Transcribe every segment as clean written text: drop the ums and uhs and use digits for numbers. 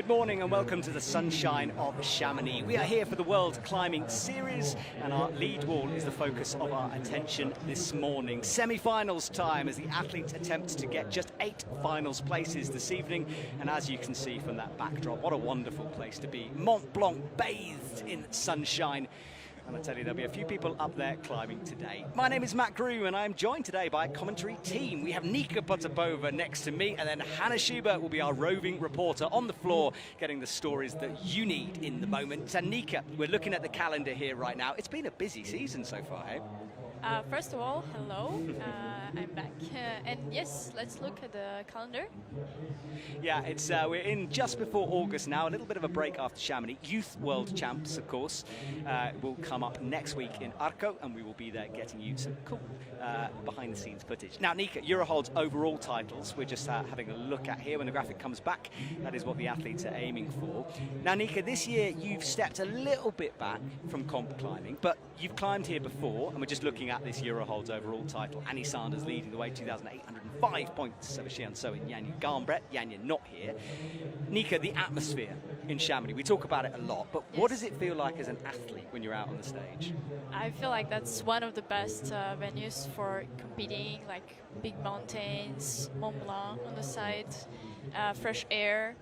Good morning and welcome to the sunshine of Chamonix. We are here for the World Climbing Series and our lead wall is the focus of our attention this morning. Semi-finals time as the athletes attempt to get just 8 finals places this evening, and as you can see from that backdrop, what a wonderful place to be. Mont Blanc bathed in sunshine. And I tell you, there'll be a few people up there climbing today. My name is Matt Groom, and I'm joined today by a commentary team. We have Nika Potapova next to me, and then Hannah Schubert will be our roving reporter on the floor, getting the stories that you need in the moment. And Nika, we're looking at the calendar here right now. It's been a busy season so far, eh? First of all, hello, I'm back. And yes, let's look at the calendar. Yeah, it's we're in just before August now, a little bit of a break after Chamonix. Youth World Champs, of course, will come up next week in Arco, and we will be there getting you some cool behind-the-scenes footage. Now, Nika, Eurohold's overall titles, we're just having a look at here when the graphic comes back. That is what the athletes are aiming for. Now, Nika, this year you've stepped a little bit back from comp climbing, but you've climbed here before, and we're just looking at this Eurohold's overall title. Annie Sanders leading the way, 2,805 points over Xianso and Janja Garnbret. Janja not here. Nika, the atmosphere in Chamonix, we talk about it a lot, but what does it feel like as an athlete when you're out on the stage? I feel like that's one of the best venues for competing, like big mountains, Mont Blanc on the side, fresh air,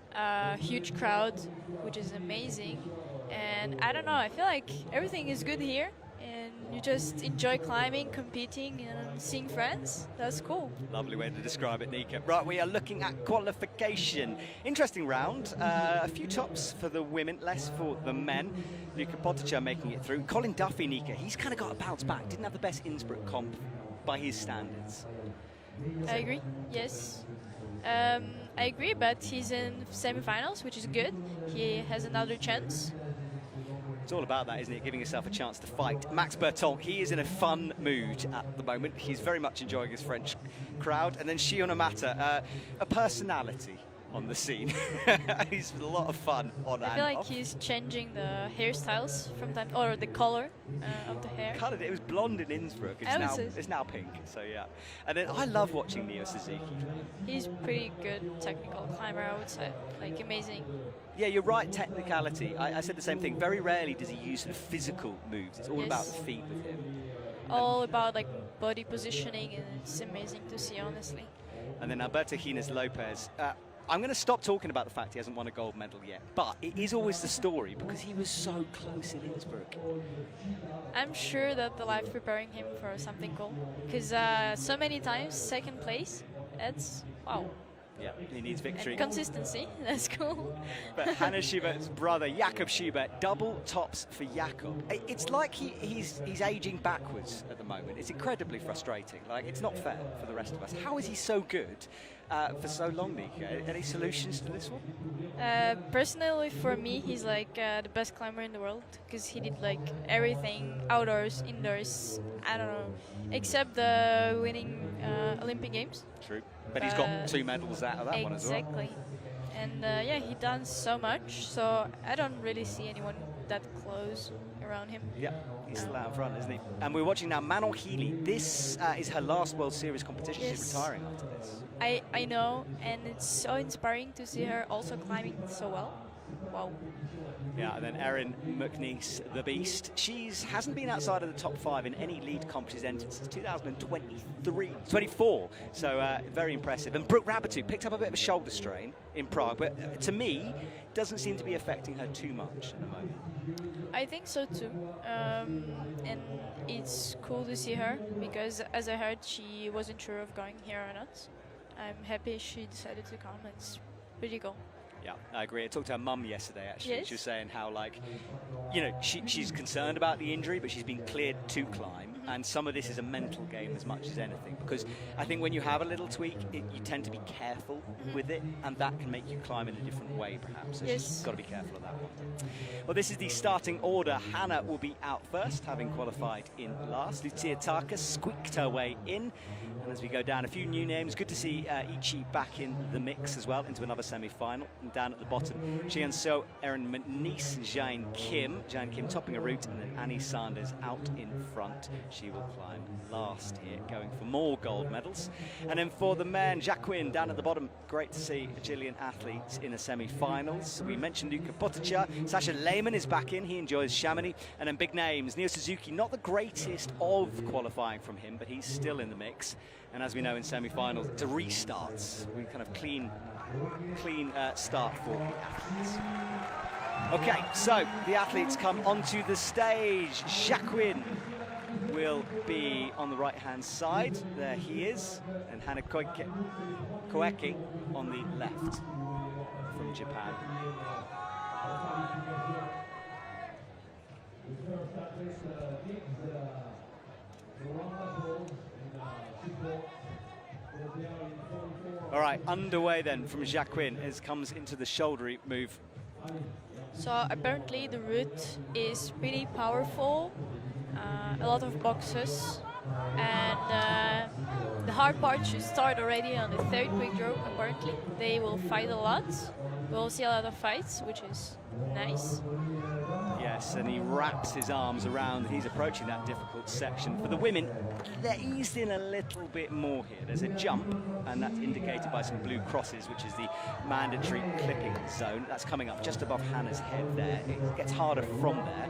huge crowd, which is amazing. And I don't know, I feel like everything is good here. And you just enjoy climbing, competing, and seeing friends. That's cool. Lovely way to describe it, Nika. Right, we are looking at qualification. Interesting round. A few tops for the women, less for the men. Luka Potica making it through. Colin Duffy, Nika, he's kind of got a bounce back. Didn't have the best Innsbruck comp by his standards. I agree, yes. I agree, but he's in semi-finals, which is good. He has another chance. It's all about that, isn't it? Giving yourself a chance to fight. Max Berton, he is in a fun mood at the moment. He's very much enjoying his French crowd. And then Shion Amata, a personality on the scene. He's a lot of fun on and off. I feel like he's changing the hairstyles from time, or the color of the hair. Colored it. It was blonde in Innsbruck. It's now pink. So yeah. And then I love watching Neo Suzuki. He's pretty good technical climber, I would say. Like amazing. Yeah, you're right, technicality. I said the same thing. Very rarely does he use sort of physical moves. It's all about the feet with him. All about like body positioning, and it's amazing to see, honestly. And then Alberto Gines Lopez. I'm going to stop talking about the fact he hasn't won a gold medal yet, but it is always the story because he was so close in Innsbruck. I'm sure that the life's preparing him for something cool, because so many times second place, that's wow. Yeah, he needs victory. And consistency, that's cool. But Hannah Schubert's brother, Jakob Schubert, double tops for Jakob. It's like he's aging backwards at the moment. It's incredibly frustrating. Like, it's not fair for the rest of us. How is he so good for so long, Nika? Any solutions to this one? Personally, for me, he's like the best climber in the world, because he did like everything, outdoors, indoors, I don't know, except the winning Olympic Games. True. But he's got 2 medals out of that one as well. Exactly. And yeah, he done so much, so I don't really see anyone that close around him. Yeah, he's still out in front, isn't he? And we're watching now Manon Healy. This is her last World Series competition. Yes. She's retiring after this. I know, and it's so inspiring to see her also climbing so well. Wow. Yeah, and then Erin McNeice, the Beast. She hasn't been outside of the top 5 in any lead comp she's entered since 2024. So very impressive. And Brooke Rabbitoux picked up a bit of a shoulder strain in Prague, but to me, doesn't seem to be affecting her too much at the moment. I think so too. And it's cool to see her, because as I heard, she wasn't sure of going here or not. I'm happy she decided to come. It's pretty cool. Yeah, I agree. I talked to her mum yesterday, actually. Yes. She was saying how, like, you know, she's concerned about the injury, but she's been cleared to climb. And some of this is a mental game as much as anything, because I think when you have a little tweak, you tend to be careful with it, and that can make you climb in a different way, perhaps. So she's got to be careful of that one. Well, this is the starting order. Hannah will be out first, having qualified in last. Lucia Tarka squeaked her way in. And as we go down, a few new names. Good to see Ichi back in the mix as well, into another semi-final. And down at the bottom, Xianso, Erin McNeice, Jane Kim topping a route, and then Annie Sanders out in front. She will climb last here, going for more gold medals. And then for the men, Jacquin down at the bottom. Great to see a Chilean athlete in the semi-finals. We mentioned Luka Potica. Sasha Lehmann is back in. He enjoys Chamonix. And then big names. Neo Suzuki, not the greatest of qualifying from him, but he's still in the mix. And as we know in semi-finals, it's a restart. We kind of clean start for the athletes. Okay, so the athletes come onto the stage. Jacquin will be on the right-hand side. There he is. And Hana Koike on the left from Japan. All right, underway then from Jacquin as comes into the shouldery move. So apparently the route is pretty powerful, a lot of boxes, and the hard part should start already on the third quick draw. Apparently they will fight a lot. We'll see a lot of fights, which is nice. Yes, and he wraps his arms around. He's approaching that difficult section. For the women, they're eased in a little bit more here. There's a jump, and that's indicated by some blue crosses, which is the mandatory clipping zone. That's coming up just above Hannah's head there. It gets harder from there.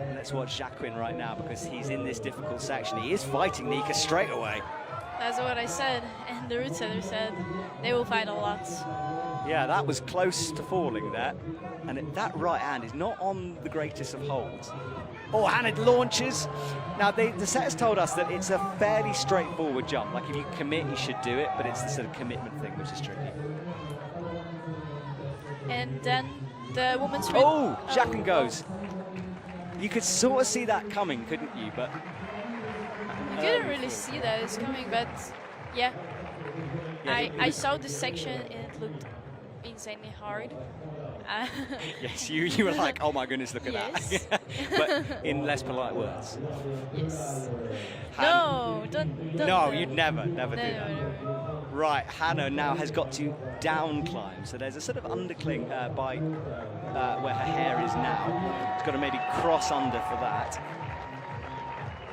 And let's watch Jacquin right now, because he's in this difficult section. He is fighting Nika straight away. That's what I said, and the route setter said they will fight a lot. Yeah, that was close to falling there. And that right hand is not on the greatest of holds. Oh, Hannah launches. Now, the setters told us that it's a fairly straightforward jump. Like, if you commit, you should do it, but it's the sort of commitment thing which is tricky. And then the woman's route. Oh, Jacquin goes. You could sort of see that coming, couldn't you? But you couldn't really see that it's coming, but yeah. I saw this section and it looked insanely hard. Yes, you were like, oh my goodness, look at that. But in less polite words. Yes. No, don't. No, you'd never do that. No. Right, Hannah now has got to down climb. So there's a sort of undercling by where her hair is now. She's got to maybe cross under for that.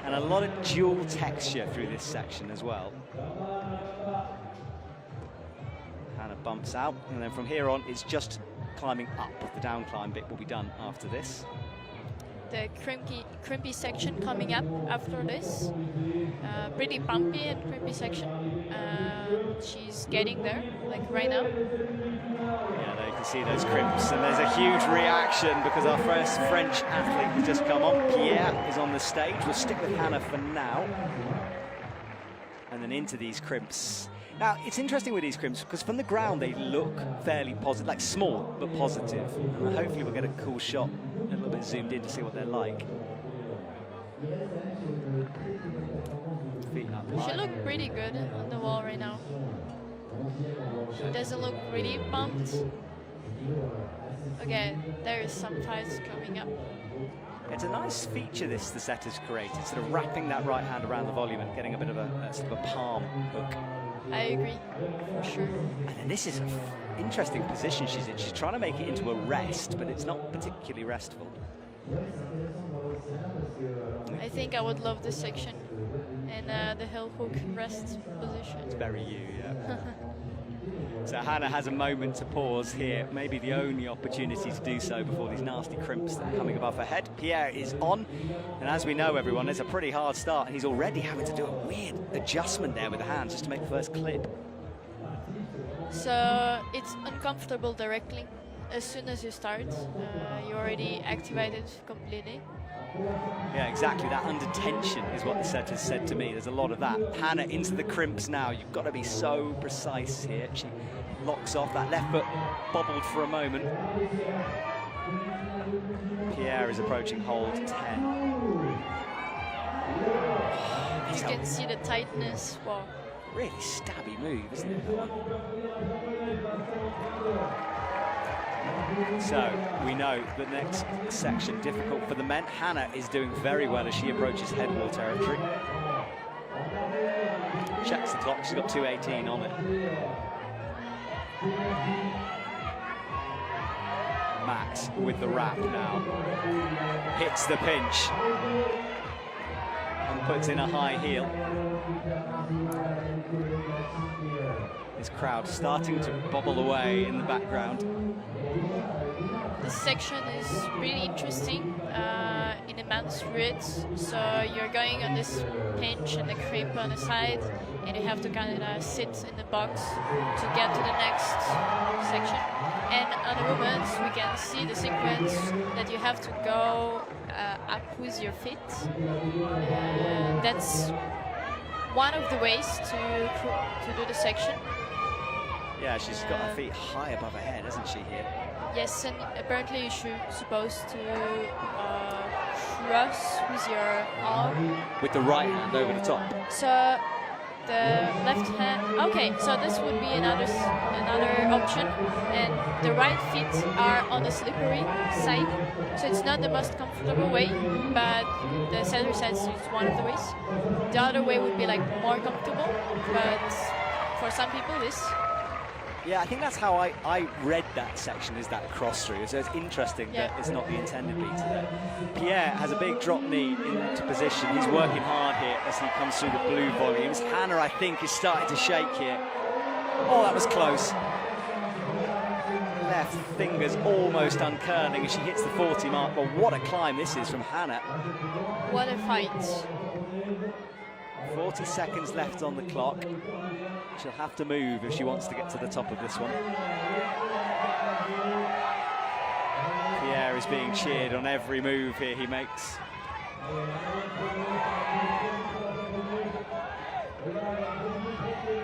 And a lot of dual texture through this section as well. Hannah bumps out, and then from here on, it's just climbing up. The down climb bit will be done after this. The crimpy section coming up after this. Pretty bumpy and crimpy section. She's getting there, like right now. Yeah, there you can see those crimps, and there's a huge reaction because our first French athlete has just come on. Pierre is on the stage. We'll stick with Hannah for now. And then into these crimps. Now, it's interesting with these crimps because from the ground they look fairly positive, like small but positive. And hopefully we'll get a cool shot, a little bit zoomed in to see what they're like. Feet up high. She looked pretty good on the wall right now. She doesn't look really bumped. Okay, there is some fights coming up. It's a nice feature the setters created, sort of wrapping that right hand around the volume and getting a bit of a sort of a palm hook. I agree, for sure. And then this is an interesting position she's in. She's trying to make it into a rest, but it's not particularly restful. I think I would love this section in the hill hook rest position. It's very you, yeah. So Hannah has a moment to pause here, maybe the only opportunity to do so before these nasty crimps that are coming above her head. Pierre is on, and as we know, everyone, it's a pretty hard start, and he's already having to do a weird adjustment there with the hands just to make the first clip. So it's uncomfortable directly. As soon as you start, you already activated completely. Yeah, exactly. That under tension is what the setters said to me. There's a lot of that. Hannah into the crimps now. You've got to be so precise here. She locks off. That left foot bobbled for a moment. Pierre is approaching hold 10. You can see the tightness. Wow. Really stabby move, isn't it? So we know the next section difficult for the men. Hannah is doing very well as she approaches head wall territory. Checks the clock, she's got 2:18 on it. Max with the wrap now. Hits the pinch. and puts in a high heel. This crowd starting to bubble away in the background. This section is really interesting in immense routes. So you're going on this pinch and the crimp on the side, and you have to kind of sit in the box to get to the next section. And on the women's, we can see the sequence that you have to go up with your feet. That's one of the ways to do the section. Yeah, she's got her feet high above her head, hasn't she, here? Yes, and apparently you're supposed to cross with your arm. With the right hand over the top. So the left hand. Okay, so this would be another option, and the right feet are on the slippery side. So it's not the most comfortable way, but the center sense is one of the ways. The other way would be like more comfortable, but for some people this. Yeah, I think that's how I read that section, is that cross through. So it's interesting that it's not the intended beat there. Pierre has a big drop knee into position. He's working hard here as he comes through the blue volumes. Hannah, I think, is starting to shake here. Oh, that was close. Left fingers almost uncurling as she hits the 40 mark. But what a climb this is from Hannah. What a fight. 40 seconds left on the clock. She'll have to move if she wants to get to the top of this one. Pierre is being cheered on every move here he makes.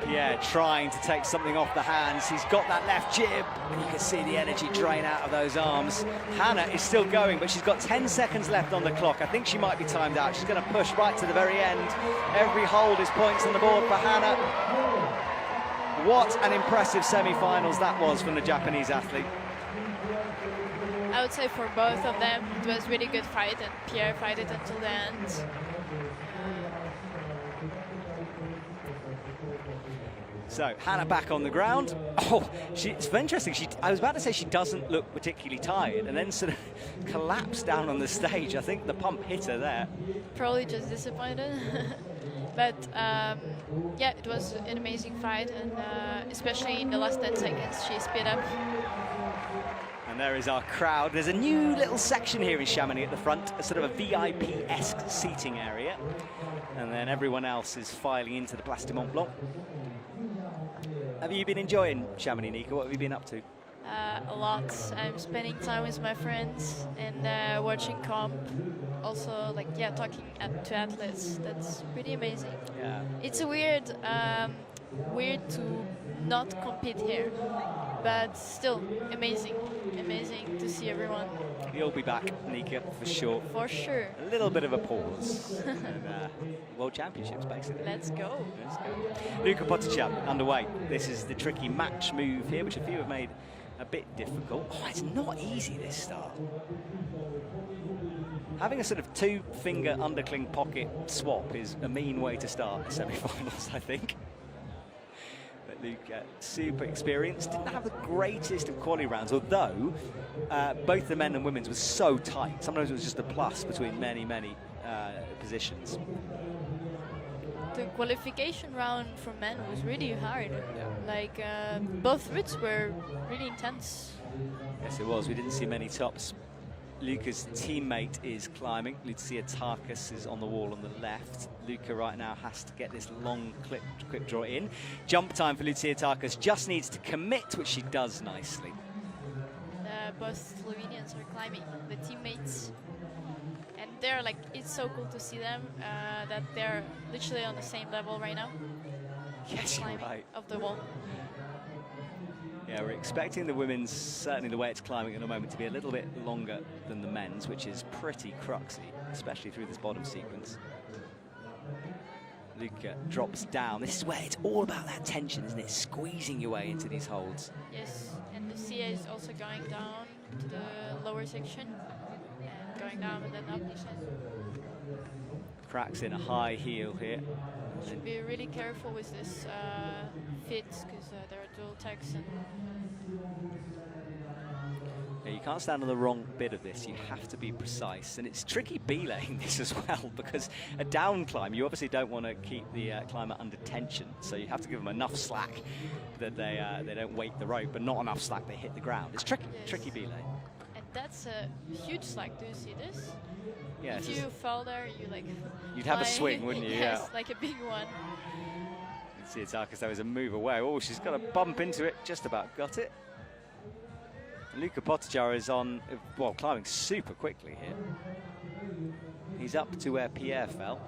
Pierre trying to take something off the hands. He's got that left jib, and you can see the energy drain out of those arms. Hannah is still going, but she's got 10 seconds left on the clock. I think she might be timed out. She's going to push right to the very end. Every hold is points on the board for Hannah. What an impressive semi-finals that was from the Japanese athlete. I would say for both of them, it was really good fight, and Pierre fought it until the end. So Hannah back on the ground. Oh, it's very interesting. I was about to say she doesn't look particularly tired, and then sort of collapsed down on the stage. I think the pump hit her there. Probably just disappointed. But yeah, it was an amazing fight, and especially in the last 10 seconds, she sped up. And there is our crowd. There's a new little section here in Chamonix at the front, a sort of a VIP-esque seating area. And then everyone else is filing into the Place du Mont Blanc. Have you been enjoying Chamonix, Nika? What have you been up to? A lot. I'm spending time with my friends and watching comp. Also, like, yeah, talking to athletes. That's pretty amazing. Yeah. It's a weird to not compete here, but still amazing. Amazing to see everyone. You'll be back, Nika, for sure. For sure. A little bit of a pause. And, World Championships, basically. Let's go. Let's go. Luka Potachan underway. This is the tricky match move here, which a few have made a bit difficult. Oh, it's not easy, this start. Having a sort of two-finger undercling pocket swap is a mean way to start the semi-finals, I think. But Luka, super experienced, didn't have the greatest of quality rounds, although both the men and women's was so tight. Sometimes it was just a plus between many positions. The qualification round for men was really hard. Yeah. Like, both routes were really intense. Yes, it was. We didn't see many tops. Luka's teammate is climbing. Lucia Tarkas is on the wall on the left. Luka right now has to get this long quick draw in. Jump time for Lucia Tarkas. Just needs to commit, which she does nicely. Both Slovenians are climbing, the teammates. And they're like, it's so cool to see them, that they're literally on the same level right now. Yes, you're right. Of the wall. Yeah, we're expecting the women's, certainly the way it's climbing at the moment, to be a little bit longer than the men's, which is pretty cruxy, especially through this bottom sequence. Luka drops down. This is where it's all about that tension, isn't it? Squeezing your way into these holds. Yes, and Lucia is also going down to the lower section, and going down and then up. Cracks in a high heel here. Should be really careful with this fit, because there are dual techs. Yeah, you can't stand on the wrong bit of this. You have to be precise. And it's tricky belaying this as well, because a down climb, you obviously don't want to keep the climber under tension. So you have to give them enough slack that they don't wake the rope, but not enough slack they hit the ground. It's tricky, tricky belay. And that's a huge slack. Do you see this? Yeah, if you fall there, you like... You'd have a swing, wouldn't you? Yes, yeah. like a big one. You can see it's Arcus, there was a move away. Oh, she's got a bump into it, just about got it. Luka Pottinger is on, well, climbing super quickly here. He's up to where Pierre fell.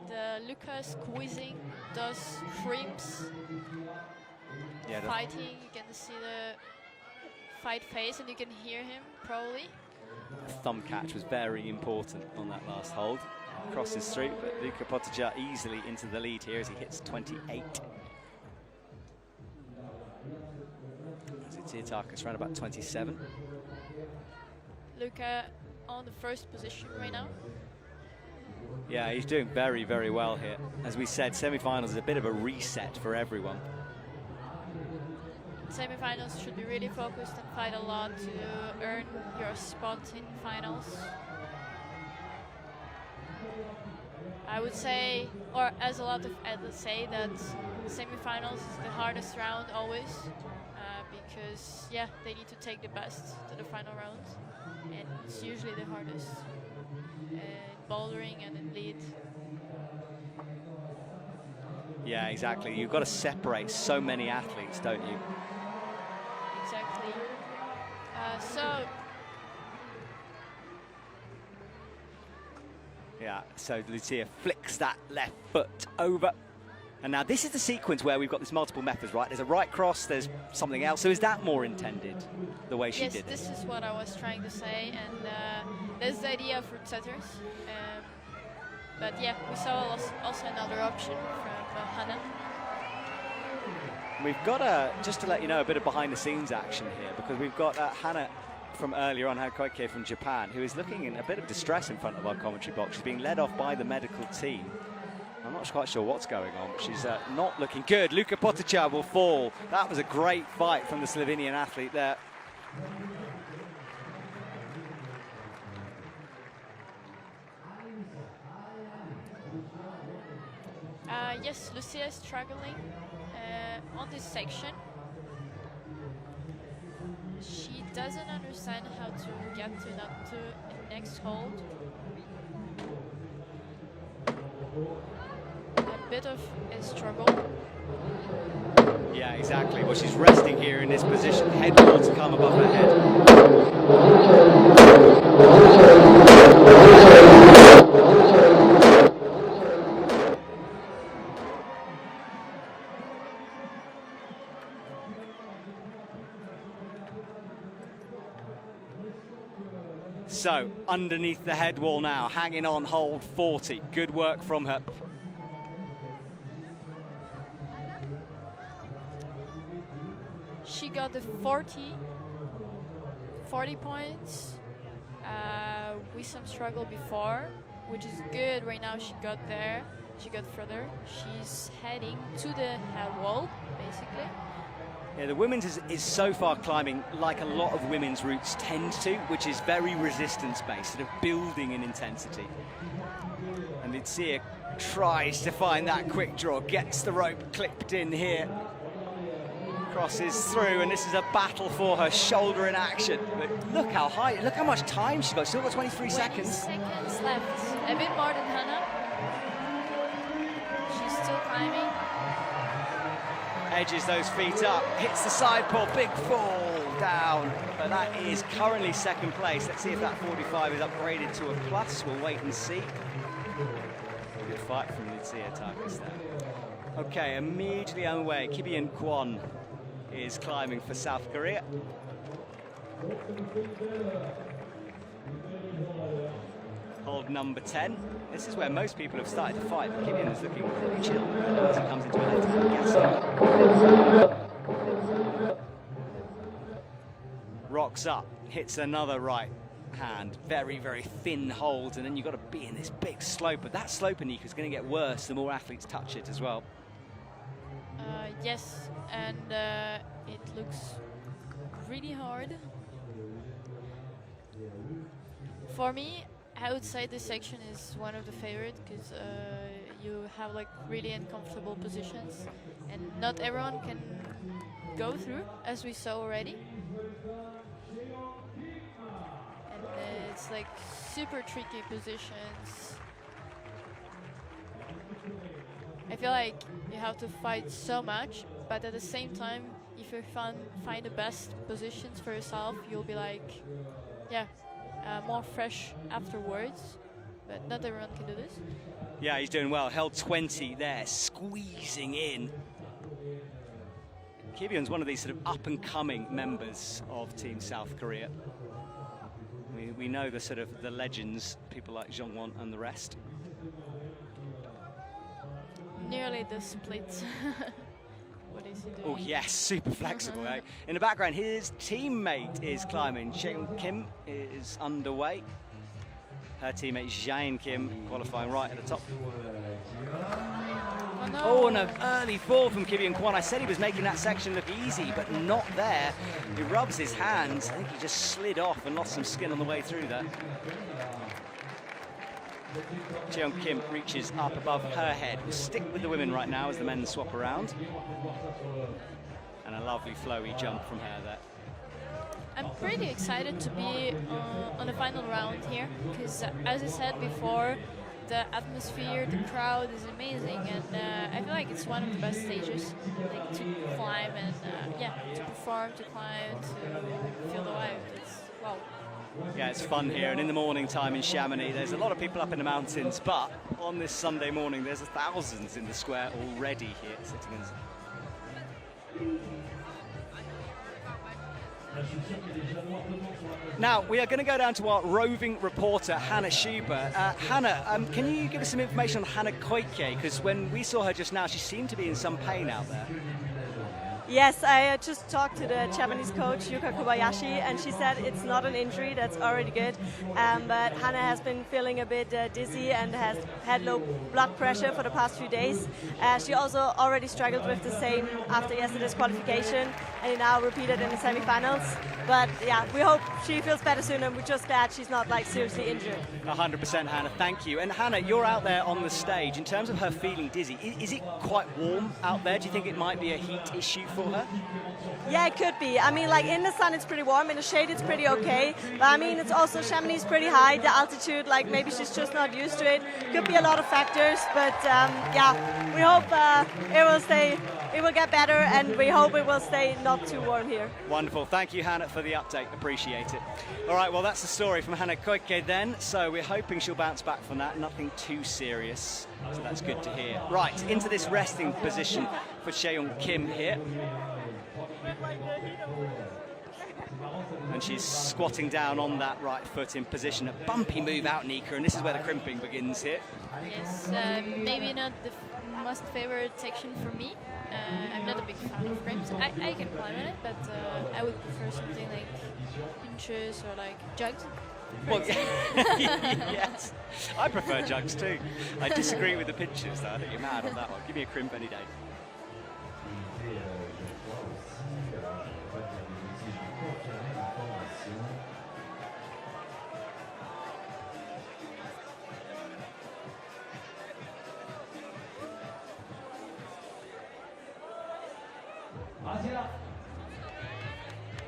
The Luka squeezing those shrimps. Yeah, fighting, you can see the fight face and you can hear him probably. The thumb catch was very important on that last hold. Crosses through, but Luka Pottinger easily into the lead here as he hits 28. As it's Tsitsipas around about 27. Luka on the first position right now. Yeah, he's doing very, very well here. As we said, semi-finals is a bit of a reset for everyone. Semi-finals should be really focused and fight a lot to earn your spot in finals. I would say, or as a lot of athletes say, that semi-finals is the hardest round always, because yeah, they need to take the best to the final round, and it's usually the hardest in bouldering and in lead. Yeah, exactly. You've got to separate so many athletes, don't you? Exactly. Yeah, so Lucia flicks that left foot over. And now this is the sequence where we've got this multiple methods, right? There's a right cross, there's something else. So is that more intended, the way she did it? Yes, this is what I was trying to say. And that's the idea for setters. But yeah, we saw also another option from Hannah. We've got, just to let you know, a bit of behind-the-scenes action here, because we've got Hannah from earlier on, Koike from Japan, who is looking in a bit of distress in front of our commentary box. She's being led off by the medical team. I'm not quite sure what's going on, but she's not looking good. Luka Pottinger will fall. That was a great fight from the Slovenian athlete there. Yes, Lucia is struggling on this section. She doesn't understand how to get to the next hold. A bit of a struggle. Yeah, exactly. Well, she's resting here in this position. Head wall to come above her head. So, underneath the head wall now, hanging on hold 40. Good work from her. She got the 40 points with some struggle before, which is good. Right now she got there, she got further. She's heading to the head wall, basically. Yeah, the women's is so far climbing like a lot of women's routes tend to, which is very resistance-based, sort of building in intensity. And Lucia tries to find that quick draw, gets the rope clipped in here, crosses through, and this is a battle for her, shoulder in action. But look how high, look how much time she's got. She's still got 23 seconds. Seconds left, a bit more than Hannah. She's still climbing. Edges those feet up, hits the side pole, big fall down. But that is currently second place. Let's see if that 45 is upgraded to a plus. We'll wait and see. Good fight from Tsitsipas there. Okay, immediately on the way, Kibian Kwon is climbing for South Korea. Hold number 10. This is where most people have started to fight, but Kibian is looking pretty chill as he comes into a left. Rocks up, hits another right hand. Very, very thin hold, and then you've got to be in this big slope. But that slope, Anika, is going to get worse the more athletes touch it as well. Yes, and it looks really hard. For me, outside this section is one of the favorites because you have like really uncomfortable positions, and not everyone can go through, as we saw already. And it's like super tricky positions. I feel like you have to fight so much, but at the same time, if you find the best positions for yourself, you'll be like, yeah, more fresh afterwards. But not everyone can do this. Yeah, he's doing well. Held 20 there, squeezing in. Kibyun's one of these sort of up-and-coming members of Team South Korea. We know the sort of the legends, people like Jongwon and the rest. Nearly the split. What is he doing? Oh yes, super flexible. Eh? In the background, his teammate is climbing. Chaeyoung Kim is underway. Her teammate Jae Kim qualifying right at the top. Oh, no. Oh, and an early fall from Kibyun Kwon. I said he was making that section look easy, but not there. He rubs his hands. I think he just slid off and lost some skin on the way through there. Chaeyoung Kim reaches up above her head. We'll stick with the women right now as the men swap around. And a lovely flowy jump from her there. I'm pretty excited to be on the final round here because, as I said before, the atmosphere, the crowd is amazing, and I feel like it's one of the best stages, like to climb and yeah, to perform, to climb, to feel the vibe. It's wow. Yeah, it's fun here, and in the morning time in Chamonix, there's a lot of people up in the mountains, but on this Sunday morning, there's thousands in the square already here sitting in. Now, we are going to go down to our roving reporter, Hannah Schubert. Hannah, can you give us some information on Hannah Koike? Because when we saw her just now, she seemed to be in some pain out there. Yes, I just talked to the Japanese coach, Yuka Kobayashi, and she said it's not an injury, that's already good. But Hannah has been feeling a bit dizzy and has had low blood pressure for the past few days. She also already struggled with the same after yesterday's qualification, and now repeated in the semi-finals. But yeah, we hope she feels better soon, and we're just glad she's not like seriously injured. 100%, Hannah, thank you. And Hannah, you're out there on the stage. In terms of her feeling dizzy, is it quite warm out there? Do you think it might be a heat issue for her? Yeah, it could be. I mean, like in the sun it's pretty warm, in the shade it's pretty okay. But I mean, it's also Chamonix is pretty high, the altitude, like maybe she's just not used to it. Could be a lot of factors, but yeah, we hope it will get better, and we hope it will stay not too warm here. Wonderful. Thank you, Hannah, for the update. Appreciate it. All right, well, that's the story from Hannah Koike then. So we're hoping she'll bounce back from that. Nothing too serious. So that's good to hear. Right, into this resting position for Chaeyoung Kim here. And she's squatting down on that right foot in position. A bumpy move out, Nika, and this is where the crimping begins here. Yes, maybe not the most favorite section for me. I'm not a big fan of crimps. I can climb on it, but I would prefer something like pinches or like jugs. Well, yes, I prefer jugs too. I disagree with the pinches though. I think you're mad on that one. Give me a crimp any day.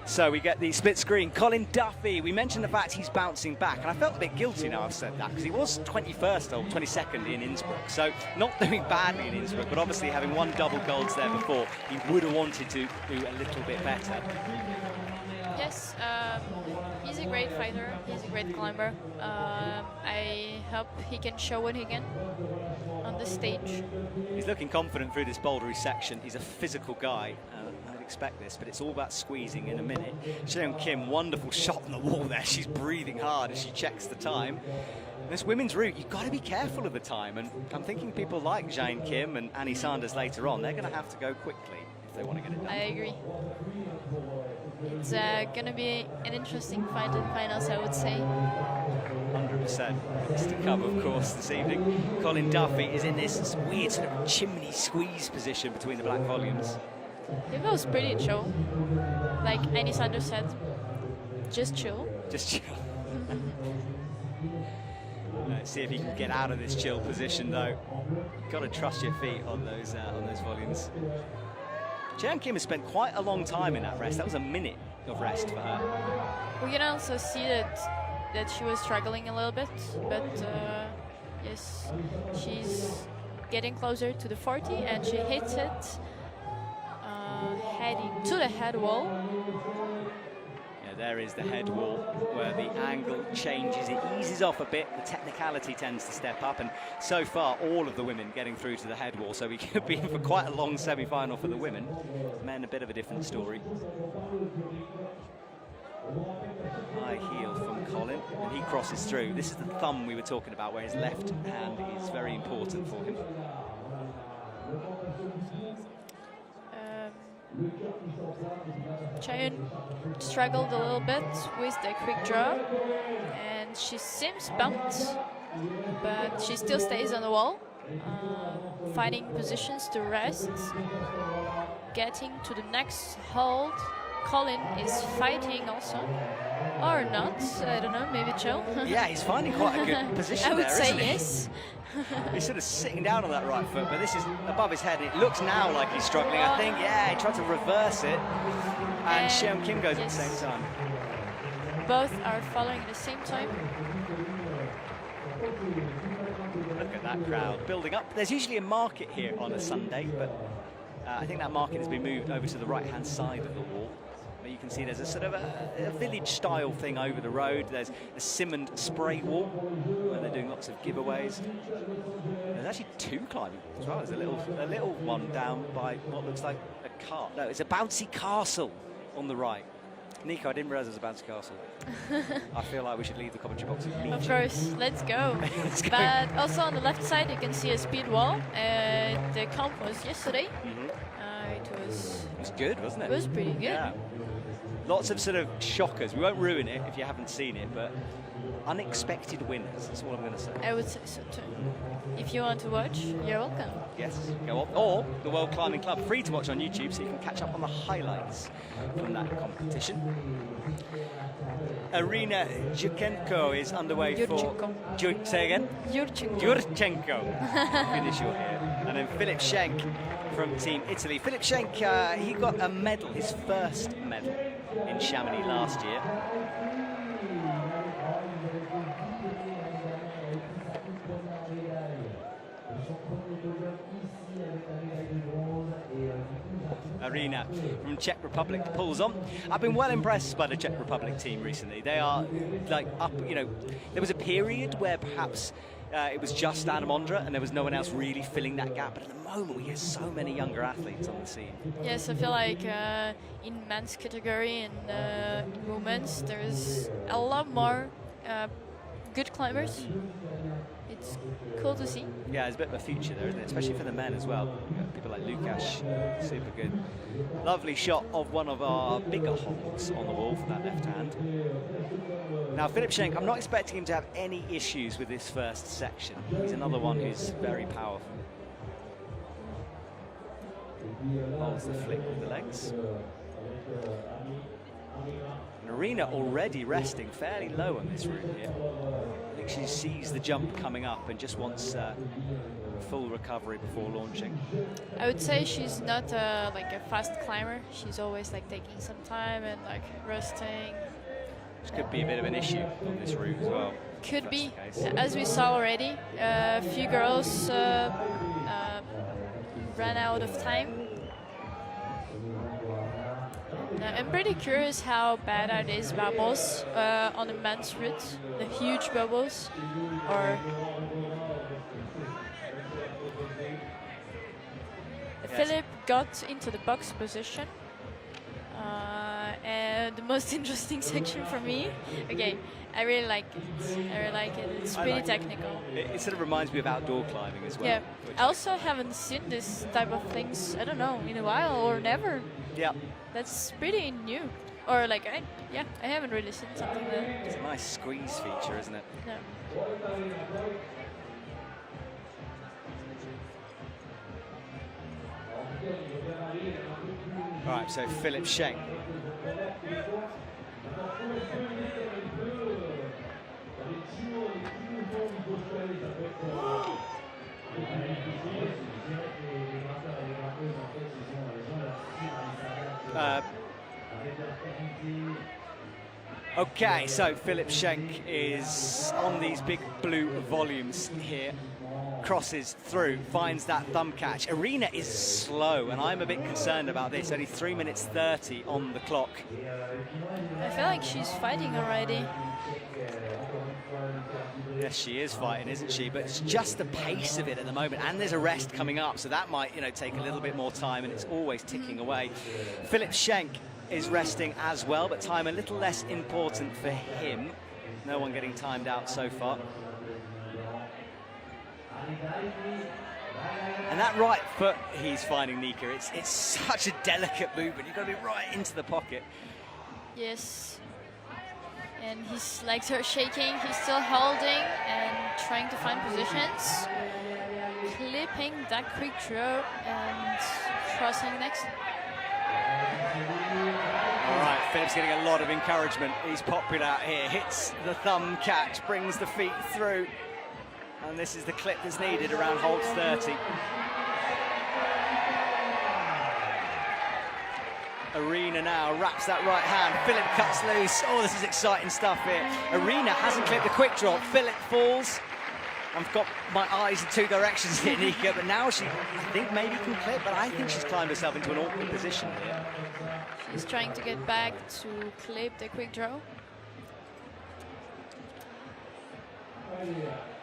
So we get the split screen. Colin Duffy, we mentioned the fact he's bouncing back, and I felt a bit guilty now I've said that, because he was 21st or 22nd in Innsbruck, so not doing badly in Innsbruck, but obviously having won double golds there before, he would have wanted to do a little bit better. Yes, he's a great fighter, he's a great climber. I hope he can show what he can on the stage. He's looking confident through this bouldery section. He's a physical guy. I'd expect this, but it's all about squeezing in a minute. Chaeyoung Kim, wonderful shot on the wall there. She's breathing hard as she checks the time. This women's route, you've got to be careful of the time, and I'm thinking people like Jae Kim and Annie Sanders later on, they're going to have to go quickly if they want to get it done. I agree. It's going to be an interesting fight in finals, I would say. 100%. 100%. It's to come, of course, this evening. Colin Duffy is in this weird sort of chimney squeeze position between the black volumes. It was pretty chill. Like Annie Sanders said, just chill. Just chill. Let's see if he can get out of this chill position, though. Got to trust your feet on those volumes. Jeon Kim has spent quite a long time in that rest. That was a minute of rest for her. We can also see that she was struggling a little bit, but yes, she's getting closer to the 40, and she hits it heading to the head wall. Yeah, there is the head wall where the angle changes. It eases off a bit. The technicality tends to step up, and so far all of the women getting through to the head wall, so we could be in for quite a long semi-final for the women. Men, a bit of a different story. High heel from Colin, and he crosses through. This is the thumb we were talking about, where his left hand is very important for him. Chayon struggled a little bit with the quick draw, and she seems bumped, but she still stays on the wall, finding positions to rest, getting to the next hold. Colin is fighting also, or not, I don't know, maybe chill. Yeah, he's finding quite a good position I would there, say isn't he? yes. He's sort of sitting down on that right foot, but this is above his head. It looks now like he's struggling, I think. Yeah, he tried to reverse it, and Jeon Kim goes at the same time. Both are following at the same time. Look at that crowd building up. There's usually a market here on a Sunday, but I think that market has been moved over to the right-hand side of the wall. You can see there's a sort of a village-style thing over the road. There's a Simmond spray wall where they're doing lots of giveaways. There's actually two climbing as well. There's a little one down by what looks like a cart. No, it's a bouncy castle on the right. Nico, I didn't realise it was a bouncy castle. I feel like we should leave the commentary box immediately. Of course, let's go. Let's go. But also on the left side, you can see a speed wall. The comp was yesterday. It was good, wasn't it? It was pretty good. Yeah. Lots of sort of shockers. We won't ruin it if you haven't seen it, but unexpected winners. That's all I'm going to say. I would say so too. If you want to watch, you're welcome. Yes, go on. Or the World Climbing Club, free to watch on YouTube, so you can catch up on the highlights from that competition. Arina Jurchenko is underway for... Say again? Jurchenko. Finish your here. And then Philip Schenk from Team Italy. Philip Schenk, he got a medal, his first medal in Chamonix last year. Arena from Czech Republic pulls on. I've been well impressed by the Czech Republic team recently. They are like up, there was a period where perhaps it was just Anna Mondra and there was no one else really filling that gap. But at the moment, we have so many younger athletes on the scene. Yes, I feel like in men's category and in women's, there's a lot more good climbers. It's cool to see. Yeah, there's a bit of a future there, isn't it? Especially for the men as well. People like Lukasz, super good. Lovely shot of one of our bigger holes on the wall for that left hand. Now, Philip Schenk, I'm not expecting him to have any issues with this first section. He's another one who's very powerful. Holds the flick with the legs. And Arena already resting fairly low on this route here. I think she sees the jump coming up and just wants full recovery before launching. I would say she's not like a fast climber. She's always like taking some time and like resting. Which could be a bit of an issue on this route as well. Could be. As we saw already, a few girls ran out of time. I'm pretty curious how bad are these bubbles on the men's route, the huge bubbles, or Philip got into the box position, and the most interesting section for me. Okay, I really like it. It's pretty technical. It sort of reminds me of outdoor climbing as well. Yeah, I also haven't seen this type of things, I don't know, in a while or never. Yeah. That's pretty new. Or like, yeah, I haven't really seen something there. It's a nice squeeze feature, isn't it? Yeah. Right, so Philip Schenk. Okay, so Philip Schenk is on these big blue volumes here. Crosses through, finds that thumb catch. Arena is slow, and I'm a bit concerned about this. Only 3 minutes 30 on the clock. I feel like she's fighting already. Yes, she is fighting, isn't she? But it's just the pace of it at the moment, and there's a rest coming up, so that might, take a little bit more time, and it's always ticking away. Philip Schenk is resting as well, but time a little less important for him. No one getting timed out so far. And that right foot he's finding, Nika, it's such a delicate movement. You've got to be right into the pocket. Yes. And his legs are shaking. He's still holding and trying to find positions. Clipping that quick draw and crossing next. All right, Philip's getting a lot of encouragement. He's popular out here. Hits the thumb catch, brings the feet through. And this is the clip that's needed around hold 30. Arena now wraps that right hand. Philip cuts loose. Oh, this is exciting stuff here. Arena hasn't clipped the quick drop. Philip falls. I've got my eyes in two directions here, Nika, but now she, I think, maybe can clip, but I think she's climbed herself into an awkward position here. She's trying to get back to clip the quick draw.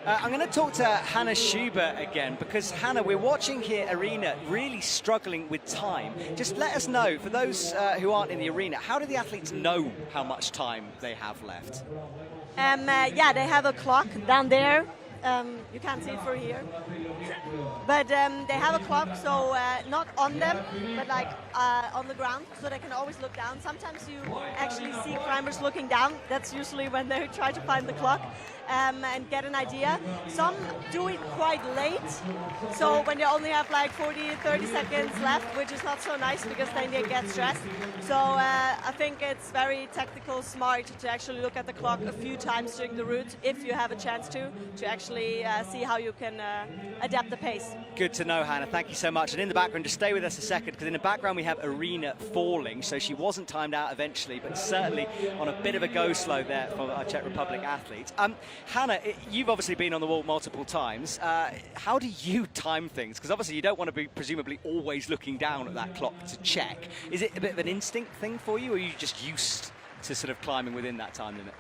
I'm going to talk to Hannah Schubert again, because Hannah, we're watching here Arena really struggling with time. Just let us know, for those who aren't in the arena, how do the athletes know how much time they have left? Yeah, they have a clock down there. You can't see it from here. But they have a clock, so not on them, but like on the ground, so they can always look down. Sometimes you actually see climbers looking down. That's usually when they try to find the clock and get an idea. Some do it quite late, so when they only have like 40, 30 seconds left, which is not so nice because then they get stressed. So I think it's very tactical, smart to actually look at the clock a few times during the route, if you have a chance to actually see how you can adapt the pace. Good to know, Hannah. Thank you so much. And in the background, just stay with us a second, because in the background we have Arena falling, so she wasn't timed out eventually, but certainly on a bit of a go slow there for our Czech Republic athletes. Hannah, you've obviously been on the wall multiple times. How do you time things? Because obviously you don't want to be presumably always looking down at that clock to check. Is it a bit of an instinct thing for you, or are you just used to sort of climbing within that time limit?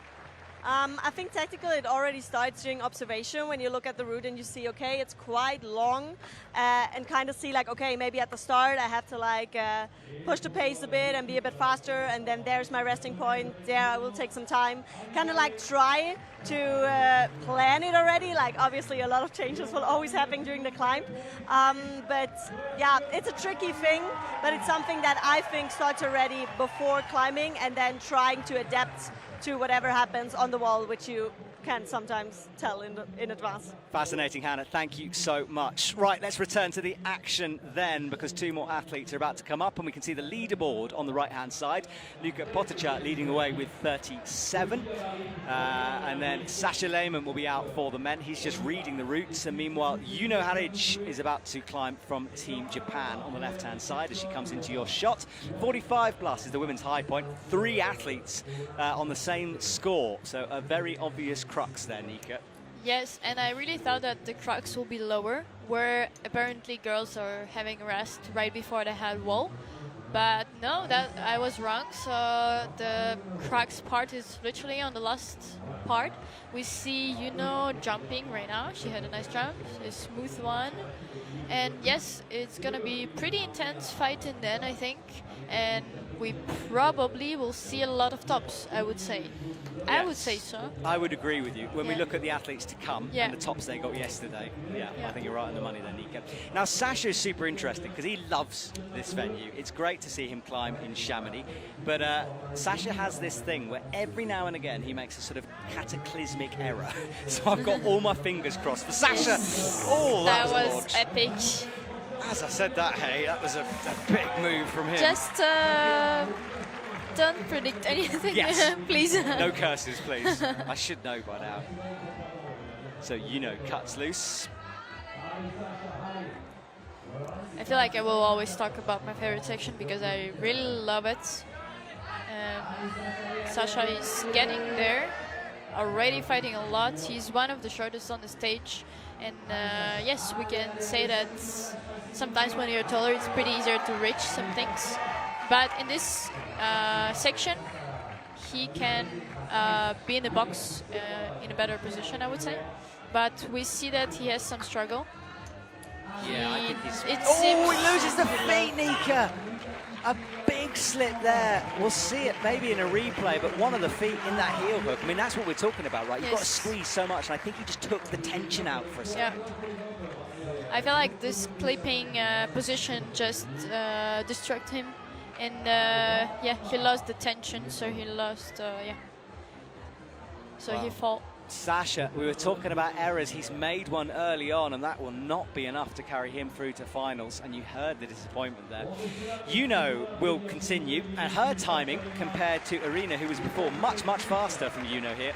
I think tactically it already starts during observation when you look at the route and you see, okay, it's quite long, and kind of see like, okay, maybe at the start I have to like push the pace a bit and be a bit faster, and then there's my resting point. There I will take some time, kind of like try to plan it already. Like obviously a lot of changes will always happen during the climb, but yeah, it's a tricky thing, but it's something that I think starts already before climbing, and then trying to adapt to whatever happens on the wall, which you can sometimes tell in advance. Fascinating, Hannah. Thank you so much. Right, let's return to the action then, because two more athletes are about to come up, and we can see the leaderboard on the right-hand side. Luka Potičar leading away with 37. And then Sasha Lehmann will be out for the men. He's just reading the routes. And meanwhile, Yuno Haric is about to climb from Team Japan on the left-hand side as she comes into your shot. 45 plus is the women's high point. 3 athletes on the same score. So a very obvious crux there, Nika. Yes, and I really thought that the crux will be lower, where apparently girls are having a rest right before they had wall. But no, that I was wrong. So the crux part is literally on the last part. We see Yuno jumping right now. She had a nice jump, a smooth one. And yes, it's going to be pretty intense fight in the end, I think. And we probably will see a lot of tops, I would say. Yes. I would say so. I would agree with you. When we look at the athletes to come and the tops they got yesterday, I think you're right on the money there, Nika. Now, Sasha is super interesting because he loves this venue. It's great to see him climb in Chamonix. But Sasha has this thing where every now and again he makes a sort of cataclysmic error. So I've got all my fingers crossed for Sasha. Yes. Oh, that was launched. epic. As I said that, hey, that was a big move from him. Just don't predict anything, Yes. please. No curses, please. I should know by now. So cuts loose. I feel like I will always talk about my favorite section because I really love it. Sasha is getting there, already fighting a lot. He's one of the shortest on the stage. And yes, we can say that sometimes when you're taller, it's pretty easier to reach some things. But in this section, he can be in the box in a better position, I would say. But we see that he has some struggle. Yeah, I think he's... He loses the feet, Nika! A big slip there. We'll see it maybe in a replay, but one of the feet in that heel hook. I mean, that's what we're talking about, right? You've got to squeeze so much, and I think he just took the tension out for a second. Yeah. I feel like this clipping position just distracted him. And yeah, he lost the tension, so he lost, So he fall. Sasha, we were talking about errors. He's made one early on, and that will not be enough to carry him through to finals. And you heard the disappointment there. Will continue, and her timing compared to Irina, who was before much, much faster from here.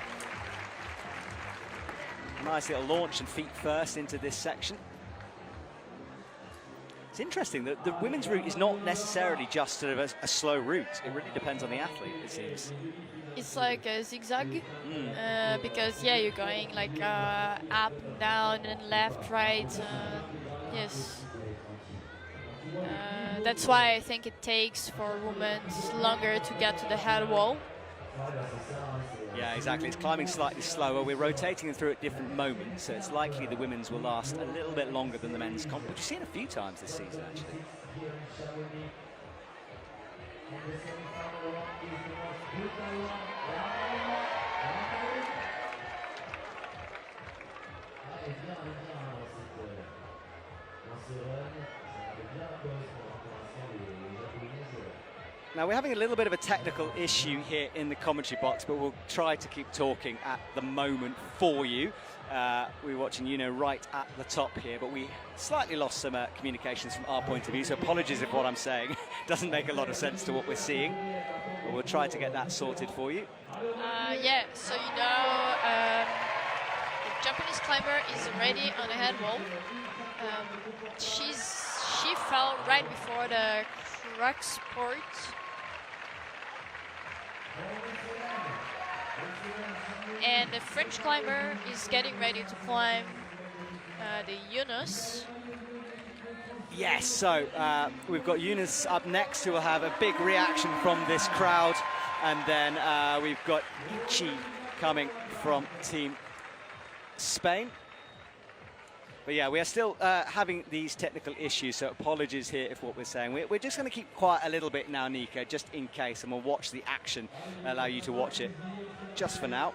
Nice little launch and feet first into this section. It's interesting that the women's route is not necessarily just sort of a slow route. It really depends on the athlete, it seems. It's like a zigzag because you're going like up, down, and left, right. Yes. That's why I think it takes for women longer to get to the head wall. Yeah, exactly. It's climbing slightly slower. We're rotating them through at different moments, so it's likely the women's will last a little bit longer than the men's comp, which you've seen a few times this season, actually. Now, we're having a little bit of a technical issue here in the commentary box, but we'll try to keep talking at the moment for you. We're watching right at the top here, but we slightly lost some communications from our point of view, so apologies if what I'm saying doesn't make a lot of sense to what we're seeing. But we'll try to get that sorted for you. Yeah, so the Japanese climber is already on the head wall. She fell right before the crux port. And the French climber is getting ready to climb the Yunus. Yes, so we've got Yunus up next, who will have a big reaction from this crowd. And then we've got Ichi coming from Team Spain. But yeah, we are still having these technical issues, so apologies here if what we're saying. We're just going to keep quiet a little bit now, Nika, just in case, and we'll watch the action, allow you to watch it just for now.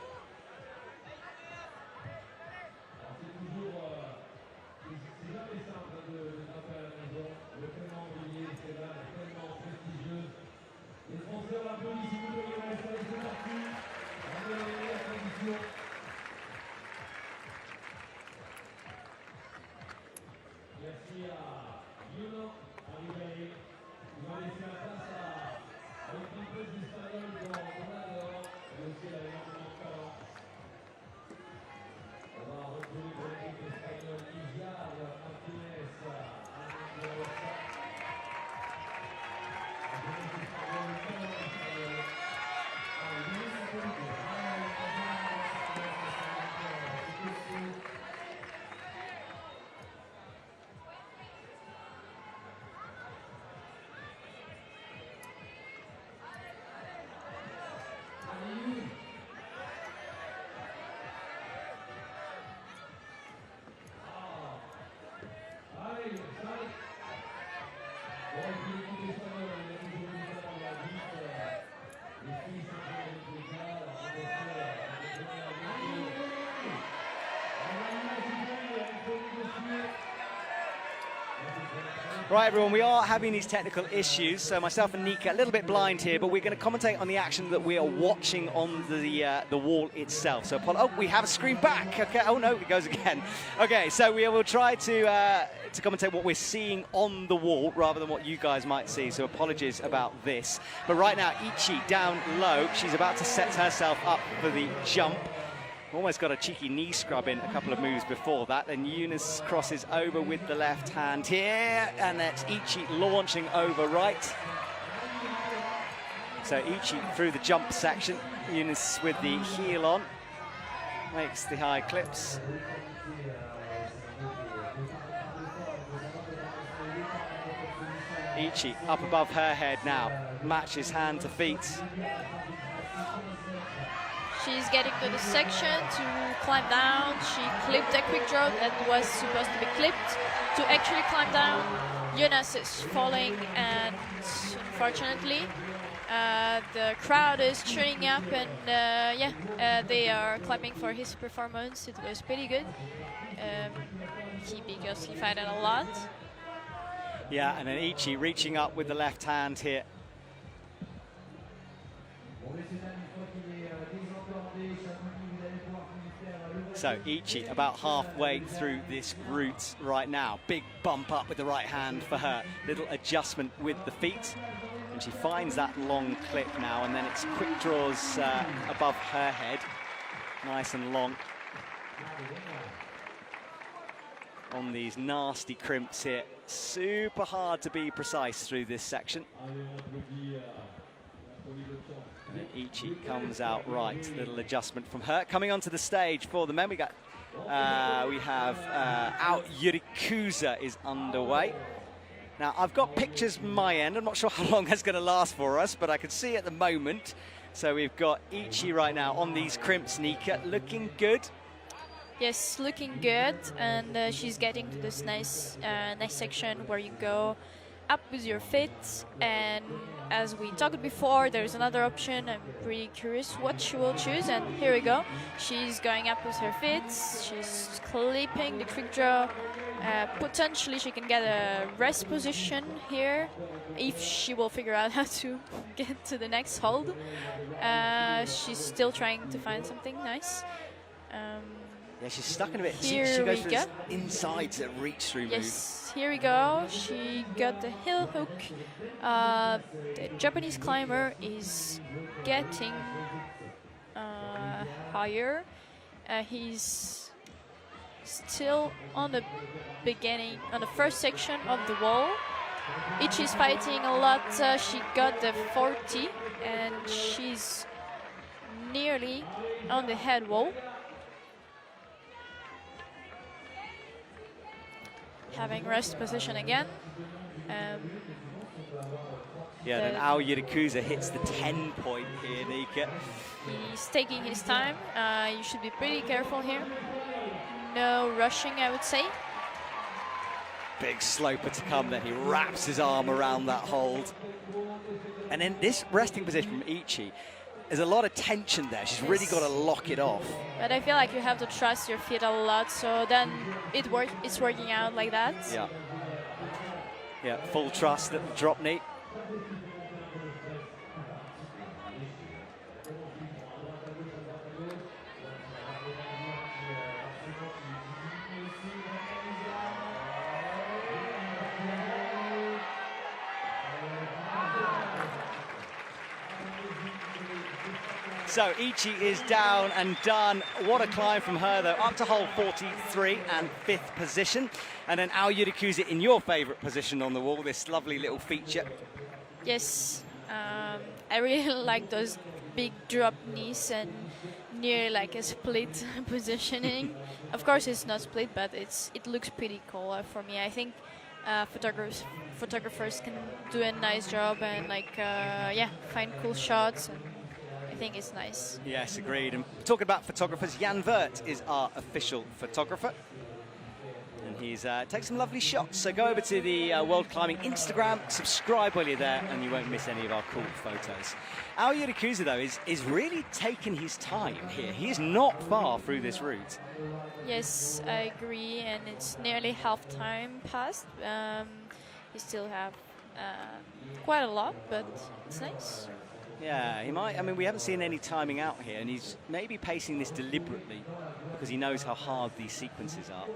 Right, everyone, we are having these technical issues, so myself and Nika a little bit blind here, but we're going to commentate on the action that we are watching on the wall itself. So, oh, we have a screen back. Okay. Oh no, it goes again. Okay, so we will try to commentate what we're seeing on the wall rather than what you guys might see. So apologies about this. But right now, Ichi down low. She's about to set herself up for the jump. Almost got a cheeky knee scrub in a couple of moves before that. And Eunice crosses over with the left hand here. And that's Ichi launching over right. So Ichi through the jump section. Eunice with the heel on. Makes the high clips. Ichi up above her head now. Matches hand to feet. She's getting to the section to climb down. She clipped a quick draw that was supposed to be clipped to actually climb down. Eunice is falling, and unfortunately, the crowd is cheering up, and they are clapping for his performance. It was pretty good. Because he fighted a lot. Yeah, and then Ichi reaching up with the left hand here. So Ichi about halfway through this route right now. Big bump up with the right hand for her. Little adjustment with the feet. And she finds that long clip now, and then it's quick draws above her head. Nice and long. On these nasty crimps here. Super hard to be precise through this section. And then Ichi comes out right. Little adjustment from her. Coming onto the stage for the men, we have Ao Yurikuza is underway. Now, I've got pictures from my end. I'm not sure how long that's going to last for us, but I can see at the moment. So we've got Ichi right now on these crimps, Nika, looking good. Yes, looking good, and she's getting to this nice section where you go up with your feet, and as we talked before, there's another option. I'm pretty curious what she will choose, and here we go. She's going up with her feet, she's clipping the quick draw. Potentially she can get a rest position here if she will figure out how to get to the next hold. She's still trying to find something nice. Yeah, she's stuck in a bit. Here she goes we for go. this inside to reach through move. Yes, here we go. She got the heel hook. The Japanese climber is getting higher. He's still on the beginning, on the first section of the wall. Ichi's fighting a lot. She got the 40, and she's nearly on the head wall. Having rest position again. Yeah, then Ao Yurikuza hits the 10 point here, Nika. He's taking his time. You should be pretty careful here. No rushing, I would say. Big sloper to come then. He wraps his arm around that hold. And then this resting position from Ichi, there's a lot of tension there. She's really got to lock it off. But I feel like you have to trust your feet a lot, so then it's working out like that. Yeah. Yeah, full trust at the drop knee. So Ichi is down and done. What a climb from her, though. Up to hole 43 and 5th position. And then Ao Yurikuza in your favourite position on the wall, this lovely little feature. Yes, I really like those big drop knees and near like a split positioning. Of course, it's not split, but it looks pretty cool for me. I think photographers can do a nice job and find cool shots. And I think it's nice. Yes, agreed. And talking about photographers, Jan Vert is our official photographer. And he's takes some lovely shots. So go over to the World Climbing Instagram, subscribe while you're there, and you won't miss any of our cool photos. Ao Yurikuza, though, is really taking his time here. He is not far through this route. Yes, I agree, and it's nearly half time past. he still have quite a lot, but it's nice. Yeah, he might. I mean, we haven't seen any timing out here, and he's maybe pacing this deliberately because he knows how hard these sequences are.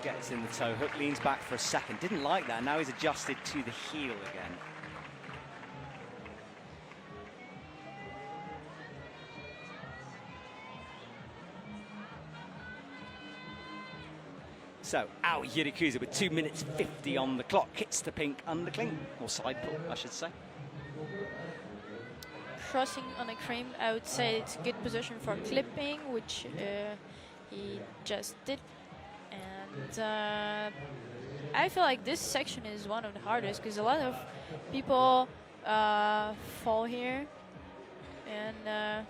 Gets in the toe hook, leans back for a second. Didn't like that. Now he's adjusted to the heel again. So, Ao Yurikuza with 2 minutes 50 on the clock. Hits the pink undercling, or side pull, I should say. Crossing on a cream, I would say it's a good position for clipping, which he just did. And I feel like this section is one of the hardest because a lot of people fall here. And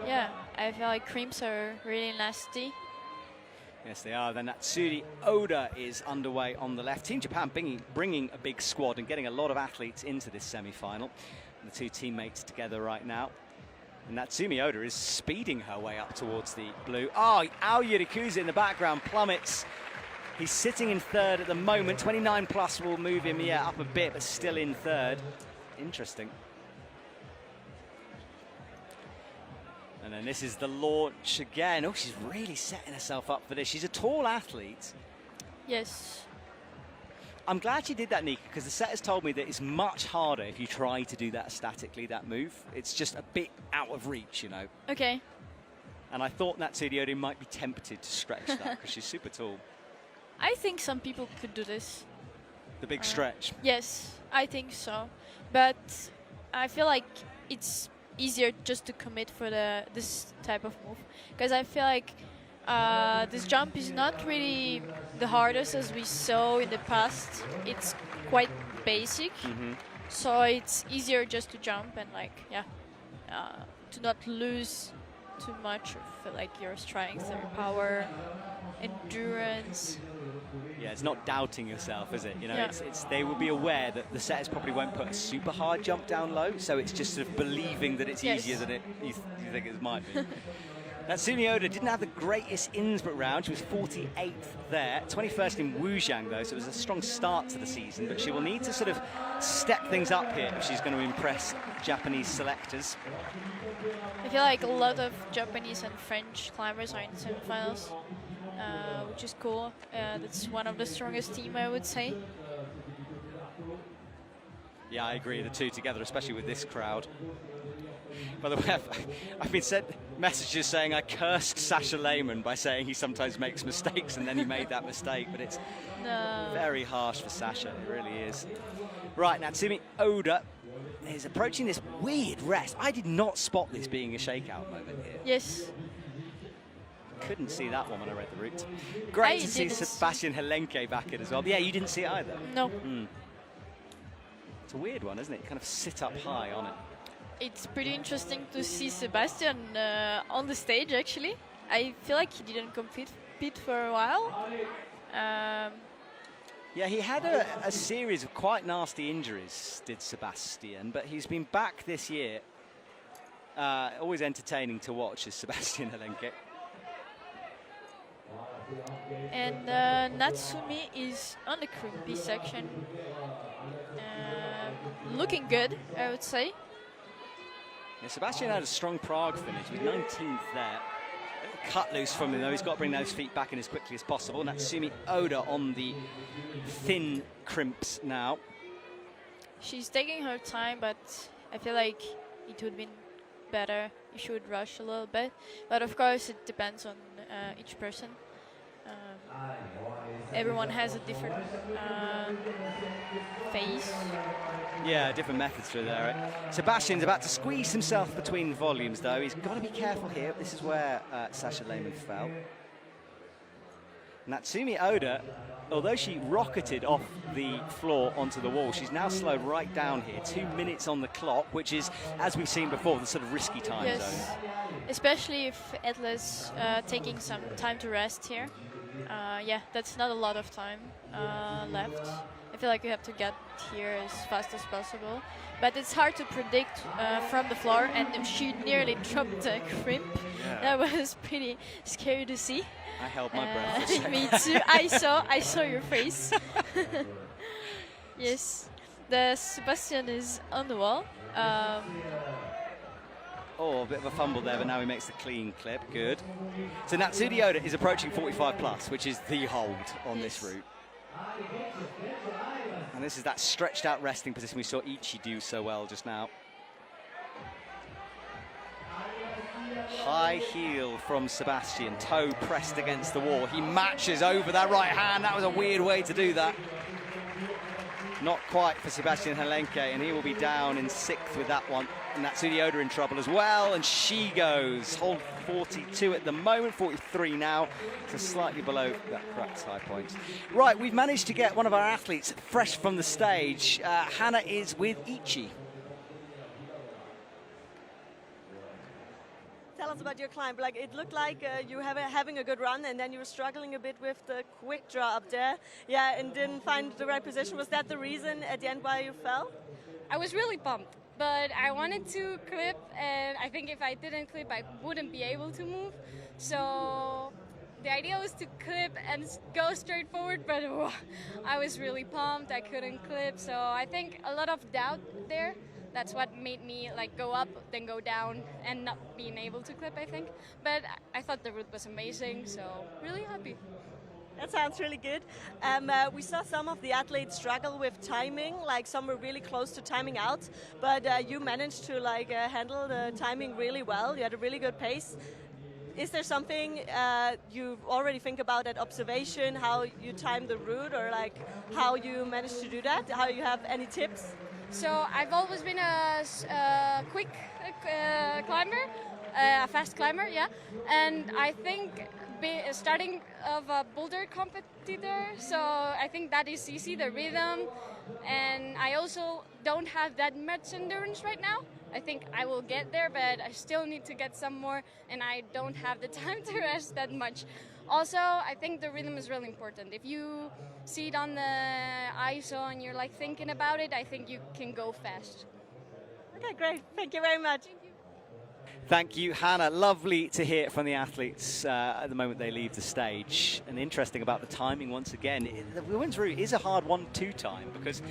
yeah, I feel like creams are really nasty. Yes, they are. Then Natsuri Oda is underway on the left. Team Japan bringing a big squad and getting a lot of athletes into this semi-final. The two teammates together right now. And Natsumi Oda is speeding her way up towards the blue. Oh, Ao Yurikuza in the background plummets. He's sitting in third at the moment. 29 plus will move him, yeah, up a bit, but still in third. Interesting. And then this is the launch again. Oh, she's really setting herself up for this. She's a tall athlete. Yes. I'm glad she did that, Nika, because the set has told me that it's much harder if you try to do that statically, that move. It's just a bit out of reach, you know. Okay. And I thought Natsuri Oda might be tempted to stretch that because she's super tall. I think some people could do this. The big stretch. Yes, I think so. But I feel like it's easier just to commit for this type of move. Because I feel like this jump is not really the hardest as we saw in the past. It's quite basic. So it's easier just to jump and like, yeah, to not lose too much of like your strength or power, endurance. Yeah, it's not doubting yourself, is it? You know, Yeah. it's they will be aware that the setters probably won't put a super hard jump down low, so it's just sort of believing that it's Yes. easier than you think it might be. Natsumi Oda didn't have the greatest Innsbruck round. She was 48th there. 21st in Wujiang, though, so it was a strong start to the season. But she will need to sort of step things up here if she's going to impress Japanese selectors. I feel like a lot of Japanese and French climbers are in semifinals, which is cool. That's one of the strongest team, I would say. Yeah, I agree, the two together, especially with this crowd. By the way, I've been sent messages saying I cursed Sasha Lehmann by saying he sometimes makes mistakes, and then he made that mistake, but it's very harsh for Sasha, it really is. Right, Natsumi Oda is approaching this weird rest. I did not spot this being a shakeout moment here. Yes. Couldn't see that one when I read the route. Great to see didn't. Sebastian Helenke back in as well. Yeah, you didn't see it either. No. It's a weird one, isn't it? You kind of sit up high on it. It's pretty interesting to see Sebastian on the stage, actually. I feel like he didn't compete for a while. Yeah, he had a series of quite nasty injuries, did Sebastian, but he's been back this year. Always entertaining to watch is Sebastian Helenke. And Natsumi is on the crimpy section. Looking good, I would say. Yeah, Sebastian had a strong Prague finish. He was 19th there. Cut loose from him, though. He's got to bring those feet back in as quickly as possible. Natsumi Oda on the thin crimps now. She's taking her time, but I feel like it would have been better if she would rush a little bit. But of course, it depends on each person. Everyone has a different phase. Yeah, different methods through there. Right? Sebastian's about to squeeze himself between volumes, though. He's got to be careful here. This is where Sasha Lehmann fell. Natsumi Oda, although she rocketed off the floor onto the wall, she's now slowed right down here. 2 minutes on the clock, which is, as we've seen before, the sort of risky time zone. Especially if Atlas taking some time to rest here. Yeah, that's not a lot of time left. I feel like you have to get here as fast as possible. But it's hard to predict from the floor, and she nearly dropped the crimp. Yeah. That was pretty scary to see. I held my breath. For a second. Me too. I saw your face. Yes, the Sebastian is on the wall. Oh, a bit of a fumble there, but now he makes the clean clip. Good. So Natsudi Oda is approaching 45 plus, which is the hold on this route. And this is that stretched out resting position we saw Ichi do so well just now. High heel from Sebastian, toe pressed against the wall. He matches over that right hand. That was a weird way to do that. Not quite for Sebastian Helenke, and he will be down in 6th with that one. And Natsudi Oda in trouble as well, and she goes. Hold 42 at the moment, 43 now, so slightly below that correct high point. Right, we've managed to get one of our athletes fresh from the stage. Hannah is with Ichi. Tell us about your climb. Like, it looked like you were having a good run, and then you were struggling a bit with the quick draw up there. Yeah, and didn't find the right position. Was that the reason at the end why you fell? I was really pumped, but I wanted to clip, and I think if I didn't clip, I wouldn't be able to move. So the idea was to clip and go straight forward, but I was really pumped. I couldn't clip, so I think a lot of doubt there. That's what made me like go up, then go down, and not being able to clip, I think. But I thought the route was amazing, so really happy. That sounds really good. We saw some of the athletes struggle with timing, like some were really close to timing out, but you managed to like handle the timing really well. You had a really good pace. Is there something you already think about at observation, how you time the route, or like how you managed to do that? How you have any tips? So I've always been a quick climber, a fast climber, yeah. And I think starting of a boulder competitor, so I think that is easy, the rhythm. And I also don't have that much endurance right now. I think I will get there, but I still need to get some more, and I don't have the time to rest that much. Also, I think the rhythm is really important. If you see it on the ISO and you're like thinking about it, I think you can go fast. Okay, great. Thank you very much. Thank you, Hannah. Lovely to hear from the athletes at the moment they leave the stage. And interesting about the timing once again. The women's route is a hard 1-2 time because,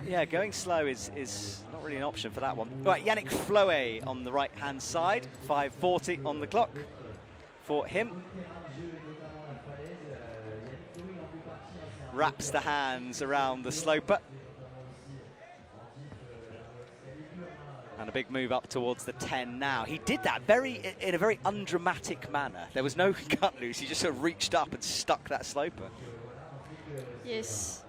yeah, going slow is not really an option for that one. Right, Yannick Floe on the right-hand side, 5:40 on the clock for him. Wraps the hands around the sloper. And a big move up towards the 10 now. He did that in a very undramatic manner. There was no cut loose. He just sort of reached up and stuck that sloper. Yes.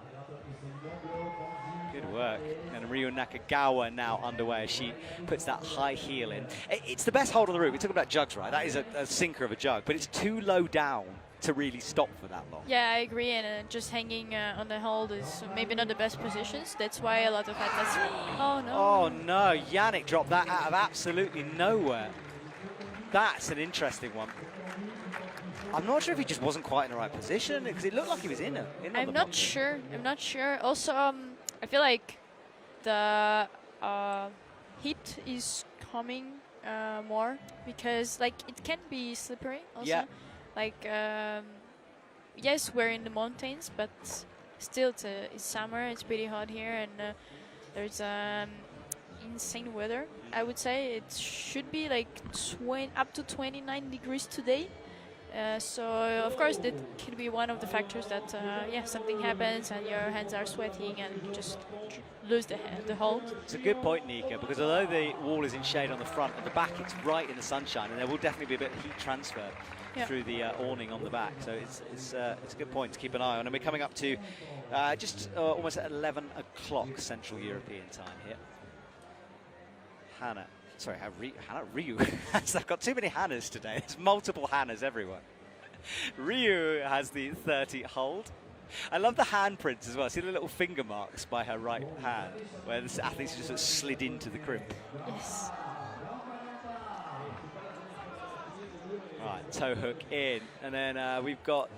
Good work. And Ryu Nakagawa now underway as she puts that high heel in. It's the best hold on the route. We're talking about jugs, right? That is a sinker of a jug, but it's too low down to really stop for that long. Yeah, I agree, and just hanging on the hold is maybe not the best positions. That's why a lot of athletes... Oh, no. Oh, no. Yannick dropped that out of absolutely nowhere. That's an interesting one. I'm not sure if he just wasn't quite in the right position, because it looked like he was in I'm not sure. I'm not sure. Also, I feel like the heat is coming more, because like it can be slippery also. Yeah. Like, yes, we're in the mountains, but still it's summer, it's pretty hot here, and there's insane weather. I would say it should be like up to 29 degrees today. So, of course, that could be one of the factors that, yeah, something happens and your hands are sweating and you just lose the hold. It's a good point, Nika, because although the wall is in shade on the front, at the back it's right in the sunshine, and there will definitely be a bit of heat transfer through the awning on the back. So it's a good point to keep an eye on. And we're coming up to just almost at 11 o'clock Central European time here. Hannah Ryu. I've got too many Hannahs today. There's multiple Hannahs everywhere. Ryu has the 30 hold. I love the handprints as well. See the little finger marks by her right hand, where the athletes just sort of slid into the crimp. Yes. Right, toe hook in, and then we've got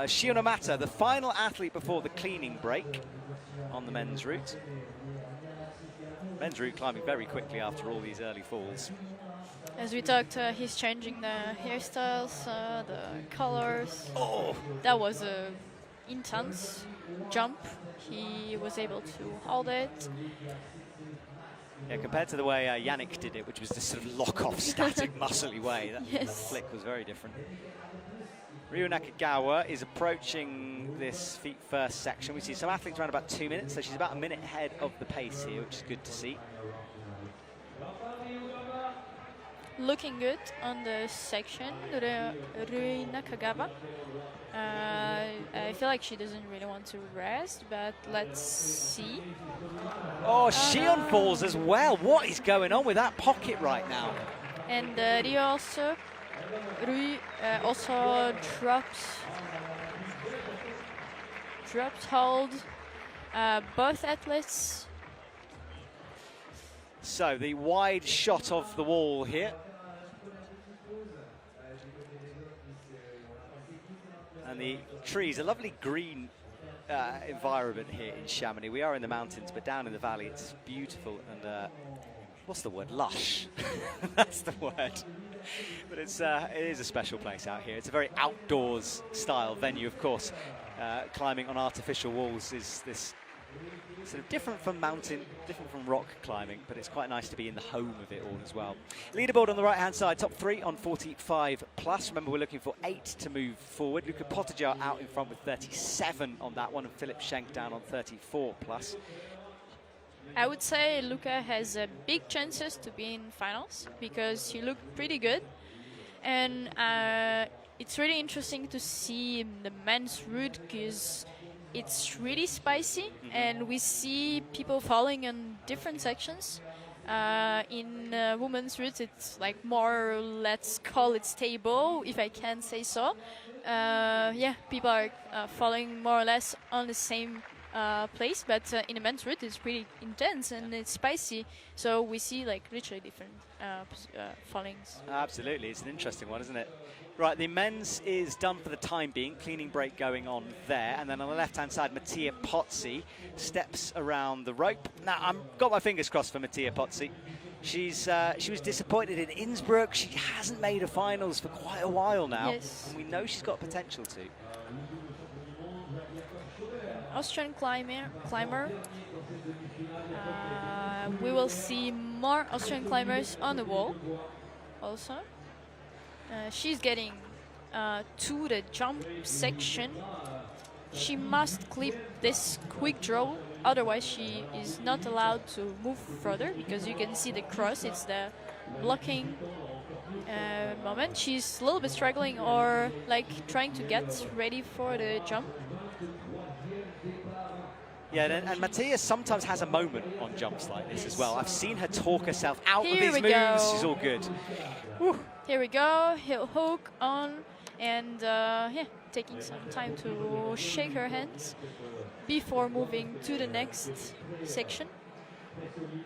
Shionomata, the final athlete before the cleaning break on the men's route. Men's route climbing very quickly after all these early falls. As we talked, he's changing the hairstyles, the colors. Oh! That was a intense jump. He was able to hold it. Yeah, compared to the way Yannick did it, which was this sort of lock-off, static, muscly way, that flick was very different. Ryu Nakagawa is approaching this feet-first section. We see some athletes around about 2 minutes, so she's about a minute ahead of the pace here, which is good to see. Looking good on the section, Rui Nakagawa. I feel like she doesn't really want to rest, but let's see. Oh, Shion falls as well. What is going on with that pocket right now? And Rui also drops hold. Both athletes. So the wide shot of the wall here. And the trees, a lovely green environment here in Chamonix. We are in the mountains, but down in the valley it's beautiful and what's the word? Lush. That's the word. But it is a special place out here. It's a very outdoors style venue, of course. Climbing on artificial walls is this sort of different from mountain, different from rock climbing, but it's quite nice to be in the home of it all as well. Leaderboard on the right-hand side, top 3 on 45 plus. Remember, we're looking for 8 to move forward. Luka Potajar out in front with 37 on that one, and Philip Schenk down on 34 plus. I would say Luka has big chances to be in finals because he looked pretty good, and it's really interesting to see the men's route because it's really spicy, and we see people falling in different sections. In women's route, it's like more, let's call it stable, if I can say so. Yeah, people are falling more or less on the same place, but in the men's route, it's pretty intense and it's spicy. So we see like literally different fallings. Absolutely, it's an interesting one, isn't it? Right, the men's is done for the time being. Cleaning break going on there. And then on the left-hand side, Mattia Pozzi steps around the rope. Now, I've got my fingers crossed for Mattia Pozzi. She was disappointed in Innsbruck. She hasn't made a finals for quite a while now. Yes. And we know she's got potential to. Austrian climber. We will see more Austrian climbers on the wall also. She's getting to the jump section. She must clip this quick draw, otherwise she is not allowed to move further, because you can see the cross, it's the blocking moment. She's a little bit struggling or like trying to get ready for the jump. Yeah, and Mattia sometimes has a moment on jumps like this as well. I've seen her talk herself out of these moves. She's all good. Woo. Here we go, heel hook on, and yeah, taking some time to shake her hands before moving to the next section.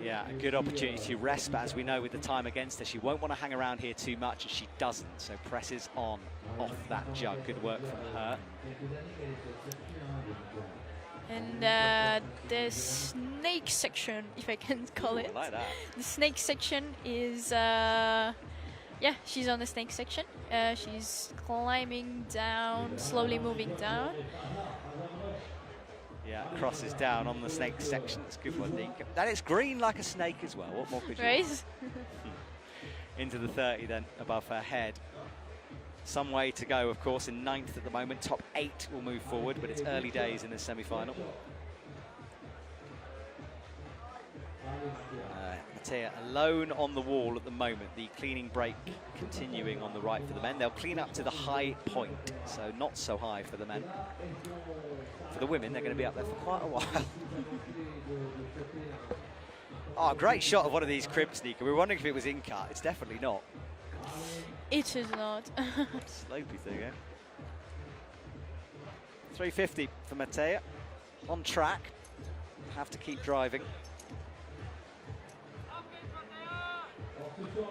Yeah, a good opportunity to rest, but as we know with the time against her, she won't want to hang around here too much, and she doesn't, so presses on off that jug. Good work from her. And the snake section, if I can call it. I like that. The snake section is, yeah, she's on the snake section. She's climbing down, slowly moving down. Yeah, crosses down on the snake section. It's a good one, Nika. And it's green like a snake as well. What more could you want? Into the 30 then, above her head. Some way to go, of course, in 9th at the moment. Top 8 will move forward, but it's early days in the semi-final. Mattia alone on the wall at the moment. The cleaning break continuing on the right for the men. They'll clean up to the high point, so not so high for the men. For the women, they're going to be up there for quite a while. Oh, great shot of one of these cribs, Nika. We were wondering if it was in cut. It's definitely not. It is not. Slopey thing, eh? 350 for Mattia. On track. Have to keep driving.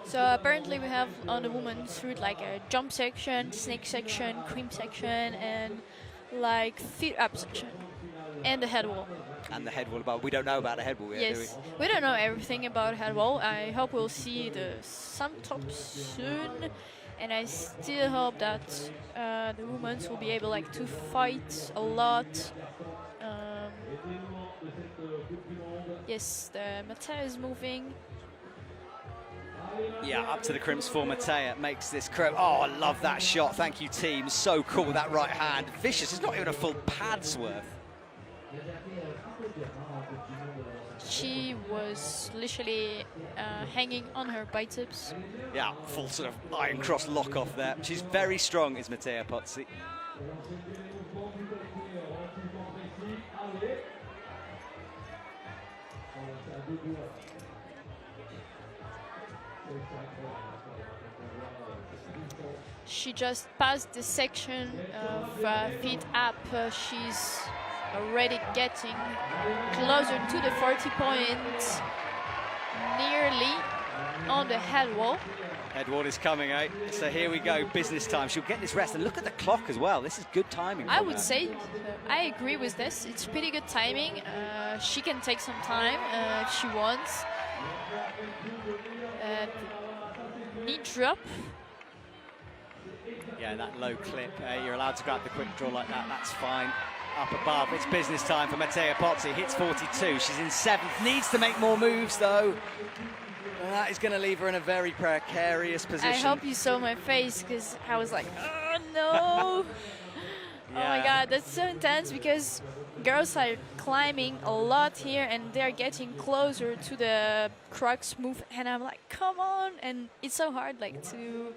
So apparently we have on the women's route like a jump section, snake section, cream section, and like feet up section, and the head wall. And the head wall, but we don't know about the head wall yet, do Yes, we don't know everything about head wall. I hope we'll see some tops soon, and I still hope that the women will be able like to fight a lot. Yes, the Mattea is moving. Yeah, up to the crimps for Mattea, makes this crimp. Oh, I love that shot. Thank you, team. So cool, that right hand. Vicious. It's not even a full pad's worth. She was literally hanging on her biceps. Yeah, full sort of iron cross lock off there. She's very strong, is Mattea Pozzi. She just passed the section of feet up. She's already getting closer to the 40 points, nearly on the head wall. Head wall is coming, eh? So here we go, business time. She'll get this rest, and look at the clock as well. This is good timing. I would say, I agree with this. It's pretty good timing. She can take some time if she wants. Knee drop. Yeah, that low clip. You're allowed to grab the quick draw like that. That's fine. Up above, it's business time for Mattea Pozzi. Hits 42. She's in 7th. Needs to make more moves, though. And that is going to leave her in a very precarious position. I hope you saw my face, because I was like, oh no. Yeah. Oh my god, that's so intense, because girls are climbing a lot here and they're getting closer to the crux move, and I'm like, come on. And it's so hard, like, to,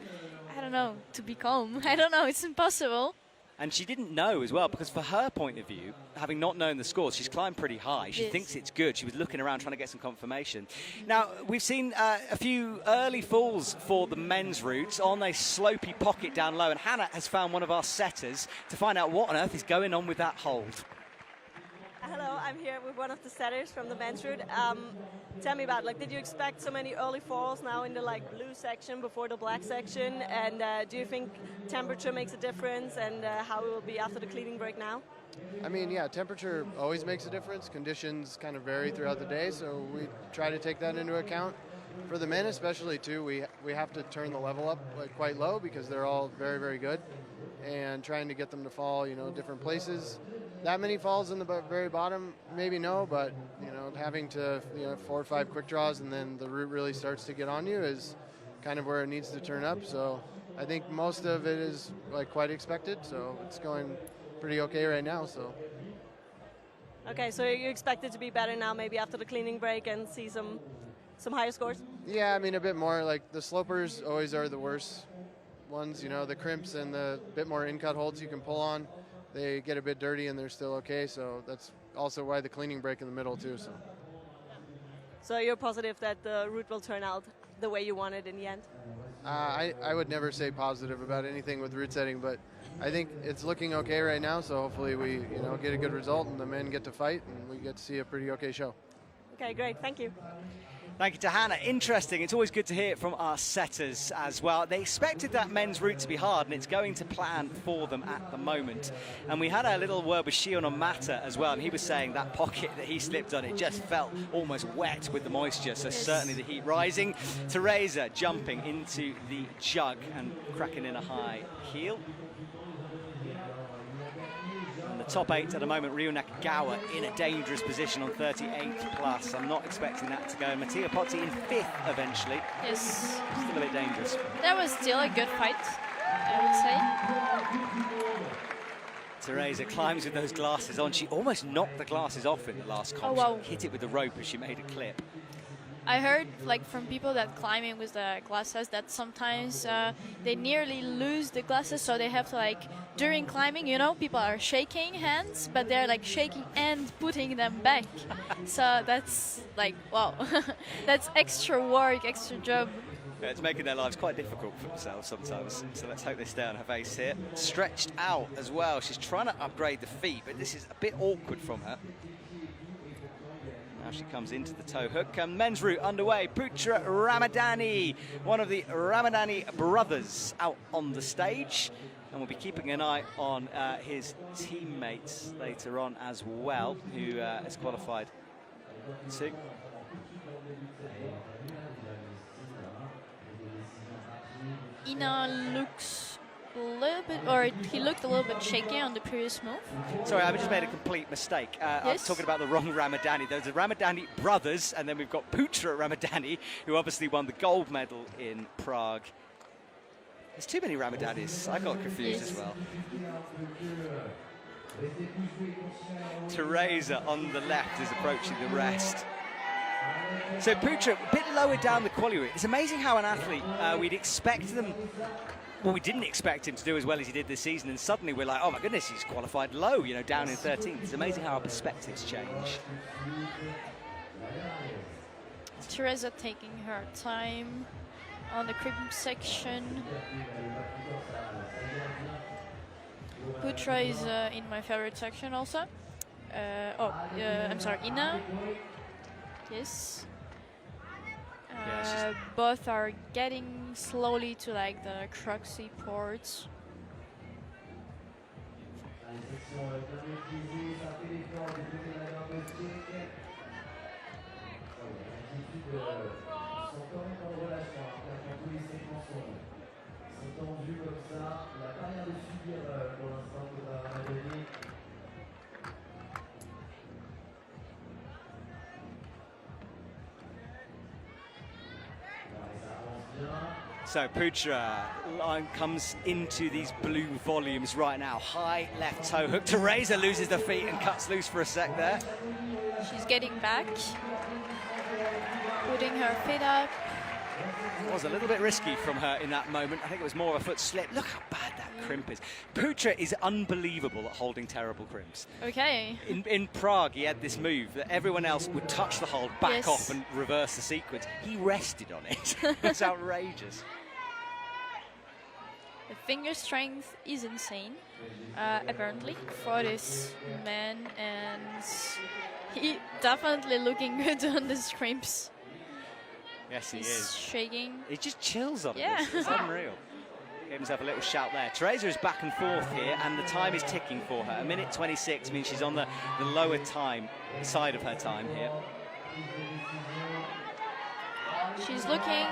I don't know, to be calm. I don't know, it's impossible. And she didn't know as well, because for her point of view, having not known the scores, she's climbed pretty high. She thinks it's good. She was looking around trying to get some confirmation. Now, we've seen a few early falls for the men's routes on a slopey pocket down low, and Hannah has found one of our setters to find out what on earth is going on with that hold. Hello, I'm here with one of the setters from the men's route. Tell me about, like, did you expect so many early falls now in the blue section before the black section? And do you think temperature makes a difference, and how it will be after the cleaning break now? I mean, yeah, temperature always makes a difference. Conditions kind of vary throughout the day, so we try to take that into account. For the men especially, too, we have to turn the level up quite low, because they're all very, very good, and trying to get them to fall, different places. That many falls in the very bottom, maybe no, but having to 4 or 5 quick draws, and then the route really starts to get on you is kind of where it needs to turn up. So I think most of it is quite expected, so it's going pretty okay right now. So okay, so you expect it to be better now, maybe after the cleaning break, and see some higher scores? Yeah, I mean, a bit more. Like, the slopers always are the worst ones, the crimps and the bit more in-cut holds you can pull on. They get a bit dirty and they're still okay, so that's also why the cleaning break in the middle too. So you're positive that the route will turn out the way you want it in the end? I would never say positive about anything with route setting, but I think it's looking okay right now, so hopefully we get a good result and the men get to fight and we get to see a pretty okay show. Okay, great, thank you. Thank you to Hannah. Interesting. It's always good to hear it from our setters as well. They expected that men's route to be hard, and it's going to plan for them at the moment. And we had a little word with Shion on Mata as well, and he was saying that pocket that he slipped on, it just felt almost wet with the moisture, so certainly the heat rising. Teresa jumping into the jug and cracking in a high heel. Top 8 at the moment, Ryo Nakagawa in a dangerous position on 38th plus. I'm not expecting that to go. Mattea Pozzi in 5th eventually. Yes. Still a bit dangerous. That was still a good fight, I would say. Teresa climbs with those glasses on. She almost knocked the glasses off in the last comp. Oh, wow. She hit it with the rope as she made a clip. I heard from people that climbing with the glasses that sometimes they nearly lose the glasses, so they have to during climbing, people are shaking hands, but they're shaking and putting them back. So that's wow, that's extra work, extra job. Yeah, it's making their lives quite difficult for themselves sometimes. So let's hope they stay on her face here. Stretched out as well. She's trying to upgrade the feet, but this is a bit awkward from her. Now she comes into the toe hook. Men's route underway. Putra Ramadani, one of the Ramadani brothers, out on the stage. And we'll be keeping an eye on his teammates later on as well, who has qualified. See. Ina looks a little bit, or he looked a little bit shaky on the previous move. Sorry, I just made a complete mistake. I was talking about the wrong Ramadani. There's the Ramadani brothers, and then we've got Putra Ramadani, who obviously won the gold medal in Prague. There's too many Ramadanis. I got confused as well. Teresa on the left is approaching the rest. So Putra, a bit lower down the quali route. It's amazing how an athlete, we'd expect them, well, we didn't expect him to do as well as he did this season, and suddenly we're like, oh my goodness, he's qualified low, you know, down in 13th. It's amazing how our perspectives change. Teresa taking her time on the crimp section. Putra is in my favorite section also. I'm sorry, Ina. Yes. Both are getting slowly to like the Cruxy ports. So Putra comes into these blue volumes right now. High left toe hook. Teresa loses the feet and cuts loose for a sec there. She's getting back, putting her feet up. It was a little bit risky from her in that moment. I think it was more of a foot slip. Look how bad that crimp is. Putra is unbelievable at holding terrible crimps. Okay. In Prague, he had this move that everyone else would touch the hold, back off and reverse the sequence. He rested on it. It's outrageous. The finger strength is insane, apparently, for this man, and he definitely looking good on the crimps. Yes, he He's is. shaking. He just chills on Yeah. it. It's unreal. Gave himself a little shout there. Teresa is back and forth here, and the time is ticking for her. 1:26 means she's on the lower time side of her time here. She's looking,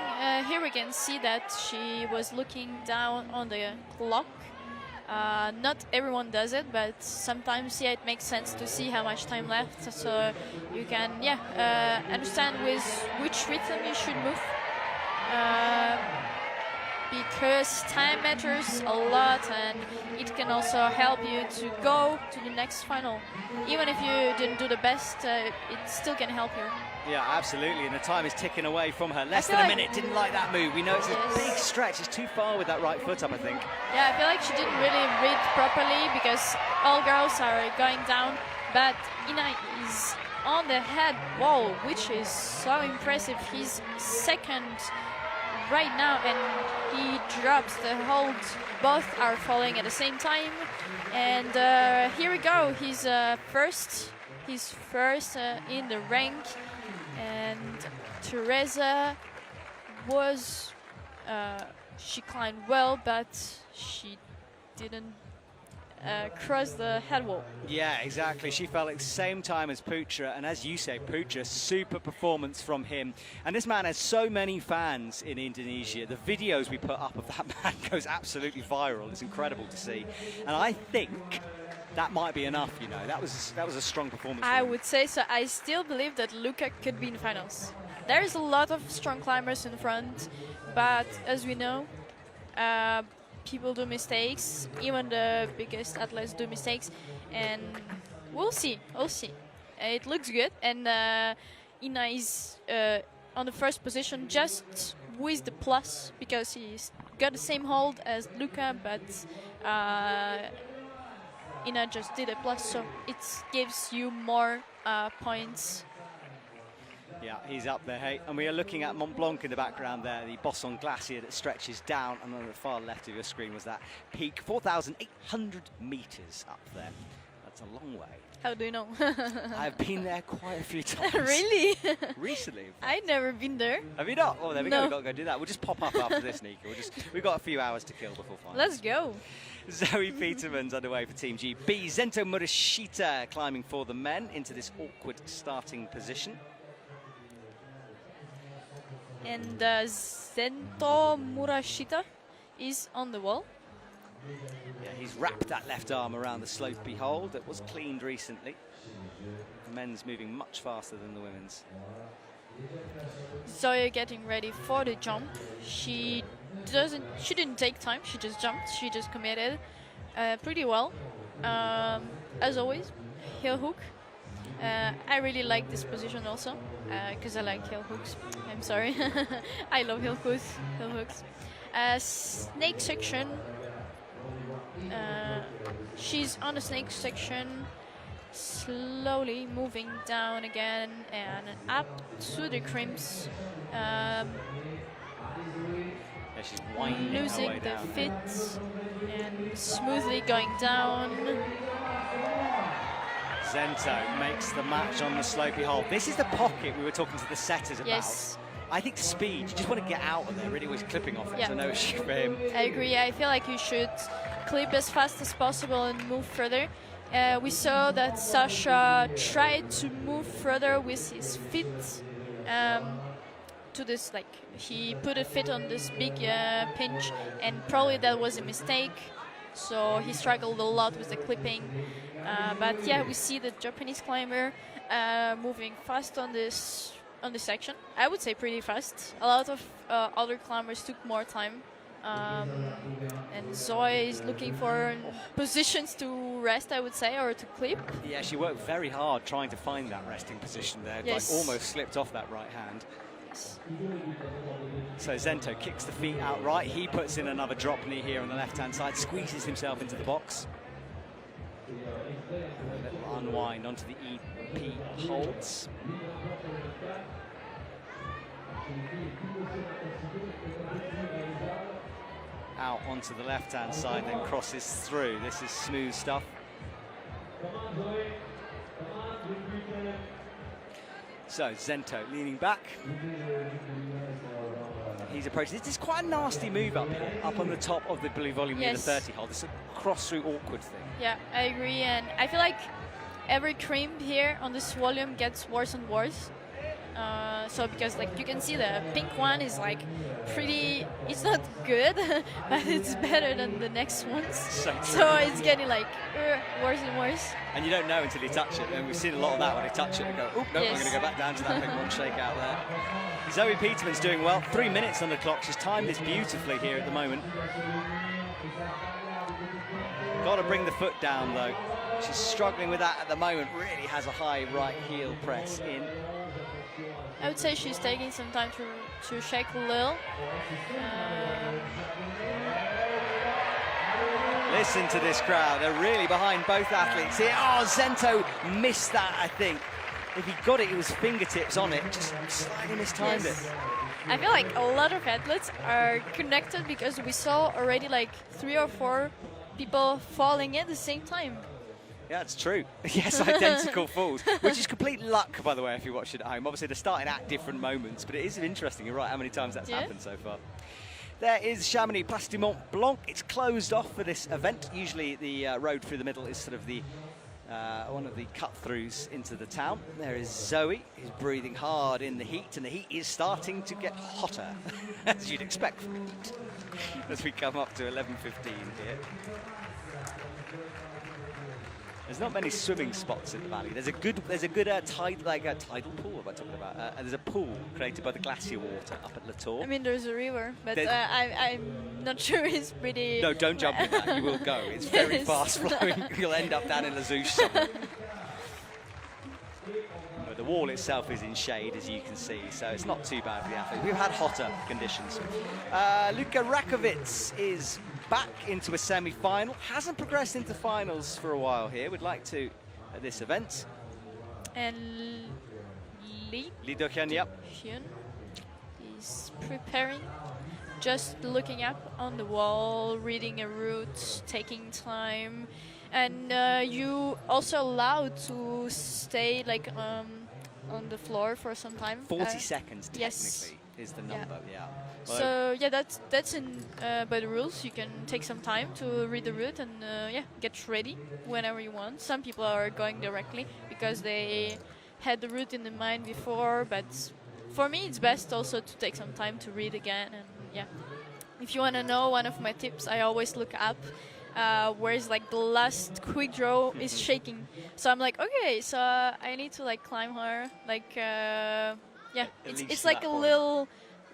here we can see that she was looking down on the clock. Not everyone does it, but sometimes, it makes sense to see how much time left, so you can, understand with which rhythm you should move. Because time matters a lot, and it can also help you to go to the next final. Even if you didn't do the best, it still can help you. Yeah, absolutely, and the time is ticking away from her. Less than a minute. Didn't like that move. We know it's a big stretch. It's too far with that right foot up, I think. Yeah, I feel like she didn't really read properly because all girls are going down, but Ina is on the head wall, which is so impressive. He's second right now, and he drops the hold. Both are falling at the same time, and here we go. He's first. He's first in the rank, and Teresa was she climbed well, but she didn't cross the head wall. Yeah, exactly. She fell at the same time as Putra, and as you say, Putra, super performance from him. And this man has so many fans in Indonesia. The videos we put up of that man goes absolutely viral. It's incredible to see. And I think that might be enough, you know. That was a strong performance. I would say so. I still believe that Luka could be in finals. There is a lot of strong climbers in front, but as we know, people do mistakes. Even the biggest athletes do mistakes, and we'll see. We'll see. It looks good, and Ina is on the first position, just with the plus because he's got the same hold as Luka, but Ina just did a plus, so it gives you more points. Yeah, he's up there, hey. And we are looking at Mont Blanc in the background there, the Bossong Glacier that stretches down, and on the far left of your screen was that peak, 4,800 meters up there. That's a long way. How do you know? I've been there quite a few times. Really? Recently. in fact. I've never been there. Have you not? Oh, there we go. No. We've got to go do that. We'll just pop up after this, Nika. We've got a few hours to kill before finals. Let's go. Zoe Peterman's underway for Team GB. Zento Murashita climbing for the men into this awkward starting position. And Zento Murashita is on the wall. Yeah, he's wrapped that left arm around the slopey hold that was cleaned recently. The men's moving much faster than the women's. Zoe getting ready for the jump. She didn't take time, she just jumped, she just committed pretty well. As always, heel hook. I really like this position also, because I like heel hooks. I'm sorry. I love heel hooks. Snake section. She's on the snake section, slowly moving down again and up to the crimps. Yeah, she's winding her Losing way the down. fit and smoothly going down. Zento makes the match on the slopey hold. This is the pocket we were talking to the setters about. Yes. I think speed, you just want to get out of there, really was clipping off it. Yeah. So no issue for him. I agree. I feel like you should clip as fast as possible and move further. We saw that Sasha tried to move further with his feet to this, like, he put a fit on this big pinch, and probably that was a mistake. So he struggled a lot with the clipping. But yeah, we see the Japanese climber moving fast on this section. I would say pretty fast. A lot of other climbers took more time. And Zoe is looking for positions to rest, I would say, or to clip. Yeah, she worked very hard trying to find that resting position there. Yes. Like almost slipped off that right hand. So Zento kicks the feet out right. He puts in another drop knee here on the left-hand side, squeezes himself into the box. A little unwind onto the EP holds. Out onto the left-hand side, then crosses through. This is smooth stuff. So Zento leaning back. He's approaching. This is quite a nasty move up here, up on the top of the blue volume near the 30 hole. This is a cross-through awkward thing. Yeah, I agree, and I feel like every crimp here on this volume gets worse and worse. So because, like, you can see the pink one is like pretty, it's not good, but it's better than the next ones. So it's getting like worse and worse. And you don't know until you touch it, and we've seen a lot of that when you touch it and go, oh, no, Yes. I'm going to go back down to that pink one shake out there. Zoe Peterman's doing well. 3 minutes on the clock. She's timed this beautifully here at the moment. Got to bring the foot down, though. She's struggling with that at the moment. Really has a high right heel press in. I would say she's taking some time to shake a little. Listen to this crowd. They're really behind both athletes here. Oh, Zento missed that, I think. If he got it, it was fingertips on it. Just slightly mistimed it. I feel like a lot of athletes are connected because we saw already like 3 or 4 people falling at the same time. Yeah, it's true. Yes, identical falls, which is complete luck, by the way, if you watch it at home. Obviously, they're starting at different moments, but it is interesting. You're right, how many times that's happened so far. There is Chamonix Place du Mont Blanc. It's closed off for this event. Usually the road through the middle is sort of the one of the cut-throughs into the town. There is Zoe, who's breathing hard in the heat, and the heat is starting to get hotter, as you'd expect from heat, as we come up to 11:15 here. There's not many swimming spots in the valley. There's a good tidal pool. What am I talking about? There's a pool created by the glacier water up at La Tour. I mean, there's a river, but I'm not sure it's pretty... No, don't jump in that. You will go. It's very Yes. fast flowing. You'll end up down in La Zouche somewhere. But the wall itself is in shade, as you can see, so it's not too bad for the athlete. We've had hotter conditions. Luka Rakovic is back into a semi-final. Hasn't progressed into finals for a while here. Would like to at this event. And Lee Lidokian, yep. Hyun is preparing, just looking up on the wall, reading a route, taking time. And you also allowed to stay like on the floor for some time. 40 seconds technically yes. is the number, yeah. Well, So yeah, that's in by the rules. You can take some time to read the route and yeah, get ready whenever you want. Some people are going directly because they had the route in the mind before, but for me it's best also to take some time to read again. And yeah, if you want to know one of my tips, I always look up where's like the last quick draw is shaking. So I'm like, okay, so I need to like climb her, like yeah, it's like a little,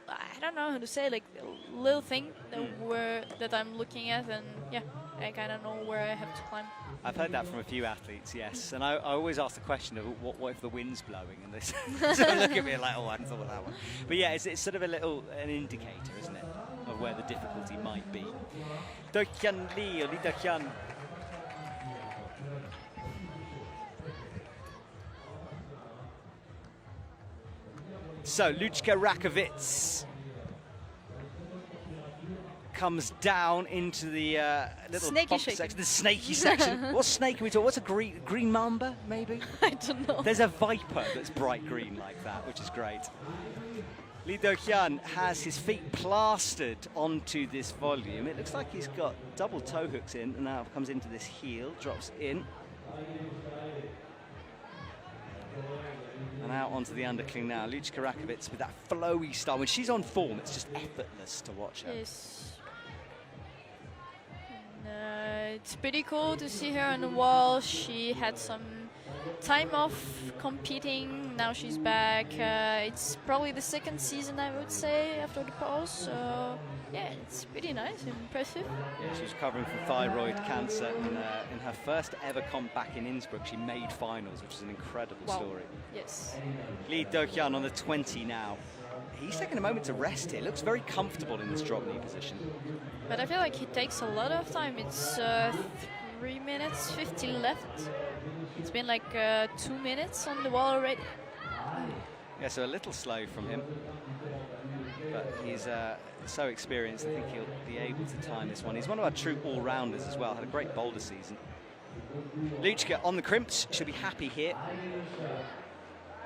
I don't know how to say, like a little thing that I'm looking at, and yeah, I kind of know where I have to climb. I've heard that from a few athletes, yes, and I always ask the question of what if the wind's blowing, and they sort of look at me like, oh, I hadn't thought of that one. But yeah, it's sort of an indicator, isn't it, of where the difficulty might be. Dokyan Lee, Lee Dokyan. So Luchka Rakovic comes down into the little snaky section, the snaky section. What snake are we talking? What's a green mamba, maybe? I don't know. There's a viper that's bright green like that, which is great. Lee Do-hyun has his feet plastered onto this volume. It looks like he's got double toe hooks in, and now comes into this heel, drops in. And out onto the undercling now. Luchka Rakovic with that flowy style. When she's on form, it's just effortless to watch her. Yes. And, it's pretty cool to see her on the wall. She had some time off competing. Now she's back. It's probably the second season, I would say, after the pause. So yeah, it's pretty nice and impressive. Yeah, she was recovering from thyroid cancer, and in her first ever comp back in Innsbruck, she made finals, which is an incredible story. Yes. Lee Do-hyun on the 20 now. He's taking a moment to rest here. Looks very comfortable in this drop knee position. But I feel like he takes a lot of time. It's 3 minutes 50 left. It's been like 2 minutes on the wall already. Yeah, so a little slow from him. But he's so experienced, I think he'll be able to time this one. He's one of our true all-rounders as well. Had a great boulder season. Luchka on the crimps. She'll be happy here.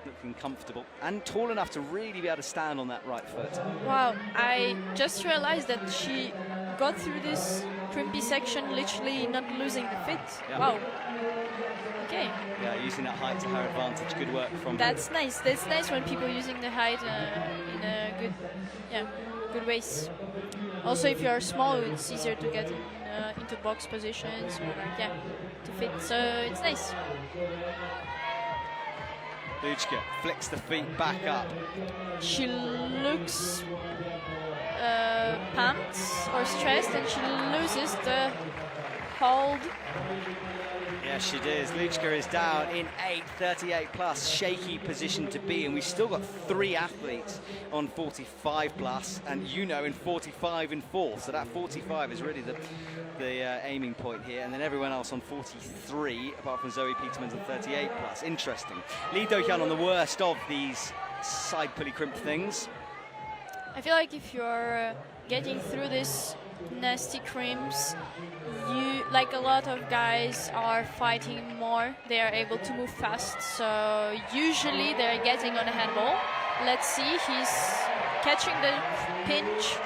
Looking comfortable and tall enough to really be able to stand on that right foot. Wow, I just realized that she got through this crimpy section literally not losing the fit. Yep. Wow. Okay. Yeah, using that height to her advantage. Good work from That's nice. That's nice when people using the height in a good ways. Also, if you are small, it's easier to get into box positions or to fit. So it's nice. Luchka flicks the feet back up. She looks pumped or stressed, and she loses the hold. Yeah, she does. Luchka is down in 8:38 plus, shaky position to be, and we've still got 3 athletes on 45 plus, and in 45 in 4. So that 45 is really the aiming point here, and then everyone else on 43, apart from Zoe Petermans on 38 plus. Interesting. Lee Do-hyun on the worst of these side pulley crimp things. I feel like if you're getting through this nasty crimps, like a lot of guys are fighting more. They are able to move fast, so usually they're getting on a handball. Let's see, he's catching the pinch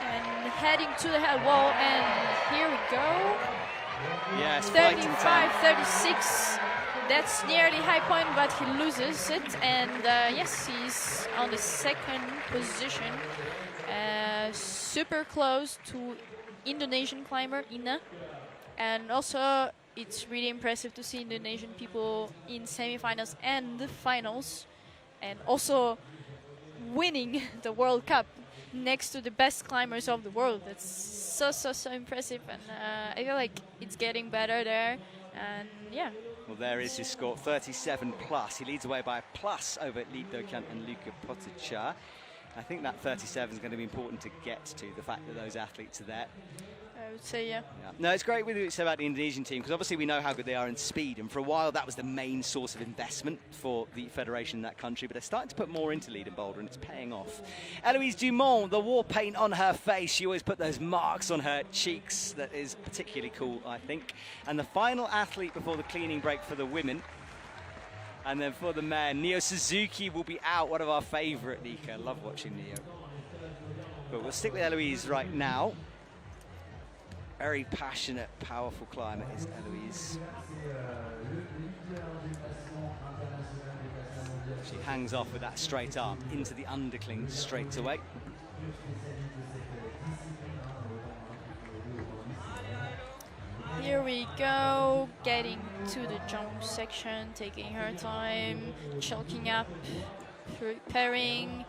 and heading to the head wall, and here we go. Yes, 35, 36. That's nearly high point, but he loses it, and yes, he's on the second position. Super close to Indonesian climber Ina, and also it's really impressive to see Indonesian people in semifinals and the finals, and also winning the World Cup next to the best climbers of the world. That's so impressive, and I feel like it's getting better there, and yeah. Well, there is his score, 37 plus. He leads away by a plus over Lee Do-hyun and Luka Poticha. I think that 37 is going to be important to get to, the fact that those athletes are there. would say, yeah. No, it's great what you said about the Indonesian team, because obviously we know how good they are in speed, and for a while that was the main source of investment for the federation in that country, but they're starting to put more into lead and boulder, and it's paying off. Eloise Dumont, the war paint on her face, she always put those marks on her cheeks. That is particularly cool, I think. And the final athlete before the cleaning break for the women. And then for the men, Neo Suzuki will be out, one of our favourite, Nika. Love watching Neo. But we'll stick with Eloise right now. Very passionate, powerful climber is Eloise. She hangs off with that straight arm into the undercling straight away. Here we go, getting to the jump section, taking her time, choking up, preparing.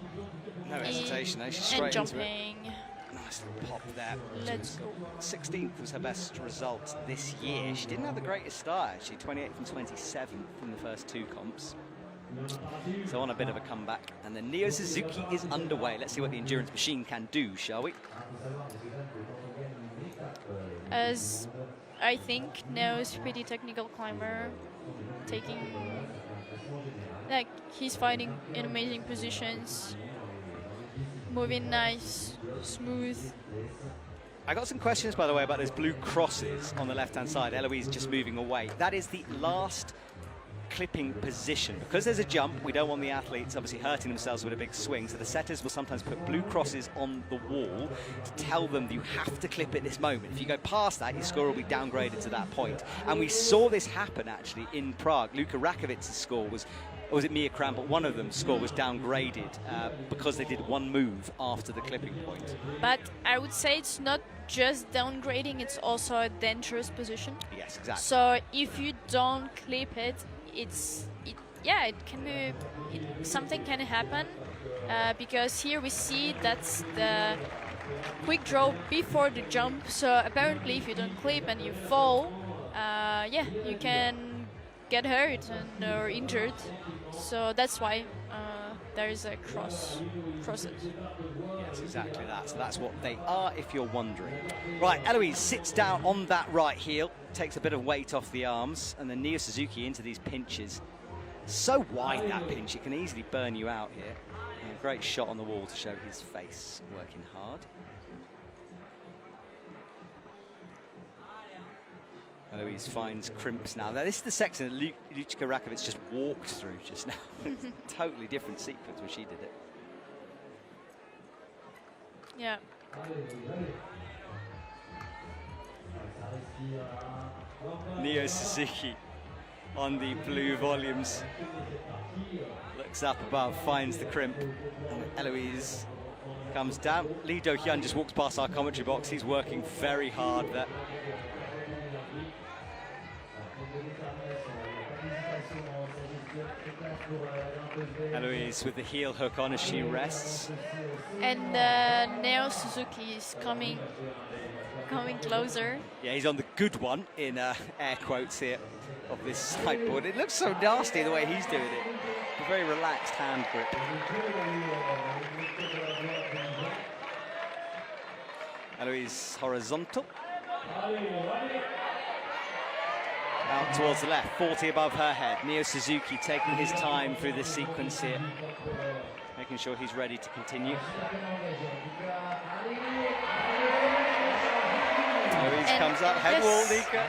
No hesitation, though. She's and straight into it. jumping. Nice little pop there. Let's go. 16th was her best result this year. She didn't have the greatest start, actually. 28th and 27th in the first two comps. So on a bit of a comeback. And then Neo Suzuki is underway. Let's see what the endurance machine can do, shall we? As I think Neo is a pretty technical climber, like he's finding in amazing positions, moving nice, smooth. I got some questions, by the way, about those blue crosses on the left-hand side. Eloise just moving away. That is the last clipping position. Because there's a jump, we don't want the athletes obviously hurting themselves with a big swing, so the setters will sometimes put blue crosses on the wall to tell them that you have to clip at this moment. If you go past that, your score will be downgraded to that point. And we saw this happen actually in Prague. Luka Rakovic's score was, or was it Mia Krambel? One of them's score was downgraded because they did one move after the clipping point. But I would say it's not just downgrading, it's also a dangerous position. Yes, exactly. So if you don't clip it, something can happen because here we see that's the quick draw before the jump. So apparently, if you don't clip and you fall, you can get hurt or injured. So that's why there is a crosses. Yes, exactly that. So that's what they are, if you're wondering. Right, Eloise sits down on that right heel, takes a bit of weight off the arms, and then Neo Suzuki into these pinches. So wide, that pinch, it can easily burn you out here. And a great shot on the wall to show his face, working hard. Eloise finds crimps now. Now, this is the section that Luka Rakovic just walked through just now. It's a totally different sequence when she did it. Yeah. Neo Suzuki on the blue volumes. Looks up above, finds the crimp. And Eloise comes down. Lee Do-hyun just walks past our commentary box. He's working very hard there. Eloise with the heel hook on as she rests. And Neo Suzuki is coming closer. Yeah, he's on the good one in air quotes here of this sideboard. It looks so nasty the way he's doing it. A very relaxed hand grip. Eloise horizontal. Out towards the left, 40 above her head. Neo Suzuki taking his time through this sequence here, making sure he's ready to continue. Eloise comes up, head wall, Nika.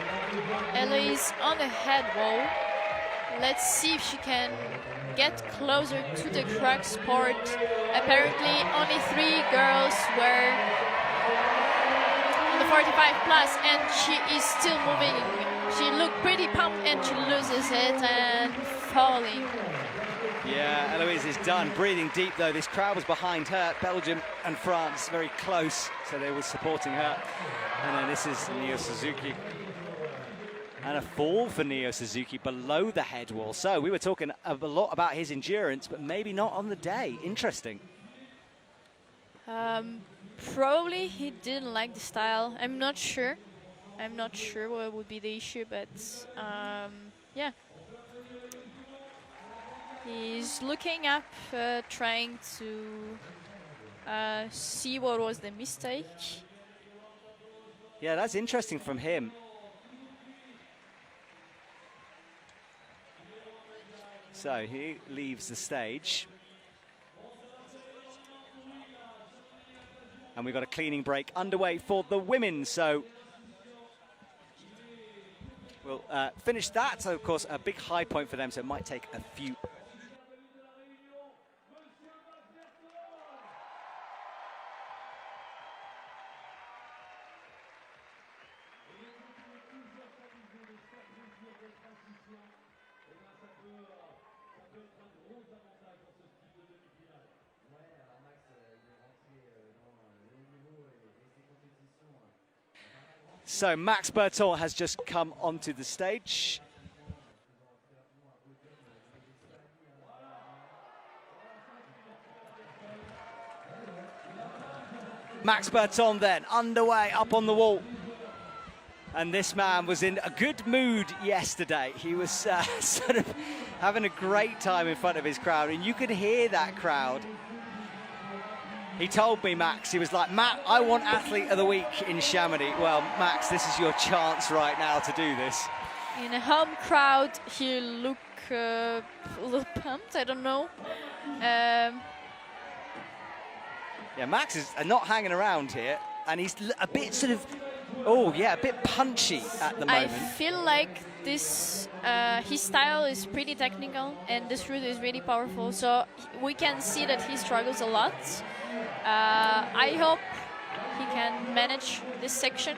Eloise on the head wall. Let's see if she can get closer to the crux sport. Apparently, only 3 girls were on the 45 plus, and she is still moving. She looked pretty pumped and she loses it and falling. Yeah, Eloise is done. Breathing deep though. This crowd was behind her. Belgium and France very close, so they were supporting her. And then this is Neo Suzuki. And a fall for Neo Suzuki below the head wall. So we were talking a lot about his endurance, but maybe not on the day. Interesting. Probably he didn't like the style. I'm not sure what would be the issue, but yeah. He's looking up, trying to see what was the mistake. Yeah, that's interesting from him. So he leaves the stage. And we've got a cleaning break underway for the women. So we'll finish that. So, of course, a big high point for them. So it might take a few. So Max Berton has just come onto the stage. Max Berton then underway up on the wall. And this man was in a good mood yesterday. He was sort of having a great time in front of his crowd, and you could hear that crowd. He told me, Max, he was like, Matt, I want Athlete of the Week in Chamonix. Well, Max, this is your chance right now to do this. In a home crowd, he looked a little pumped, I don't know. Yeah, Max is not hanging around here, and he's a bit sort of, oh yeah, a bit punchy at the moment. I feel like this, his style is pretty technical, and this route is really powerful, so we can see that he struggles a lot. I hope he can manage this section,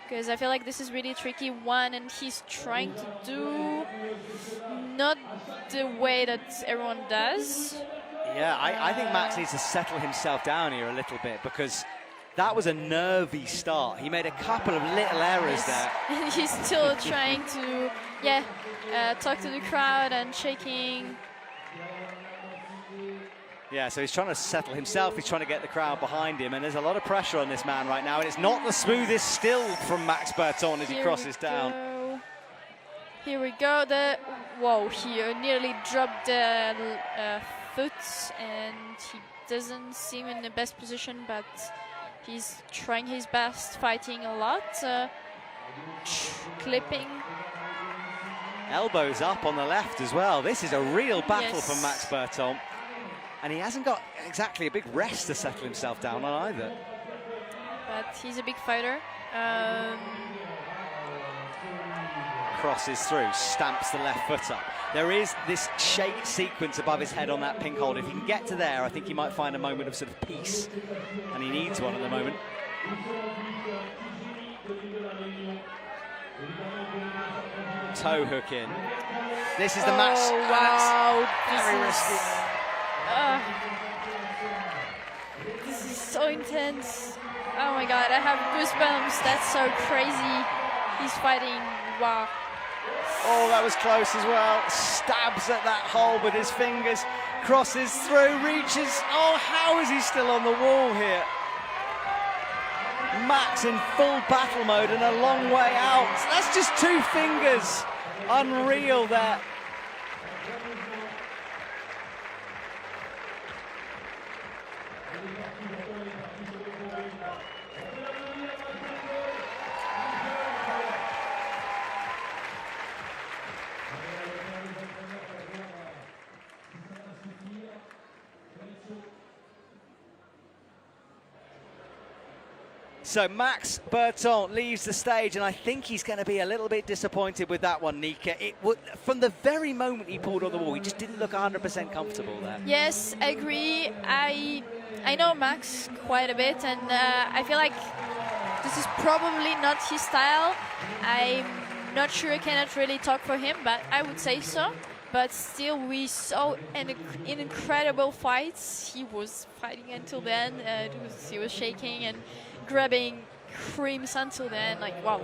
because I feel like this is really tricky one, and he's trying to do not the way that everyone does. Yeah, I think Max needs to settle himself down here a little bit, because that was a nervy start. He made a couple of little errors there. And he's still trying to, talk to the crowd and shaking. Yeah, so he's trying to settle himself. He's trying to get the crowd behind him, and there's a lot of pressure on this man right now, and it's not the smoothest still from Max Berton as he crosses down. Here we go. Whoa, he nearly dropped the foot, and he doesn't seem in the best position, but he's trying his best, fighting a lot, clipping. Elbows up on the left as well. This is a real battle for Max Berton. And he hasn't got exactly a big rest to settle himself down on either. But he's a big fighter. Crosses through, stamps the left foot up. There is this shake sequence above his head on that pink hold. If he can get to there, I think he might find a moment of sort of peace. And he needs one at the moment. Toe hook in. This is the match. Wow, Very risky. This is so intense. Oh my god, I have goosebumps. That's so crazy. He's fighting. Wow. Oh, that was close as well. Stabs at that hole with his fingers. Crosses through, reaches. Oh, how is he still on the wall here? Max in full battle mode and a long way out. That's just 2 fingers. Unreal there. So Max Berton leaves the stage, and I think he's going to be a little bit disappointed with that one, Nika. From the very moment he pulled on the wall, he just didn't look 100% comfortable there. Yes, I agree. I know Max quite a bit, and I feel like this is probably not his style. I'm not sure, I cannot really talk for him, but I would say so. But still, we saw an incredible fights. He was fighting until then. He was shaking and grabbing creams until then, like, wow.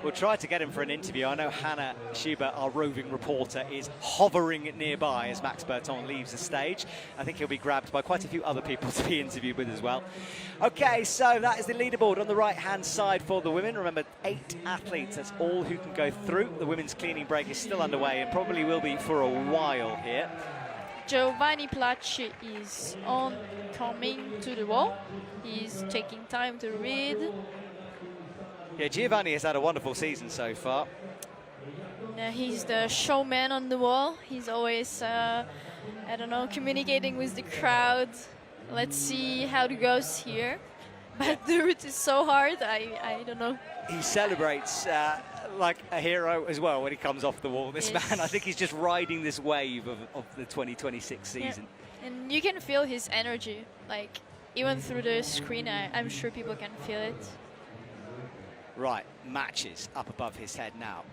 We'll try to get him for an interview. I know Hannah Schubert, our roving reporter, is hovering nearby as Max Berton leaves the stage. I think he'll be grabbed by quite a few other people to be interviewed with as well. Okay, so that is the leaderboard on the right-hand side for the women. Remember, 8 athletes, that's all who can go through. The women's cleaning break is still underway and probably will be for a while here. Giovanni Placci is coming to the wall. He's taking time to read. Yeah, Giovanni has had a wonderful season so far. He's the showman on the wall. He's always, I don't know, communicating with the crowd. Let's see how it goes here. But the route is so hard, I don't know. He celebrates like a hero as well when he comes off the wall. This man, I think he's just riding this wave of the 2026 season. Yeah. And you can feel his energy, like even through the screen, I'm sure people can feel it. Right, matches up above his head now.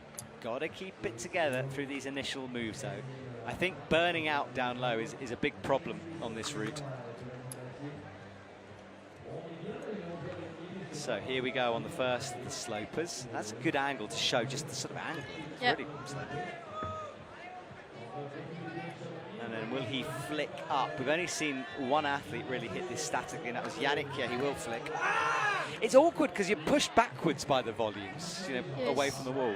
Got to keep it together through these initial moves, though. I think burning out down low is a big problem on this route. So here we go on the first of the slopers. That's a good angle to show just the sort of angle. Yep. Really. And then will he flick up? We've only seen one athlete really hit this statically, and that was Yannick. Yeah, he will flick. It's awkward because you're pushed backwards by the volumes, you know, Yes. away from the wall.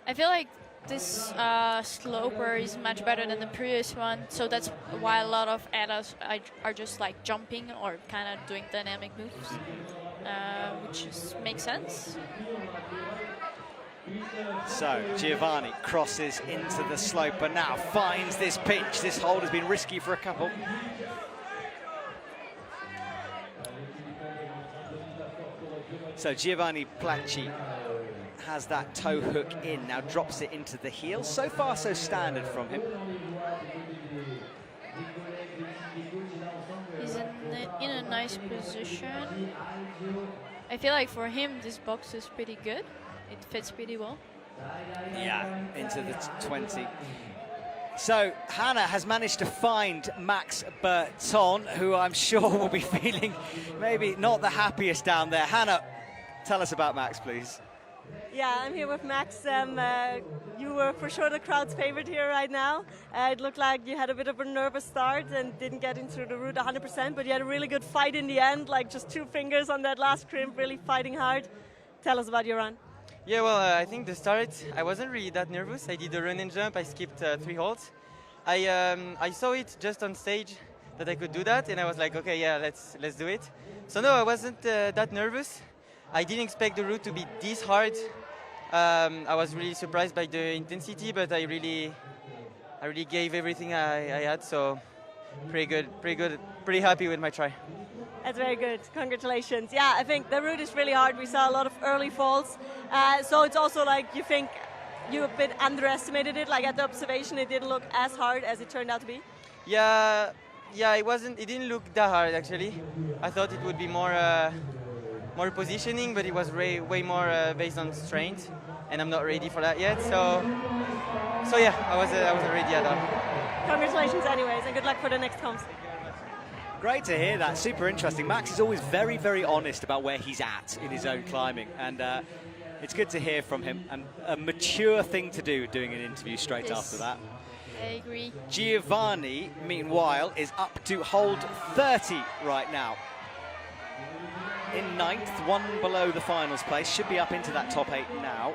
I feel like this sloper is much better than the previous one, so that's why a lot of adders are just like jumping or kind of doing dynamic moves, which makes sense. So Giovanni crosses into the sloper now, finds this pinch. This hold has been risky for a couple. So Giovanni Placci has that toe hook in, now drops it into the heel. So far, so standard from him. He's in a nice position. I feel like for him, this box is pretty good. It fits pretty well. Yeah, into the 20. So Hannah has managed to find Max Berton, who I'm sure will be feeling maybe not the happiest down there. Hannah, tell us about Max, please. Yeah, I'm here with Max. You were for sure the crowd's favorite here right now. It looked like you had a bit of a nervous start and didn't get into the route 100%, but you had a really good fight in the end, like just 2 fingers on that last crimp, really fighting hard. Tell us about your run. Yeah, well, I think the start, I wasn't really that nervous. I did a run and jump. I skipped 3 holds. I saw it just on stage that I could do that, and I was like, okay, yeah, let's do it. So no, I wasn't that nervous. I didn't expect the route to be this hard. I was really surprised by the intensity, but I really gave everything I had. So pretty good, pretty happy with my try. That's very good. Congratulations. Yeah, I think the route is really hard. We saw a lot of early falls. So it's also like you think you a bit underestimated it. Like at the observation, it didn't look as hard as it turned out to be. Yeah, it didn't look that hard actually. I thought it would be more positioning, but it was way more based on strength, and I'm not ready for that yet. So yeah, I wasn't ready at all. Congratulations anyways, and good luck for the next comps. Great to hear that. Super interesting. Max is always very, very honest about where he's at in his own climbing, and it's good to hear from him. And a mature thing to do, doing an interview straight after that. I agree. Giovanni, meanwhile, is up to hold 30 right now. In 9th, 1 below the finals place. Should be up into that top 8 now.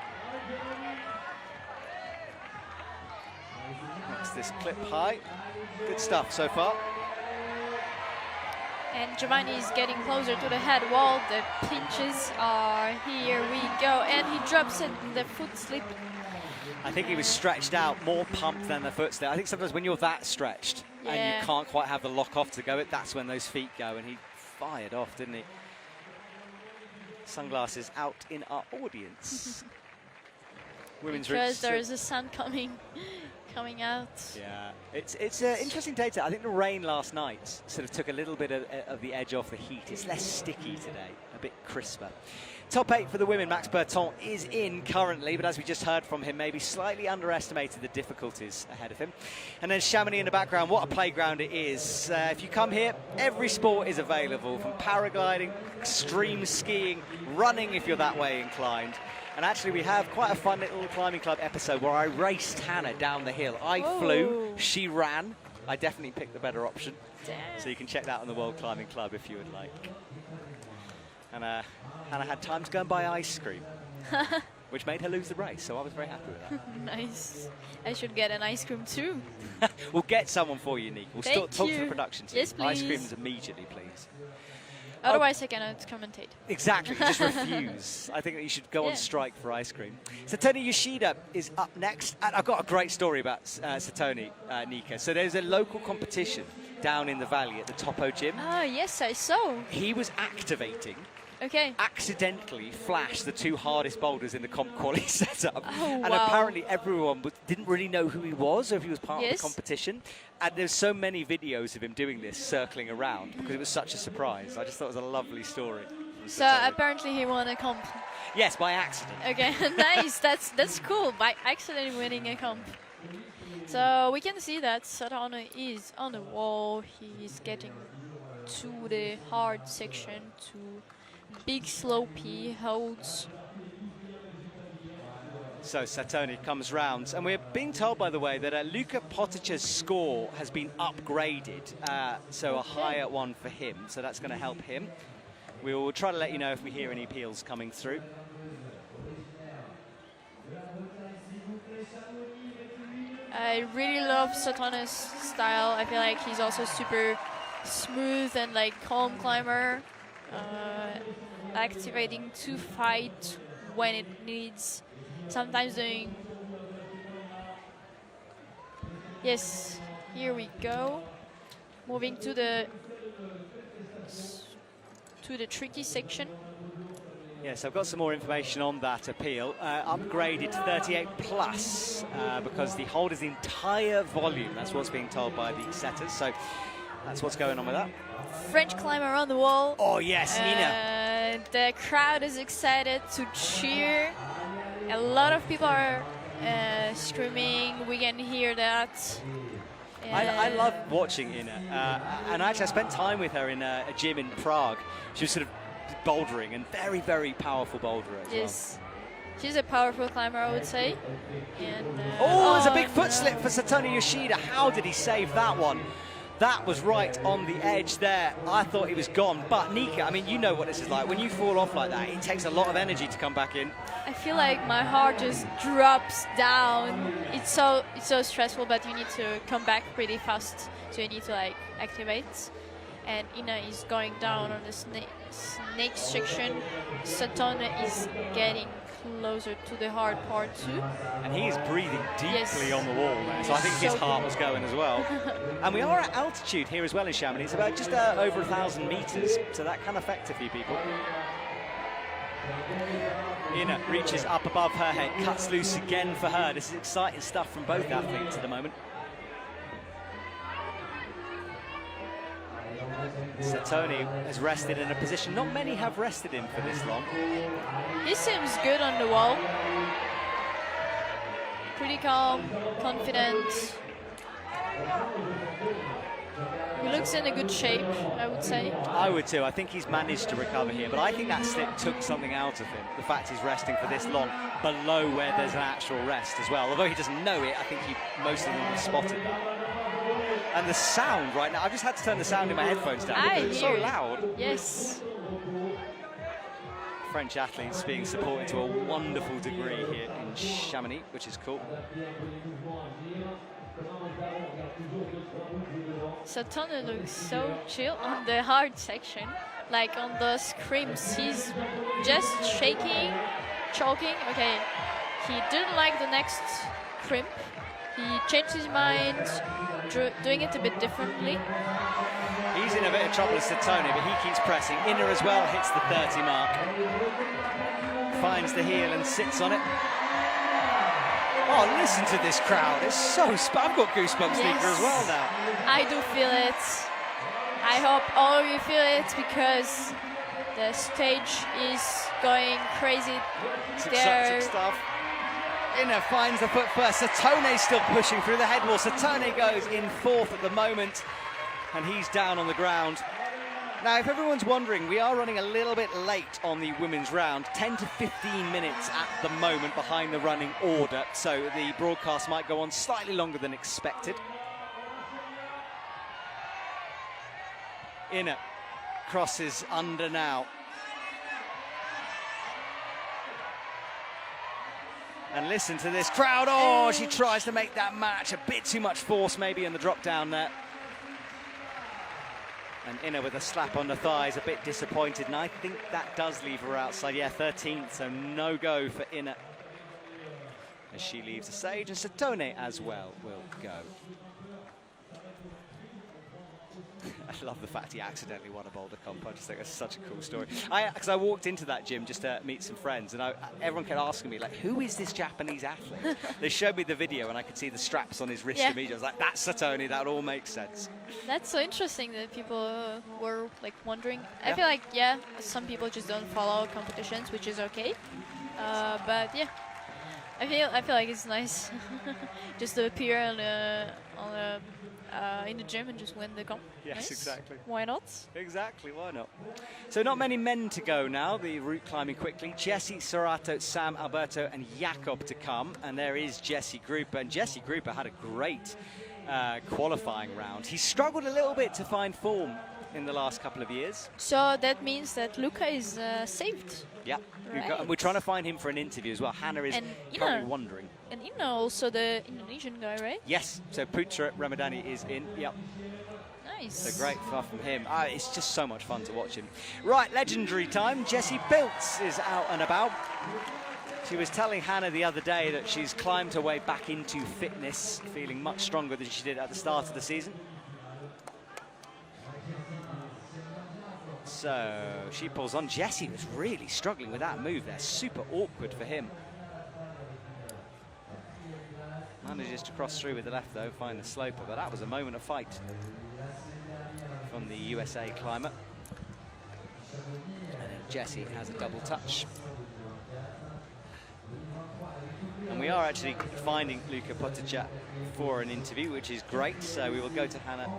Makes this clip high. Good stuff so far. And Giovanni is getting closer to the head wall. The pinches are here we go. And he drops it in the foot slip. I think he was stretched out, more pumped than the foot slip. I think sometimes when you're that stretched and you can't quite have the lock off to go, that's when those feet go. And he fired off, didn't he? Sunglasses out in our audience. Women's because there is a sun coming out. Yeah, it's interesting data. I think the rain last night sort of took a little bit of the edge off the heat. It's less sticky today, a bit crisper. Top 8 for the women. Max Berton is in currently, but as we just heard from him, maybe slightly underestimated the difficulties ahead of him. And then Chamonix in the background, what a playground it is. If you come here, every sport is available, from paragliding, extreme skiing, running if you're that way inclined. And actually we have quite a fun little climbing club episode where I raced Hannah down the hill. I flew, she ran. I definitely picked the better option. Damn. So you can check that on the World Climbing Club if you would like. And Hannah had times going by ice cream, which made her lose the race, so I was very happy with that. Nice. I should get an ice cream too. We'll get someone for you, Nick. We'll talk to the production team. Yes, please. Ice creams immediately, please. Otherwise, I cannot commentate. Exactly, just refuse. I think that you should go on strike for ice cream. Satomi Yoshida is up next. And I've got a great story about Satomi, Nika. So there's a local competition down in the valley at the Topo Gym. Oh, yes, I saw. He was activating, Okay. accidentally flashed the 2 hardest boulders in the comp quality setup. Oh, and wow. apparently everyone didn't really know who he was or if he was part of the competition. And there's so many videos of him doing this, circling around, because it was such a surprise. I just thought it was a lovely story. So apparently he won a comp. Yes, by accident. Okay, nice. That's cool. By accident winning a comp. So we can see that Satono is on the wall. He's getting to the hard section, to big slope he holds. So Satoni comes round, and we're being told, by the way, that Luka Potic's score has been upgraded, so a higher one for him, so that's going to help him. We will try to let you know if we hear any appeals coming through. I really love Satono's style. I feel like he's also super smooth and like calm climber, activating to fight when it needs. Sometimes doing. Yes, here we go. Moving to the tricky section. Yes, I've got some more information on that appeal. Upgraded to 38 plus because the hold is the entire volume. That's what's being told by the setters. So that's what's going on with that. French climber on the wall. Oh yes, Ina. The crowd is excited to cheer. A lot of people are screaming. We can hear that. I love watching Ina. And actually I spent time with her in a gym in Prague. She was sort of bouldering, and very, very powerful boulderer as yes. She's a powerful climber, I would say. And, there's a big foot slip for Satomi Yoshida. How did he save that one? That was right on the edge there. I thought he was gone. But Nika, I mean, you know what this is like. When you fall off like that, it takes a lot of energy to come back in. I feel like my heart just drops down. It's so stressful, but you need to come back pretty fast. So you need to like activate. And Ina is going down on the snake section. Satomi is getting closer to the hard part too. And he is breathing deeply Yes. on the wall there, so I think his So heart good. was going as well. And we are at altitude here as well in Chamonix. It's about just over 1,000 meters, so that can affect a few people. Ina reaches up above her head, cuts loose again for her. This is exciting stuff from both athletes at the moment. Satomi has rested in a position not many have rested in for this long. He seems good on the wall. Pretty calm, confident. He looks in a good shape, I would say. I would too. I think he's managed to recover here, but I think that slip took something out of him. The fact he's resting for this long below where there's an actual rest as well. Although he doesn't know it, I think most of them have spotted that. And the sound right now, I've just had to turn the sound in my headphones down because it's so loud. Yes. French athletes being supported to a wonderful degree here in Chamonix, which is cool. Satomi looks so chill on the hard section. Like on the screams, he's just shaking, choking. Okay, he didn't like the next crimp. He changed his mind, doing it a bit differently. He's in a bit of trouble with Satomi, but he keeps pressing. Ina as well hits the 30 mark. Finds the heel and sits on it. Oh, listen to this crowd. It's so... I've got goosebumps, Nika, as well now. I do feel it. I hope all of you feel it because the stage is going crazy. It's exciting stuff. Ina finds the foot first. Satone's still pushing through the head wall. Satone goes in fourth at the moment, and he's down on the ground. Now, if everyone's wondering, we are running a little bit late on the women's round, 10 to 15 minutes at the moment behind the running order, so the broadcast might go on slightly longer than expected. Ina crosses under now. And listen to this crowd. Oh, she tries to make that match. A bit too much force maybe in the drop down there. And Inna with a slap on the thigh is a bit disappointed, and I think that does leave her outside. Yeah, 13th, so no go for Inna as she leaves the stage, and Satone as well will go. I love the fact he accidentally won a boulder comp. I just think that's such a cool story. Because I walked into that gym just to meet some friends, and everyone kept asking me, like, who is this Japanese athlete? They showed me the video, and I could see the straps on his wrist immediately. I was like, that's Satone, that all makes sense. That's so interesting that people were like wondering. I feel like, some people just don't follow competitions, which is okay. But yeah, I feel like it's nice just to appear in the gym and just win the comp. Yes, nice. Exactly. Why not? Exactly, why not? So not many men to go now, the route climbing quickly. Jesse, Sorato, Sam, Alberto and Jakob to come. And there is Jesse Gruper. And Jesse Gruper had a great qualifying round. He struggled a little bit to find form in the last couple of years. So that means that Luca is saved. Yeah, right. We're trying to find him for an interview as well. Hannah is currently wondering. And Inna also the Indonesian guy, right? Yes, so Putra Ramadhani is in, yep. Nice. So great stuff from him. It's just so much fun to watch him. Right, legendary time. Jessie Pilz is out and about. She was telling Hannah the other day that she's climbed her way back into fitness, feeling much stronger than she did at the start of the season. So she pulls on. Jesse was really struggling with that move there. Super awkward for him. Manages to cross through with the left though, find the sloper, but that was a moment of fight from the USA climber. And Jesse has a double touch. And we are actually finding Luka Potičak for an interview, which is great. So we will go to Hannah.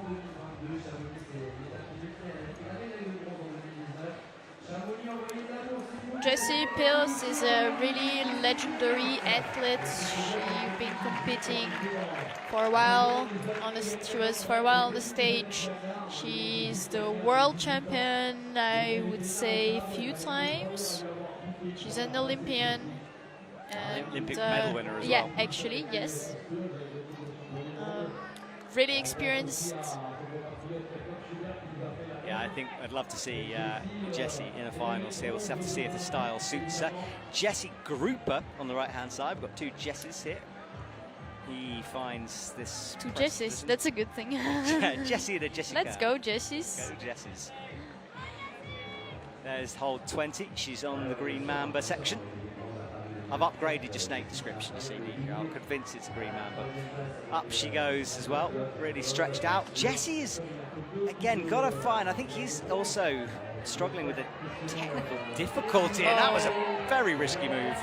Jessie Pilz is a really legendary athlete. She's been competing for a while. She was for a while on the stage. She's the world champion, I would say, a few times. She's an Olympian. And, Olympic medal winner as well. Yeah, actually, yes. Really experienced. Yeah, I think I'd love to see Jessie in a final. So we'll have to see if the style suits her. Jesse Gruper on the right-hand side. We've got two Jesses here. He finds this. Two Jesses. That's a good thing. Jessie and a Jessica. Let's go, Jesses. Go Jesses. There's hold 20. She's on the green mamba section. I've upgraded your snake description, you see, Nico. I'm convinced it's a green mamba. Up she goes as well, really stretched out. Jesse is, again, got to find, I think he's also struggling with a technical difficulty, and that was a very risky move.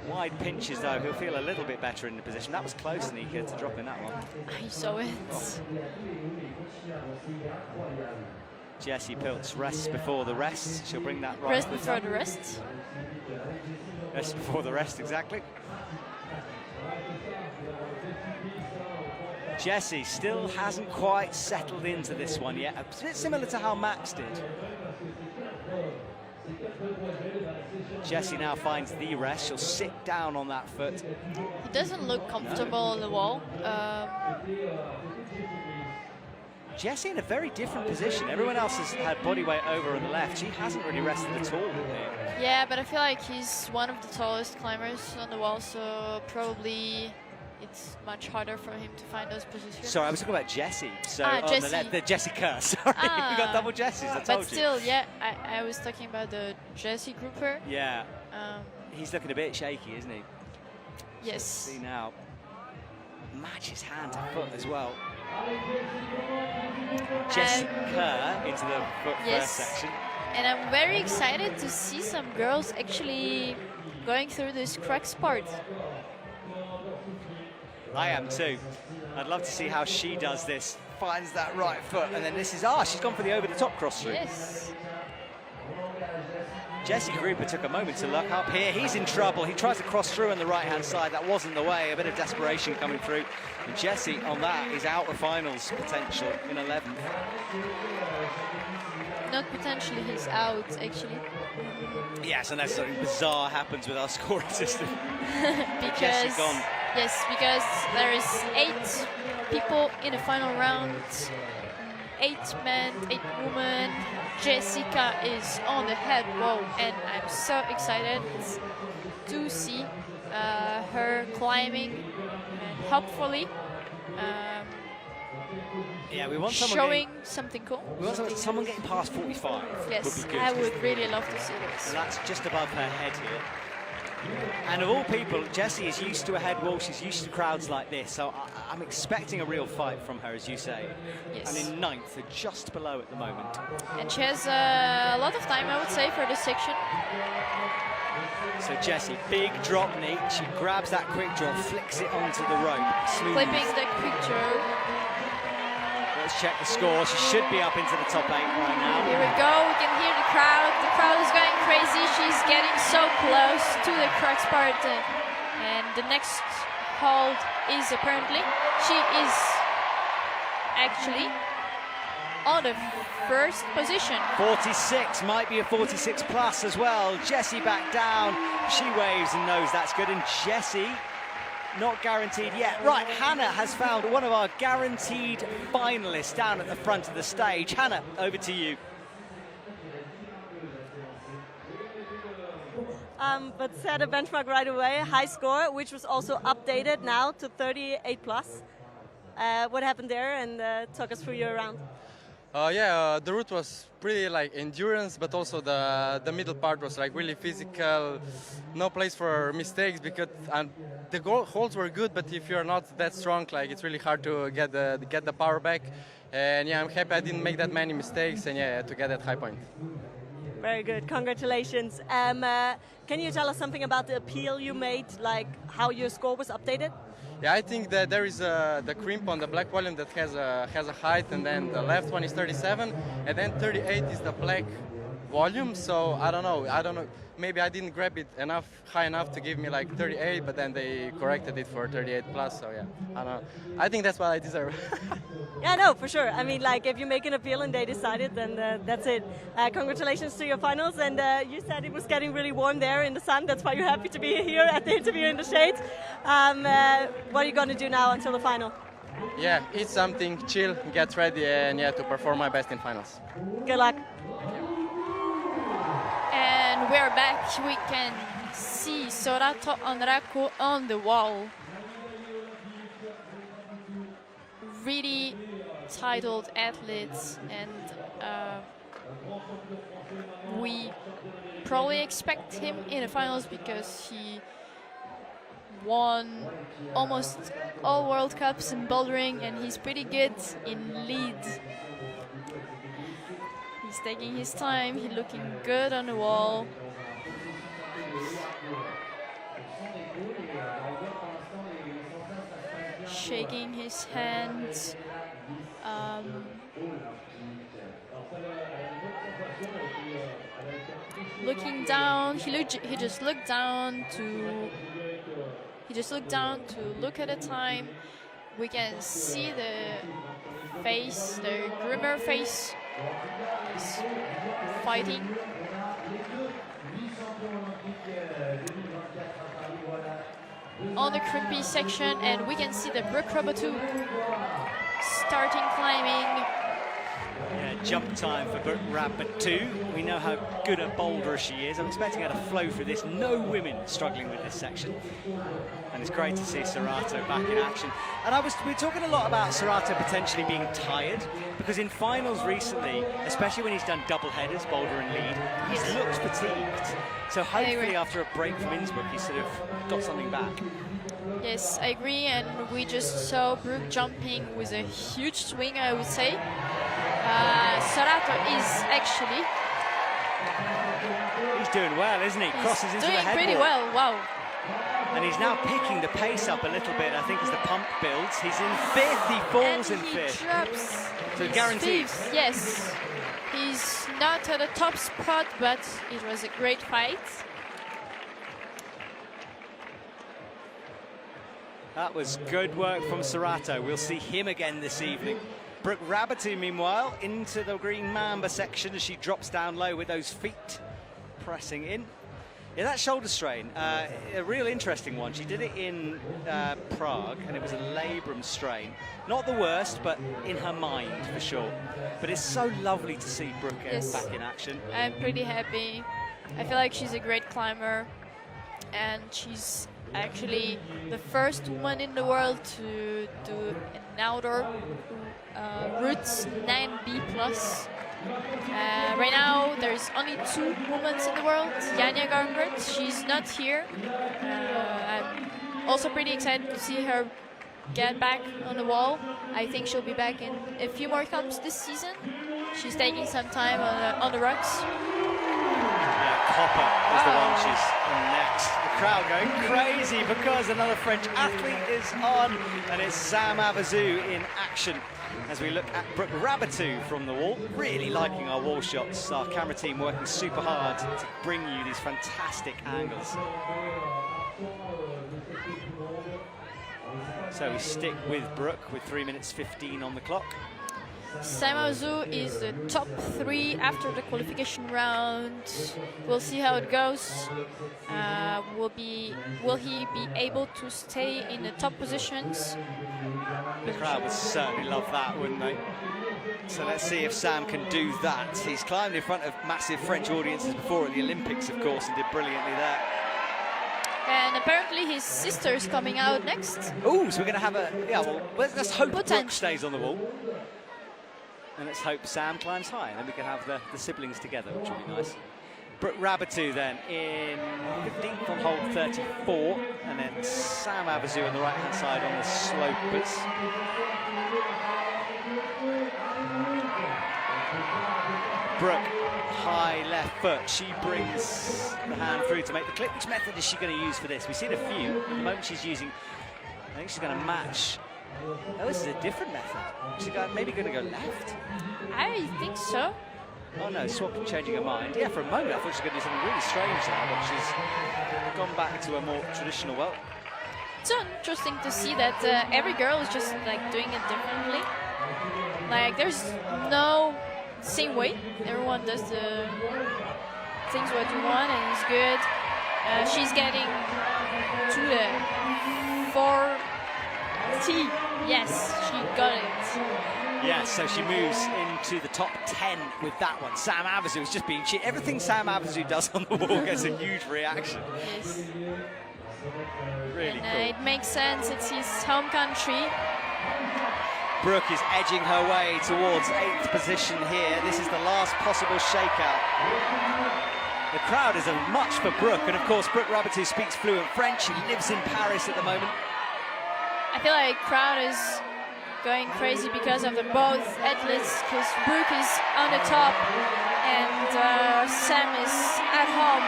Wide pinches, though, he'll feel a little bit better in the position. That was close, Nika, to drop in that one. I saw it. Jessie Pilz rests before the rest. She'll bring that right. Rest before the rest. Rest before the rest, exactly. Jessie still hasn't quite settled into this one yet. A bit similar to how Max did. Jessie now finds the rest. She'll sit down on that foot. He doesn't look comfortable on the wall. Jessie in a very different position. Everyone else has had body weight over on the left. She hasn't really rested at all here. Yeah, but I feel like he's one of the tallest climbers on the wall, so probably it's much harder for him to find those positions. Sorry, I was talking about Jessie. So on Jessie. the left, the Jessica. Sorry, we got double Jessies. I told you. But still, yeah, I was talking about the Jessie Gruper. Yeah. He's looking a bit shaky, isn't he? Yes. See now. Matches hand to foot as well. Jessica into the foot first section. And I'm very excited to see some girls actually going through this crux part. I am too. I'd love to see how she does this. Finds that right foot, and then this is, she's gone for the over-the-top cross-through. Yes. Jesse Gruper took a moment to look up here. He's in trouble. He tries to cross through on the right-hand side. That wasn't the way. A bit of desperation coming through. And Jesse on that is out of finals potential in 11th. Not potentially, he's out, actually. Yes, unless something bizarre happens with our scoring system. Because, yes, because there is 8 people couple in the final round. 8 men, 8 women. Jessica is on the head wall, and I'm so excited to see her climbing, and hopefully yeah, we want showing something cool. We want someone getting past 45. Yes, would be good. I would really love to see this. So that's just above her head here. And of all people, Jessie is used to a head wall. She's used to crowds like this. So I'm expecting a real fight from her, as you say. Yes. And in 9th, they're just below at the moment. And she has a lot of time, I would say, for this section. So Jessie, big drop knee. She grabs that quick draw, flicks it onto the rope. Smooth. Clipping the quick draw. Let's check the score. She should be up into the top 8 right now. Here we go. We can hear the crowd. The crowd is going crazy. She's getting so close to the crux part. And the next hold is apparently, she is actually on the first position. 46, might be a 46 plus as well. Jessie back down. She waves and knows that's good. And Jessie, not guaranteed yet. Right, Hannah has found one of our guaranteed finalists down at the front of the stage. Hannah, over to you. But set a benchmark right away, high score, which was also updated now to 38 plus. What happened there, and talk us through your round. The route was pretty like endurance, but also the middle part was like really physical. No place for mistakes because the holds were good, but if you're not that strong, like it's really hard to get the power back. And yeah, I'm happy I didn't make that many mistakes, and yeah, to get that high point. Very good, congratulations. Can you tell us something about the appeal you made, like how your score was updated? Yeah, I think that there is the crimp on the black volume that has a height, and then the left one is 37, and then 38 is the black volume. So I don't know. Maybe I didn't grab it high enough to give me like 38, but then they corrected it for 38 plus. So yeah, I don't know. I think that's what I deserve. Yeah, no, for sure. I mean, like if you make an appeal and they decide it, then that's it. Congratulations to your finals. And you said it was getting really warm there in the sun. That's why you're happy to be here at the interview in the shade. What are you going to do now until the final? Yeah, eat something, chill, get ready, and yeah, to perform my best in finals. Good luck. And we're back. We can see Sorato and Rako on the wall. Really titled athletes, and we probably expect him in the finals because he won almost all World Cups in bouldering, and he's pretty good in lead. He's taking his time, he's looking good on the wall. Shaking his hands. Looking down, he just looked down to look at the time. We can see the face, the groomer face is fighting. On the crimpy section, and we can see the Brooke Rabatu starting climbing. Yeah, jump time for Brooke Rabatu. We know how good a boulder she is. I'm expecting her to flow through this. No women struggling with this section. And it's great to see Sorato back in action. And we were talking a lot about Sorato potentially being tired, because in finals recently, especially when he's done double headers, boulder and lead, he's looked fatigued. So hopefully after a break from Innsbruck, he's sort of got something back. Yes, I agree, and we just saw Brooke jumping with a huge swing, I would say. Sorato is actually... He's doing well, isn't he? Crosses into the head doing pretty wall. well, wow. And he's now picking the pace up a little bit, I think, as the pump builds. He's in 5th, he falls in 5th. He drops. So guaranteed. 5th, yes. He's not at the top spot, but it was a great fight. That was good work from Sorato. We'll see him again this evening. Brooke Rabatu, meanwhile, into the green mamba section as she drops down low with those feet pressing in. Yeah, that shoulder strain, a real interesting one. She did it in Prague, and it was a labrum strain. Not the worst, but in her mind, for sure. But it's so lovely to see Brooke back in action. I'm pretty happy. I feel like she's a great climber, and she's actually the first woman in the world to do an outdoor route 9B+. Right now, there's only 2 women in the world. Janja Garnbert, she's not here. I'm also pretty excited to see her get back on the wall. I think she'll be back in a few more comps this season. She's taking some time on the rocks. Yeah, Copper is the one she's on next. The crowd going crazy because another French athlete is on, and it's Sam Avezou in action. As we look at Brooke Rabatou from the wall, really liking our wall shots. Our camera team working super hard to bring you these fantastic angles. So we stick with Brooke with 3 minutes 15 on the clock. Sam Avezou is the top 3 after the qualification round. We'll see how it goes. Will he be able to stay in the top positions? The crowd would certainly love that, wouldn't they? So let's see if Sam can do that. He's climbed in front of massive French audiences before at the Olympics, of course, and did brilliantly there. And apparently his sister's coming out next. Oh, so we're going to have a... Yeah, well, let's hope Brooke stays on the wall. And let's hope Sam climbs high, and then we can have the siblings together, which would be nice. Brooke Rabatou then in 15th on hole 34, and then Sam Avezou on the right-hand side on the slopers. Brooke, high left foot. She brings the hand through to make the clip. Which method is she going to use for this? We've seen a few. At the moment she's using, I think she's going to match. Oh, this is a different method. She's maybe going to go left. I think so. Oh no, swapping, changing her mind. Yeah, for a moment I thought she was going to do something really strange there, but she's gone back to a more traditional well. It's so interesting to see that every girl is just like doing it differently. Like there's no same way. Everyone does the things what you want, and it's good. She's getting to the 4T. Yes, she got it. Yes, so she moves into the top 10 with that one. Sam Avezou is just being cheated. Everything Sam Avezou does on the wall gets a huge reaction. Yes. Really and, cool. It makes sense. It's his home country. Brooke is edging her way towards 8th position here. This is the last possible shakeout. The crowd is a much for Brooke, and of course Brooke Rabatou speaks fluent French. She lives in Paris at the moment. I feel like crowd is going crazy because of the both athletes, because Brooke is on the top and Sam is at home,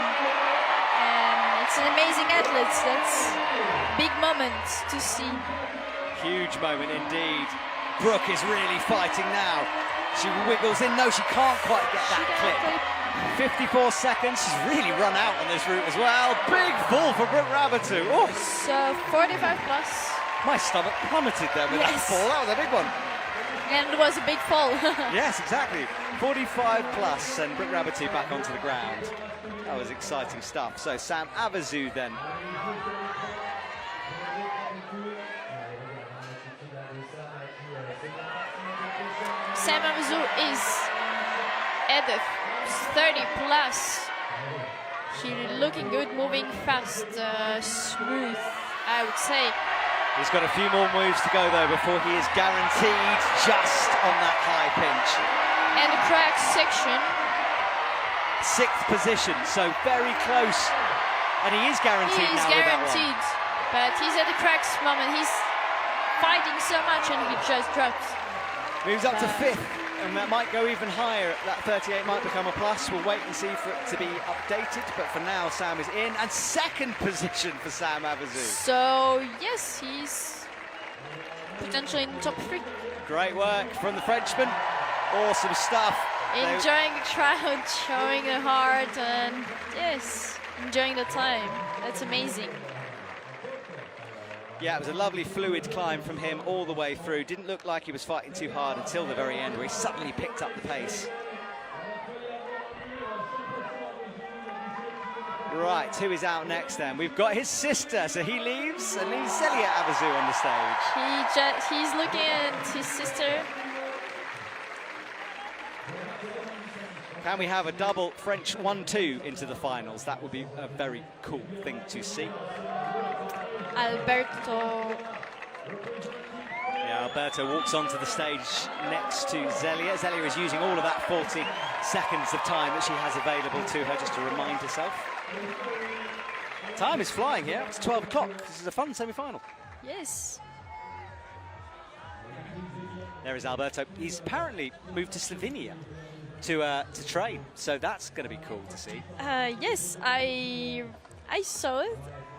and it's an amazing athlete. That's a big moment to see. Huge moment indeed. Brooke is really fighting now. She wiggles in. No, she can't quite get that clip. 54 seconds. She's really run out on this route as well. Big fall for Brooke Rabatou. Oh. So 45 plus. My stomach plummeted there with that fall. That was a big one. And it was a big fall. Yes, exactly. 45 plus, and Brooke Rabatou back onto the ground. That was exciting stuff. So Sam Avezou then. Sam Avezou is at the 30 plus. She's looking good, moving fast, smooth, I would say. He's got a few more moves to go though before he is guaranteed just on that high pinch. And the crack section. 6th position, so very close. And he is guaranteed now with that one. But he's at the cracks moment. He's fighting so much and he just drops. Moves up to 5th, and that might go even higher. That 38 might become a plus. We'll wait and see for it to be updated. But for now, Sam is in. And 2nd position for Sam Avezou. So, yes, he's potentially in the top 3. Great work from the Frenchman. Awesome stuff. Enjoying the crowd, showing the heart, and yes, enjoying the time. That's amazing. Yeah, it was a lovely fluid climb from him all the way through. Didn't look like he was fighting too hard until the very end, where he suddenly picked up the pace. Right, who is out next then? We've got his sister, so he leaves and leaves Zelia Avezou on the stage. He's looking at his sister. Can we have a double French 1-2 into the finals? That would be a very cool thing to see. Alberto. Yeah, Alberto walks onto the stage next to Zelia. Zelia is using all of that 40 seconds of time that she has available to her just to remind herself. Time is flying here. It's 12 o'clock. This is a fun semi-final. Yes. There is Alberto. He's apparently moved to Slovenia to train, so that's going to be cool to see. Yes, I saw it.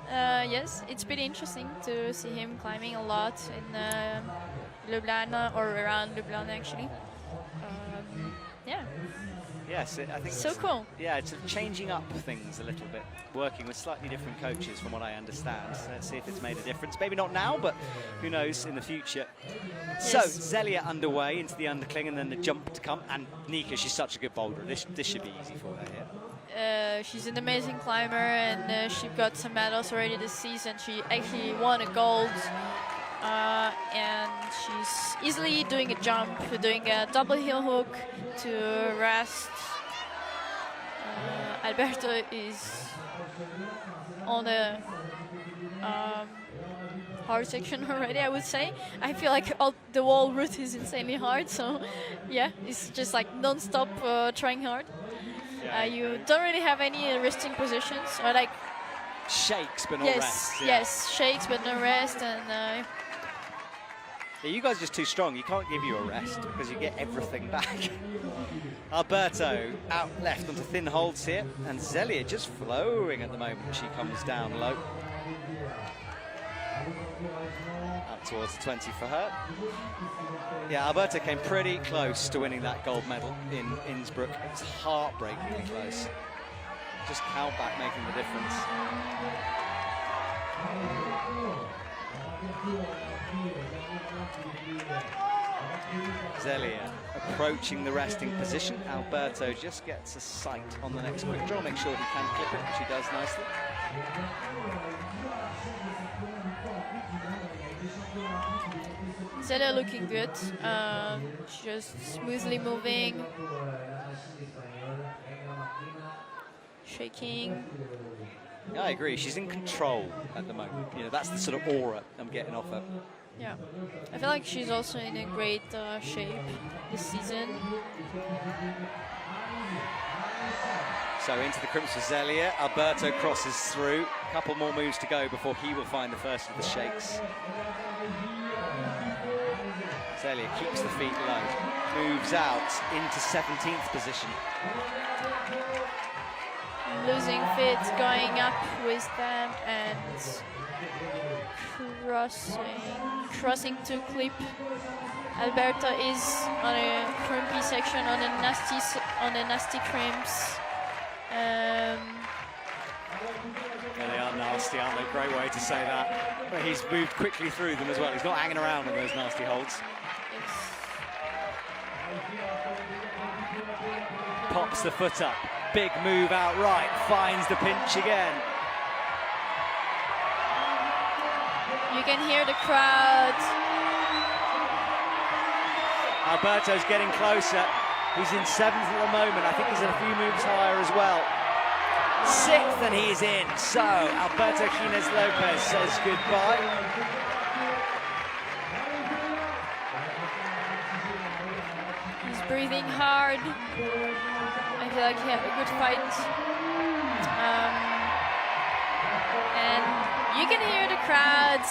Yes, it's pretty interesting to see him climbing a lot in Ljubljana, or around Ljubljana actually. Yeah. Yes, I think so cool. Yeah, it's changing up things a little bit, working with slightly different coaches from what I understand. So let's see if it's made a difference. Maybe not now, but who knows in the future. Yes. So Zelia underway into the undercling and then the jump to come. And Nika, she's such a good boulder. This should be easy for her here. She's an amazing climber, and she got some medals already this season. She actually won a gold. And she's easily doing a jump, doing a double heel hook to rest. Alberto is on the hard section already, I would say. I feel like the whole route is insanely hard, so yeah, it's just like non-stop trying hard. You don't really have any resting positions, or like shakes but no rest. Yes, shakes but no rest, and yeah, you guys are just too strong. You can't give you a rest because you get everything back. Alberto out left onto thin holds here, and Zelia just flowing at the moment. She comes down low. Up towards the 20 for her. Yeah, Alberto came pretty close to winning that gold medal in Innsbruck. It was heartbreakingly close. Just Kalbach making the difference. Zelia approaching the resting position. Alberto just gets a sight on the next quick draw. Make sure he can clip it, which he does nicely. Zelia looking good. Just smoothly moving. Shaking. Yeah, I agree. She's in control at the moment. You know, that's the sort of aura I'm getting off her. Yeah, I feel like she's also in a great shape this season. So into the crimps for Zelia. Alberto crosses through. A couple more moves to go before he will find the first of the shakes. Zelia keeps the feet low. Moves out into 17th position. Losing feet, going up with them and crossing to clip. Alberto is on a crimpy section, on a nasty crimps. Yeah, they are nasty, aren't they? Great way to say that. But he's moved quickly through them as well. He's not hanging around on those nasty holds. Pops the foot up. Big move out right. Finds the pinch again. You can hear the crowd. Alberto's getting closer. He's in 7th at the moment. I think he's a few moves higher as well. 6th and he's in. So Alberto Quines Lopez says goodbye. He's breathing hard. I feel like he had a good fight. And you can hear the crowds.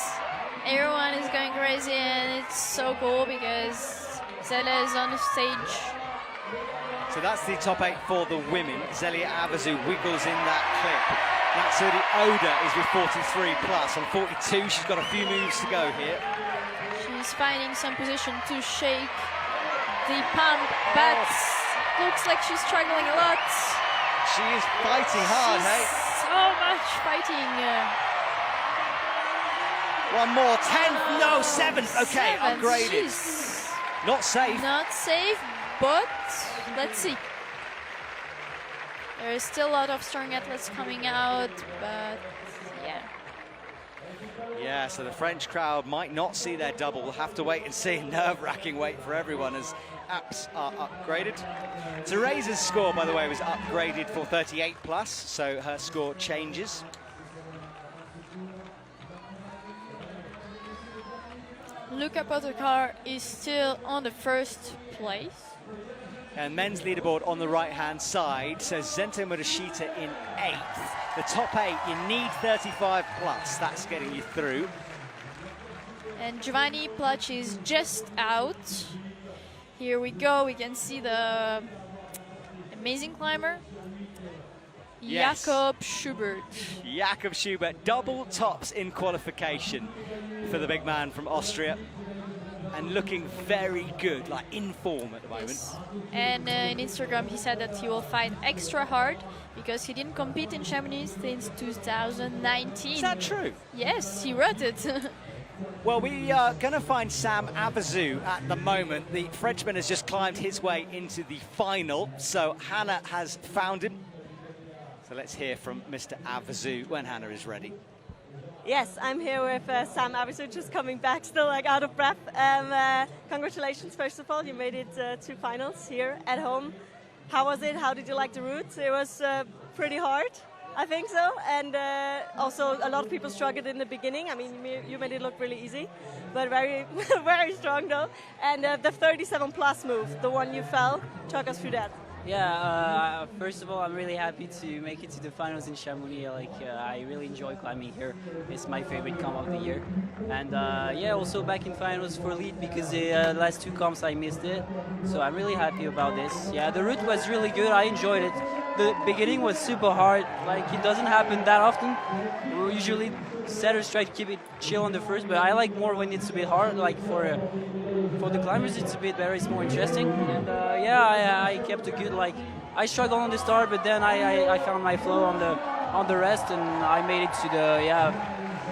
Everyone is going crazy, and it's so cool because Zelia is on the stage. So that's the top 8 for the women. Zelia Avezou wiggles in that clip. Natsuri Oda is with 43 plus. On 42, she's got a few moves to go here. She's finding some position to shake the pump, but looks like she's struggling a lot. She is fighting hard, hey? So much fighting. One more, 10th, no, 7th. Okay, upgraded. Jeez. Not safe. Not safe, but let's see. There's still a lot of strong athletes coming out, but yeah. Yeah, so the French crowd might not see their double. We'll have to wait and see. Nerve-wracking wait for everyone as apps are upgraded. Teresa's score, by the way, was upgraded for 38 plus, so her score changes. Luca Potokar is still on the first place. And men's leaderboard on the right-hand side says Zento Murashita in 8th. The top 8, you need 35 plus. That's getting you through. And Giovanni Plach is just out. Here we go. We can see the amazing climber, Yes. Jakob Schubert. Jakob Schubert, double tops in qualification for the big man from Austria. And looking very good, like in form at the moment. Yes. And in Instagram he said that he will fight extra hard because he didn't compete in Chamonix since 2019. Is that true? Yes, he wrote it. Well, we are going to find Sam Avazou at the moment. The Frenchman has just climbed his way into the final, so Hannah has found him. So let's hear from Mr. Avazou when Hannah is ready. Yes, I'm here with Sam Avazou, just coming back, still like out of breath. Congratulations, first of all, you made it to finals here at home. How was it? How did you like the route? It was pretty hard, I think so. And also a lot of people struggled in the beginning. I mean, you made it look really easy, but very, very strong though. And the 37 plus move, the one you fell, talk us through that. Yeah, first of all, I'm really happy to make it to the finals in Chamonix. I really enjoy climbing here. It's my favorite comp of the year. And yeah, also back in finals for lead because the last two comps I missed it. So I'm really happy about this. Yeah, the route was really good. I enjoyed it. The beginning was super hard. Like, it doesn't happen that often. We usually setters try to keep it chill on the first, but I like more when it's a bit hard. Like for the climbers, it's a bit better. It's more interesting. And yeah, I kept a good, like, I struggled on the start, but then I found my flow on the rest, and I made it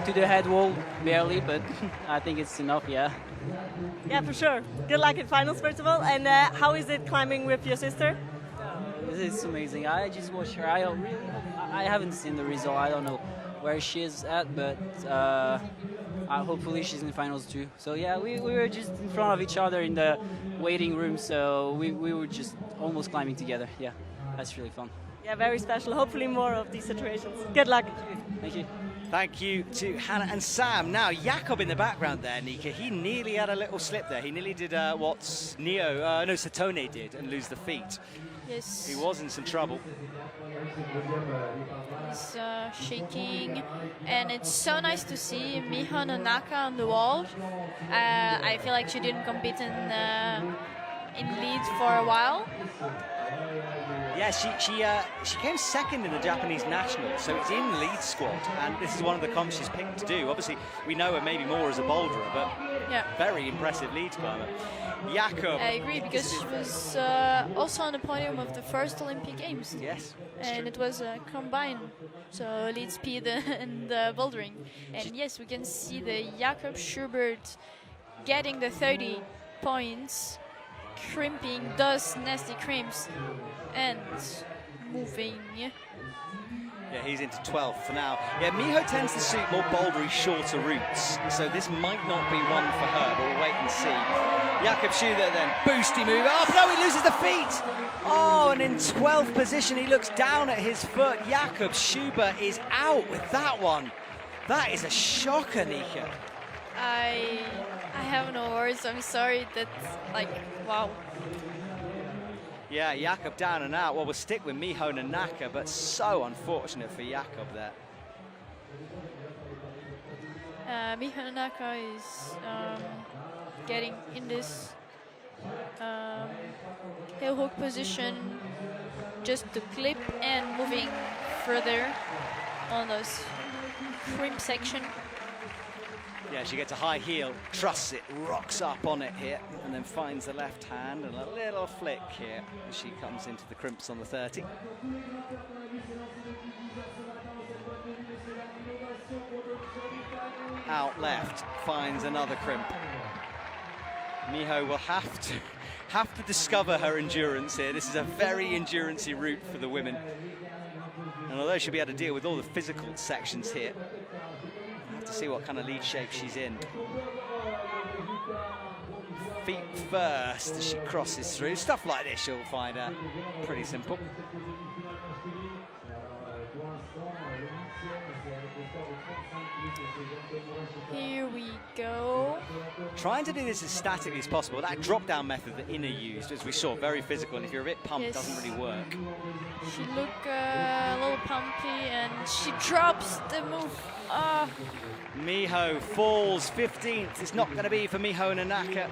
to the head wall barely, but I think it's enough. Yeah. Yeah, for sure. Good luck in finals, first of all. And how is it climbing with your sister? It's amazing. I just watched her. I haven't seen the result. I don't know where she is at, but hopefully she's in the finals too. So yeah, we were just in front of each other in the waiting room, so we were just almost climbing together. Yeah, that's really fun. Yeah, very special. Hopefully more of these situations. Good luck. Thank you. Thank you to Hannah and Sam. Now, Jakob in the background there, Nika, he nearly had a little slip there. He nearly did what Satone did and lose the feet. Yes. He was in some trouble. He's shaking, and it's so nice to see Miho Nonaka on the wall. I feel like she didn't compete in lead for a while. Yeah, she came second in the Japanese national, so it's in lead squad, and this is one of the comps she's picked to do. Obviously, we know her maybe more as a boulderer, but yeah, very impressive lead climber. Jakob. I agree, because she was also on the podium of the first Olympic Games. Yes. And it was combined, so lead speed and bouldering. And yes, we can see the Jakob Schubert getting the 30 points, crimping those nasty crimps, and moving. Yeah, he's into 12th for now. Yeah, Miho tends to suit more bouldery, shorter routes, so this might not be one for her, but we'll wait and see. Jakob Schubert then, boosty move. Oh, no, he loses the feet. Oh, and in 12th position, he looks down at his foot. Jakob Schubert is out with that one. That is a shocker, Nika. I have no words. I'm sorry. That's like, wow. Yeah, Jakob down and out. Well, we'll stick with Miho Nonaka, but so unfortunate for Jakob there. Miho Nonaka is getting in this heel hook position, just to clip and moving further on those crimp section. Yeah, she gets a high heel, trusts it, rocks up on it here, and then finds the left hand and a little flick here as she comes into the crimps on the 30. Out left, finds another crimp. Miho will have to discover her endurance here. This is a very endurance-y route for the women. And although she'll be able to deal with all the physical sections here, we'll have to see what kind of lead shape she's in. Feet first as she crosses through. Stuff like this you'll find pretty simple. Here we go. Trying to do this as statically as possible. That drop-down method that Inna used, as we saw, very physical, and if you're a bit pumped, Yes. doesn't really work. She look a little pumpy and she drops the move. Ah, Miho falls 15th. It's not going to be for Miho Nanaka.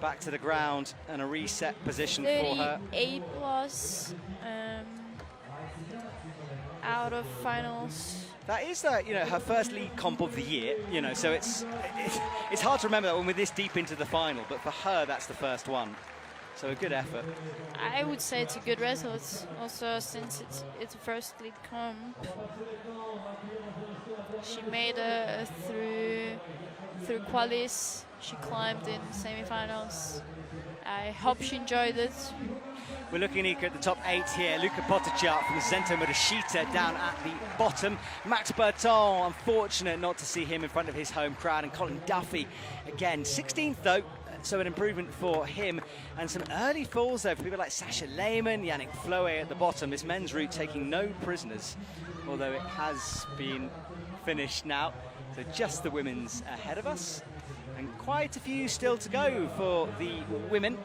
Back to the ground and a reset position for her. 38 plus out of finals. That is, her first league comp of the year. So it's hard to remember that when we're this deep into the final. But for her, that's the first one. So a good effort. I would say it's a good result, also since it's a first league comp. She made it through qualis. She climbed in semifinals. I hope she enjoyed it. We're looking at the top 8 here. Luka Potacek from Zento Murashita down at the bottom. Max Berton, unfortunate not to see him in front of his home crowd. And Colin Duffy, again, 16th though. So an improvement for him. And some early falls though for people like Sasha Lehmann, Yannick Floe at the bottom. This men's route taking no prisoners, although it has been finished now. So just the women's ahead of us. And quite a few still to go for the women.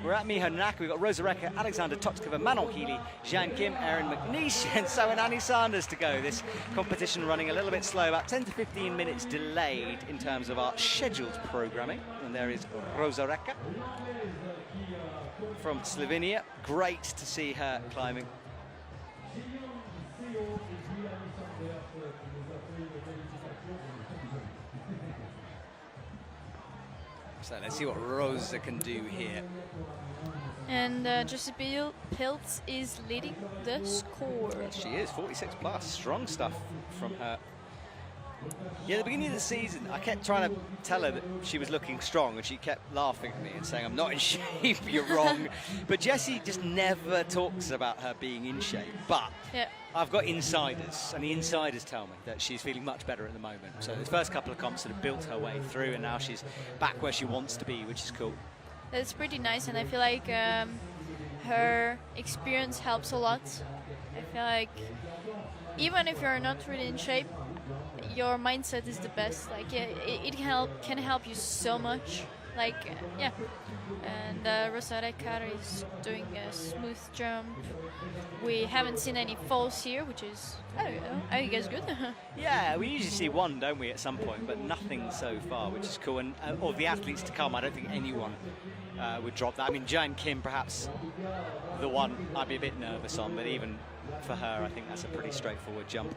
We're at Miho Nanaka. We've got Rosa Rekka, Alexander Tokskova, Manon Healy, Jeanne Kim, Erin McNeish, and so and Annie Sanders to go. This competition running a little bit slow, about 10 to 15 minutes delayed in terms of our scheduled programming. And there is Rosa Rekka from Slovenia. Great to see her climbing. So let's see what Rosa can do here. And Giuseppe Pilz is leading the score. She is, 46 plus. Strong stuff from her. Yeah, at the beginning of the season, I kept trying to tell her that she was looking strong, and she kept laughing at me and saying, I'm not in shape, you're wrong. But Jessie just never talks about her being in shape. But Yeah. I've got insiders, and the insiders tell me that she's feeling much better at the moment. So the first couple of comps have built her way through, and now she's back where she wants to be, which is cool. That's pretty nice, and I feel like her experience helps a lot. I feel like even if you're not really in shape, your mindset is the best. Like, yeah, it can help you so much. Like, yeah. And Rosa Rekka is doing a smooth jump. We haven't seen any falls here, which is, I guess, good. Yeah, we usually see one, don't we, at some point, but nothing so far, which is cool. And or the athletes to come, I don't think anyone would drop that. I mean, Jeanne Kim, perhaps the one I'd be a bit nervous on, but even for her, I think that's a pretty straightforward jump.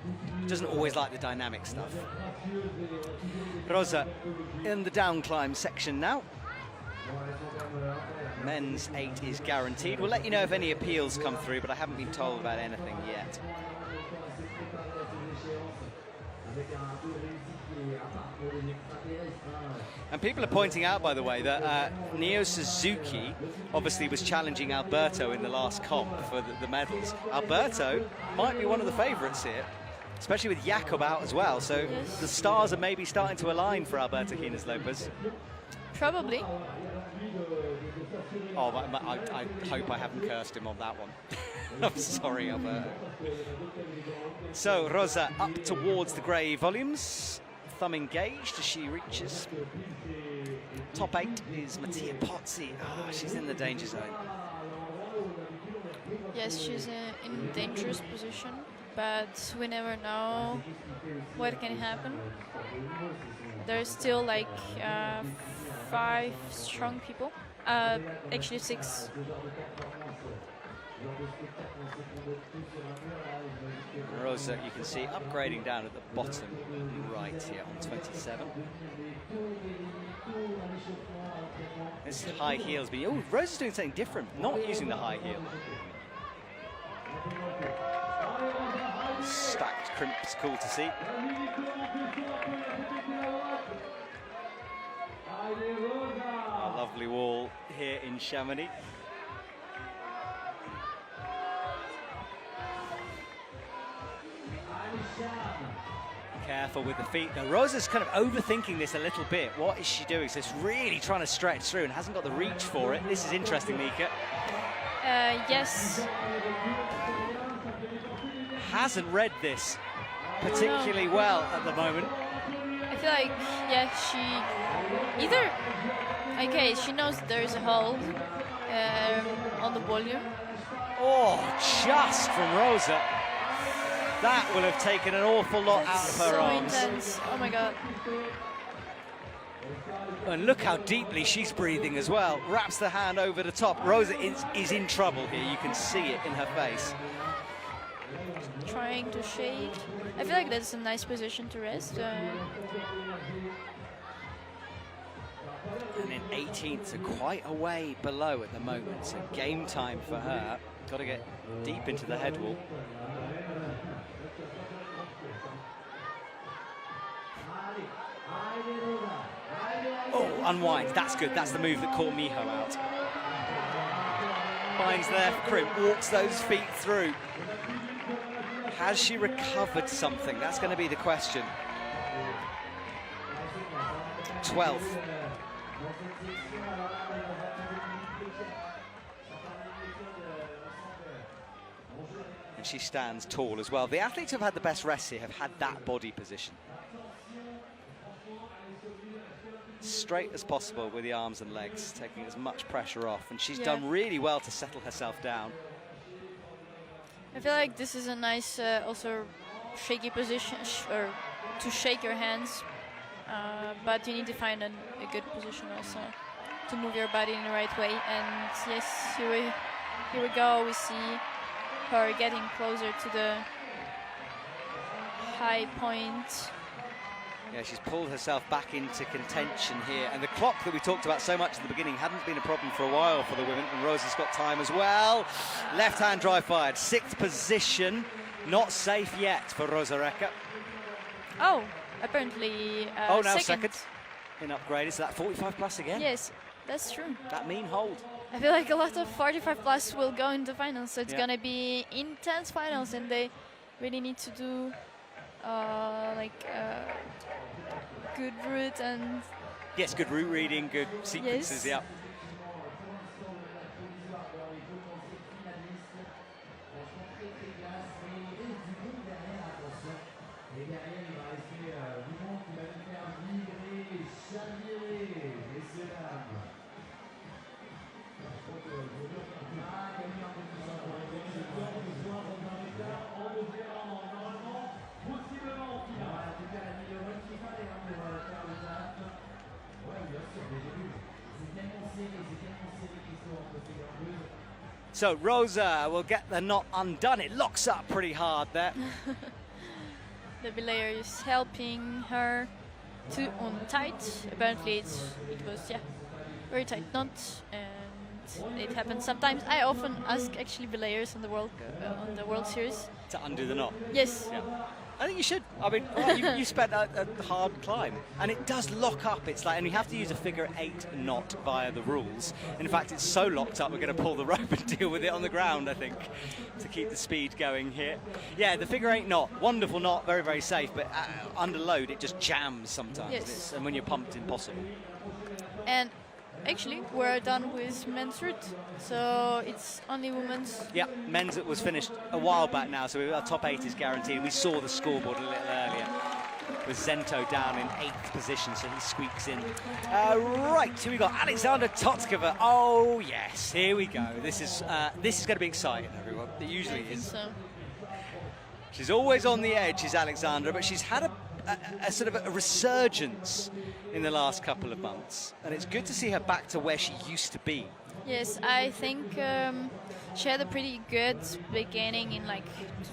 Doesn't always like the dynamic stuff. Rosa in the down climb section now. Men's 8 is guaranteed. We'll let you know if any appeals come through, but I haven't been told about anything yet. And people are pointing out, by the way, that Neo Suzuki obviously was challenging Alberto in the last comp for the medals. Alberto might be one of the favourites here, especially with Jakob out as well. So Yes. the stars are maybe starting to align for Alberto Quines Lopez. Probably. Oh, I hope I haven't cursed him on that one. I'm sorry, Alberto. So Rosa up towards the grey volumes. Thumb engaged as she reaches. Top 8 is Mattia Pozzi. Oh, she's in the danger zone. Yes, she's in a dangerous position, but we never know what can happen. There's still like 5 strong people. Actually 6. Rosa, you can see upgrading down at the bottom right here on 27. This high heel's been. Oh, Rosa's doing something different, not using the high heel. Stacked crimps, cool to see. lovely wall here in Chamonix. Careful with the feet. Now, Rosa's kind of overthinking this a little bit. What is she doing? So it's really trying to stretch through and hasn't got the reach for it. This is interesting, Mika. Yes. Hasn't read this particularly well at the moment. I feel like, yeah, she either, okay, she knows there's a hole on the volume. Oh, just from Rosa. That will have taken an awful lot out of her arms. Intense. Oh my God. And look how deeply she's breathing as well. Wraps the hand over the top. Rosa is in trouble here. You can see it in her face. Trying to shake. I feel like that's a nice position to rest. And in 18th, so quite a way below at the moment. So game time for her. Got to get deep into the head wall. Oh, unwind. That's good. That's the move that caught Miho out. Finds there for Krim. Walks those feet through. Has she recovered something? That's going to be the question. 12th. And she stands tall as well. The athletes who have had the best rests here have had that body position. Straight as possible with the arms and legs, taking as much pressure off. And she's done really well to settle herself down. I feel like this is a nice, also shaky position, or to shake your hands. But you need to find a good position also to move your body in the right way. And yes, here we go. We see her getting closer to the high point. Yeah, she's pulled herself back into contention here. And the clock that we talked about so much at the beginning hadn't been a problem for a while for the women. And Rosa's got time as well. Left hand drive fired. 6th position. Not safe yet for Rosa Recca. Oh, apparently now second. In upgraded. So that 45 plus again? Yes, that's true. That mean hold. I feel like a lot of 45 plus will go into finals. So it's going to be intense finals. And they really need to do good route and... Yes, good route reading, good sequences, yeah. So Rosa will get the knot undone. It locks up pretty hard there. The belayer is helping her to untight. Apparently it was very tight knot, and it happens sometimes. I often ask actually belayers on the World Series to undo the knot. Yes. Yeah. I think you should. I mean, you spent a hard climb, and it does lock up. It's like, and you have to use a figure 8 knot via the rules. In fact, it's so locked up, we're going to pull the rope and deal with it on the ground, I think, to keep the speed going here. Yeah, the figure 8 knot, wonderful knot, very, very safe, but under load, it just jams sometimes. Yes. And when you're pumped, impossible. And actually, we're done with men's route, so it's only women's. Yeah, men's it was finished a while back now, so our top 8 is guaranteed. We saw the scoreboard a little earlier with Zento down in 8th position, so he squeaks in. Right, here we got Alexandra Totskova. Oh yes, here we go. This is going to be exciting, everyone. It usually is. So. She's always on the edge, is Alexandra, but she's had a sort of a resurgence in the last couple of months, and it's good to see her back to where she used to be. Yes, I think she had a pretty good beginning in like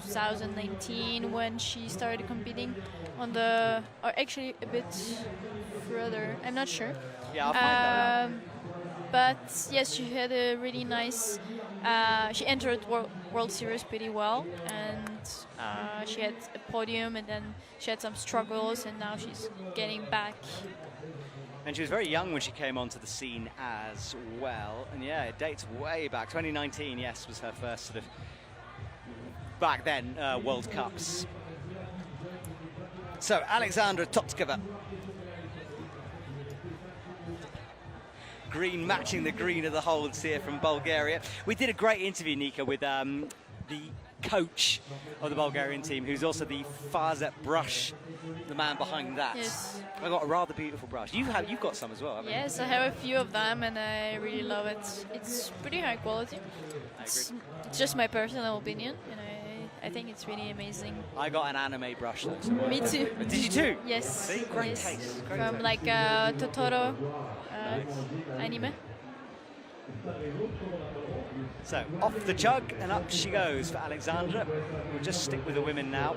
2019 when she started competing on or actually a bit further, I'm not sure. Yeah, I'll find that out. But yes, she had a really nice, she entered World Series pretty well, and she had a podium, and then she had some struggles, and now she's getting back. And she was very young when she came onto the scene as well. And yeah, it dates way back. 2019, yes, was her first sort of, back then, World Cups. So, Alexandra Totkova. Green matching the green of the holds here from Bulgaria. We did a great interview, Nika, with the coach of the Bulgarian team, who's also the Fazet brush, the man behind that. Yes. I've got a rather beautiful brush. You've got some as well, haven't you? Yes, I have a few of them, and I really love it. It's pretty high quality. I agree. It's just my personal opinion, and I think it's really amazing. I got an anime brush though. So Me too. Did you too? Yes. See, great yes. taste. Great From taste. like Totoro anime. So off the jug and up she goes for Alexandra. We'll just stick with the women now.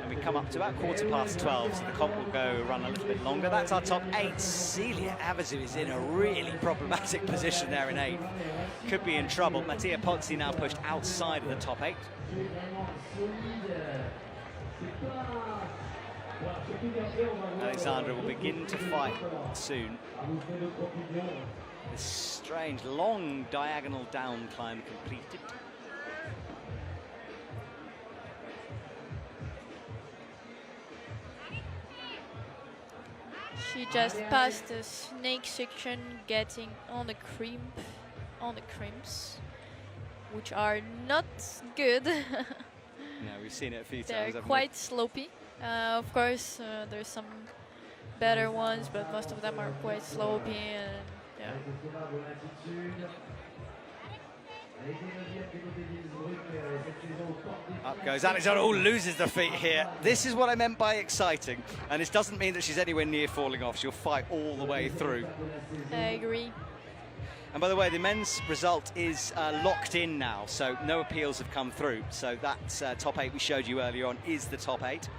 And we come up to about 12:15, so the comp will run a little bit longer. That's our top 8. Celia Avazu is in a really problematic position there in 8th. Could be in trouble. Mattia Pozzi now pushed outside of the top 8. Alexandra will begin to fight soon. This strange, long diagonal down climb completed. She just passed the snake section, getting on the crimps, which are not good. Yeah, we've seen it a few They're times. quite slopey. Of course, there's some better ones, but most of them are quite slopey, and yeah. Up goes Alexandra. Oh, loses the feet here. This is what I meant by exciting, and this doesn't mean that she's anywhere near falling off. She'll fight all the way through. I agree. And by the way, the men's result is locked in now, so no appeals have come through. So that top 8 we showed you earlier on is the top 8.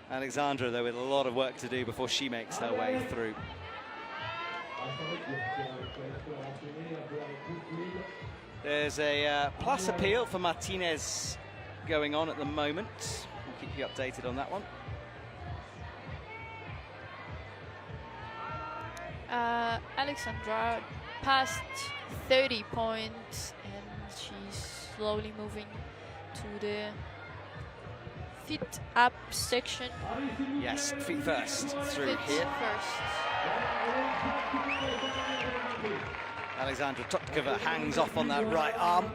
Alexandra, though, with a lot of work to do before she makes her way through. There's a plus appeal for Martinez going on at the moment. We'll keep you updated on that one. Alexandra passed 30 points, and she's slowly moving to the feet up section. Yes, feet first through Feet here. first. Alexandra Totkova hangs off on that right arm.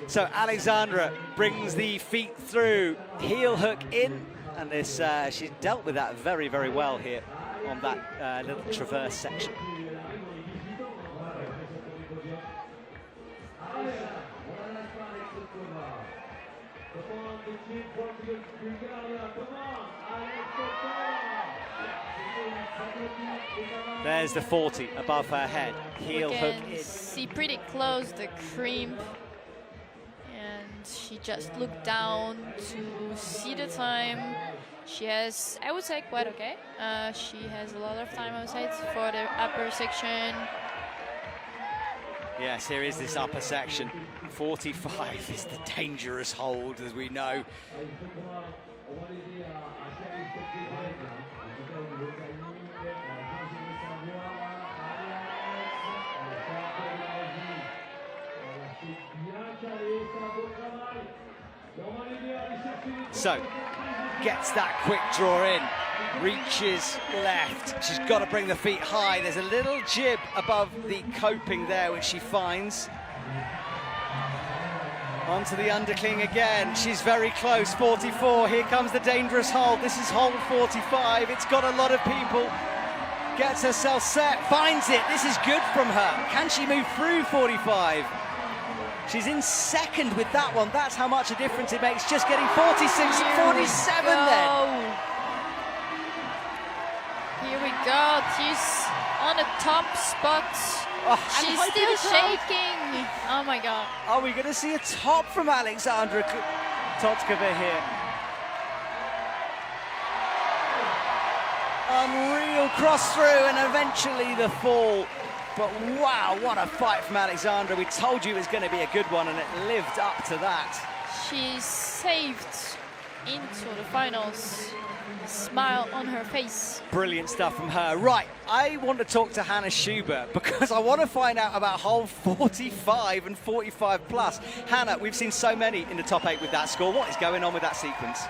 So Alexandra brings the feet through, heel hook in, and this she's dealt with that very, very well here on that little traverse section. There's the 40 above her head, heel hook in. See pretty close the crimp, and she just looked down to see the time. She has, I would say, quite okay. She has a lot of time outside for the upper section. Yes, here is this upper section. 45 is the dangerous hold, as we know. So, gets that quick draw in, reaches left. She's got to bring the feet high. There's a little jib above the coping there, which she finds. Onto the undercling again. She's very close, 44. Here comes the dangerous hold. This is hold 45. It's got a lot of people. Gets herself set, finds it. This is good from her. Can she move through 45? She's in second with that one. That's how much a difference it makes. Just getting 46 and 47 then. Here we go. She's on the top spot. Oh, she's still shaking. Oh my God. Are we going to see a top from Alexandra Totkova here? Unreal cross through and eventually the fall. But wow, what a fight from Alexandra. We told you it was going to be a good one and it lived up to that. She saved into the finals. Smile on her face. Brilliant stuff from her. Right, I want to talk to Hannah Schubert because I want to find out about hole 45 and 45 plus. Hannah, we've seen so many in the top 8 with that score. What is going on with that sequence?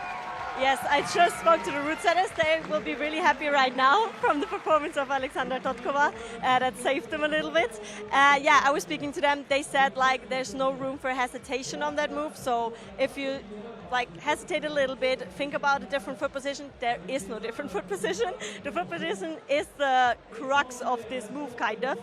Yes, I just spoke to the route setters. They will be really happy right now from the performance of Alexandra Totkova. That saved them a little bit. Yeah, I was speaking to them. They said like there's no room for hesitation on that move. So if you like hesitate a little bit, think about a different foot position. There is no different foot position. The foot position is the crux of this move, kind of.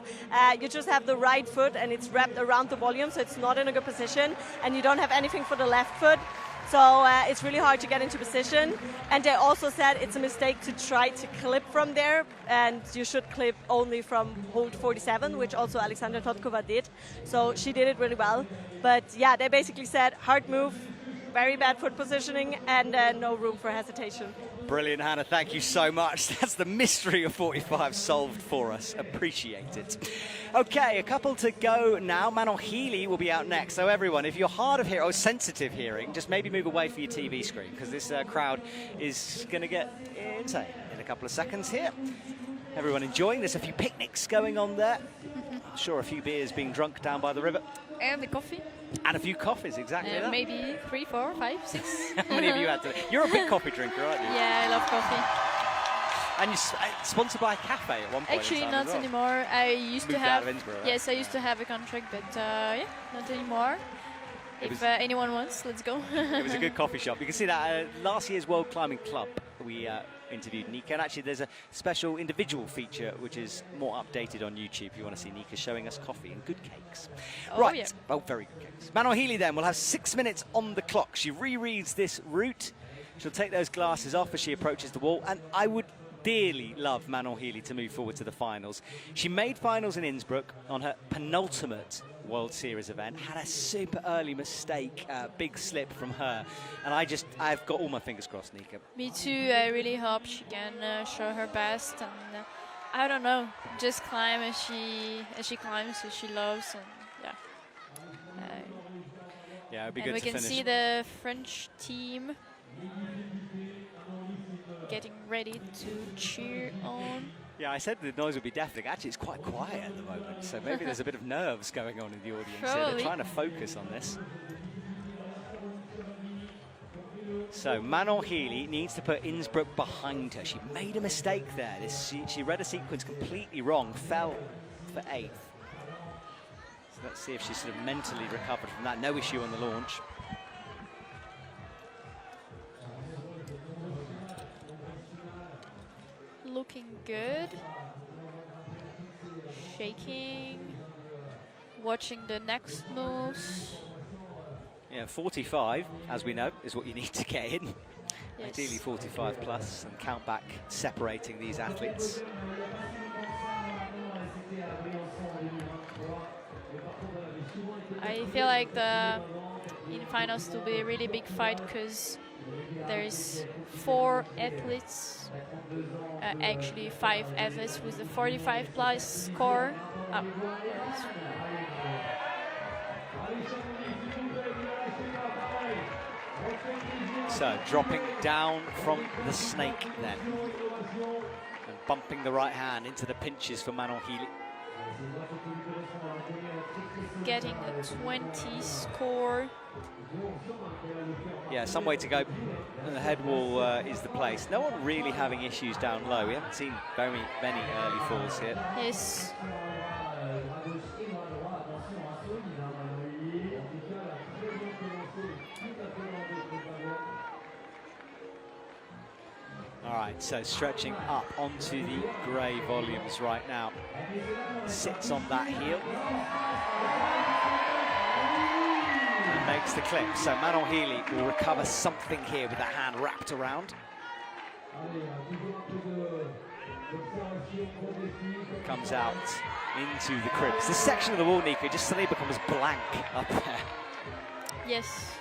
You just have the right foot and it's wrapped around the volume, so it's not in a good position. And you don't have anything for the left foot. So it's really hard to get into position. And they also said it's a mistake to try to clip from there, and you should clip only from hold 47, which also Alexandra Totkova did. So she did it really well. But yeah, they basically said hard move, very bad foot positioning, and no room for hesitation. Brilliant, Hannah. Thank you so much. That's the mystery of 45 solved for us. Appreciate it. Okay, a couple to go now. Manon Healy will be out next. So everyone, if you're hard of hearing or sensitive hearing, just maybe move away from your TV screen because this crowd is going to get insane in a couple of seconds here. Everyone enjoying. There's a few picnics going on there. I'm sure a few beers being drunk down by the river. And the coffee. And a few coffees, exactly that. Maybe 3, 4, 5, 6. How many of you had today? You're a big coffee drinker, aren't you? Yeah, I love coffee. And you're sponsored by a cafe at one point. Actually, in time not as well. anymore. I used to Moved out have. of Innsbruck, right? Yes, I used to have a contract, but yeah, not anymore. If anyone wants, let's go. It was a good coffee shop. You can see that last year's World Climbing Club, we interviewed Nika. And actually, there's a special individual feature which is more updated on YouTube if you want to see Nika showing us coffee and good cakes. Oh, right. yeah. Oh, very good cakes. Manon Healy then will have 6 minutes on the clock. She rereads this route. She'll take those glasses off as she approaches the wall. And I would dearly love Manon Healy to move forward to the finals. She made finals in Innsbruck on her penultimate World Series event, had a super early mistake, big slip from her, and I've got all my fingers crossed, Nika. Me too. I really hope she can show her best, and I don't know, just climb as she climbs as she loves, and yeah. Yeah, it'd be and good to we can finish. see the French team getting ready to cheer on. Yeah, I said the noise would be deafening. Actually, it's quite quiet at the moment, so maybe there's a bit of nerves going on in the audience here. Probably. They're trying to focus on this. So Manon Healy needs to put Innsbruck behind her. She made a mistake there. She read a sequence completely wrong, fell for 8th. So let's see if she's sort of mentally recovered from that. No issue on the launch. Looking good. Shaking. Watching the next moves. Yeah, 45, as we know, is what you need to get in. Yes. Ideally 45 plus, and count back separating these athletes. I feel like the in finals will be a really big fight because there's 4 athletes, actually 5 athletes with the 45 plus score. So dropping down from the snake then, and bumping the right hand into the pinches for Manon Healy. Getting a 20 score. Yeah, some way to go. And the head wall is the place. No one really having issues down low. We haven't seen very many early falls here. Yes. All right, so stretching up onto the grey volumes right now. Sits on that heel. And makes the clip. So Manon Healy will recover something here with that hand wrapped around. Comes out into the cribs. This section of the wall, Nika, just suddenly becomes blank up there. Yes.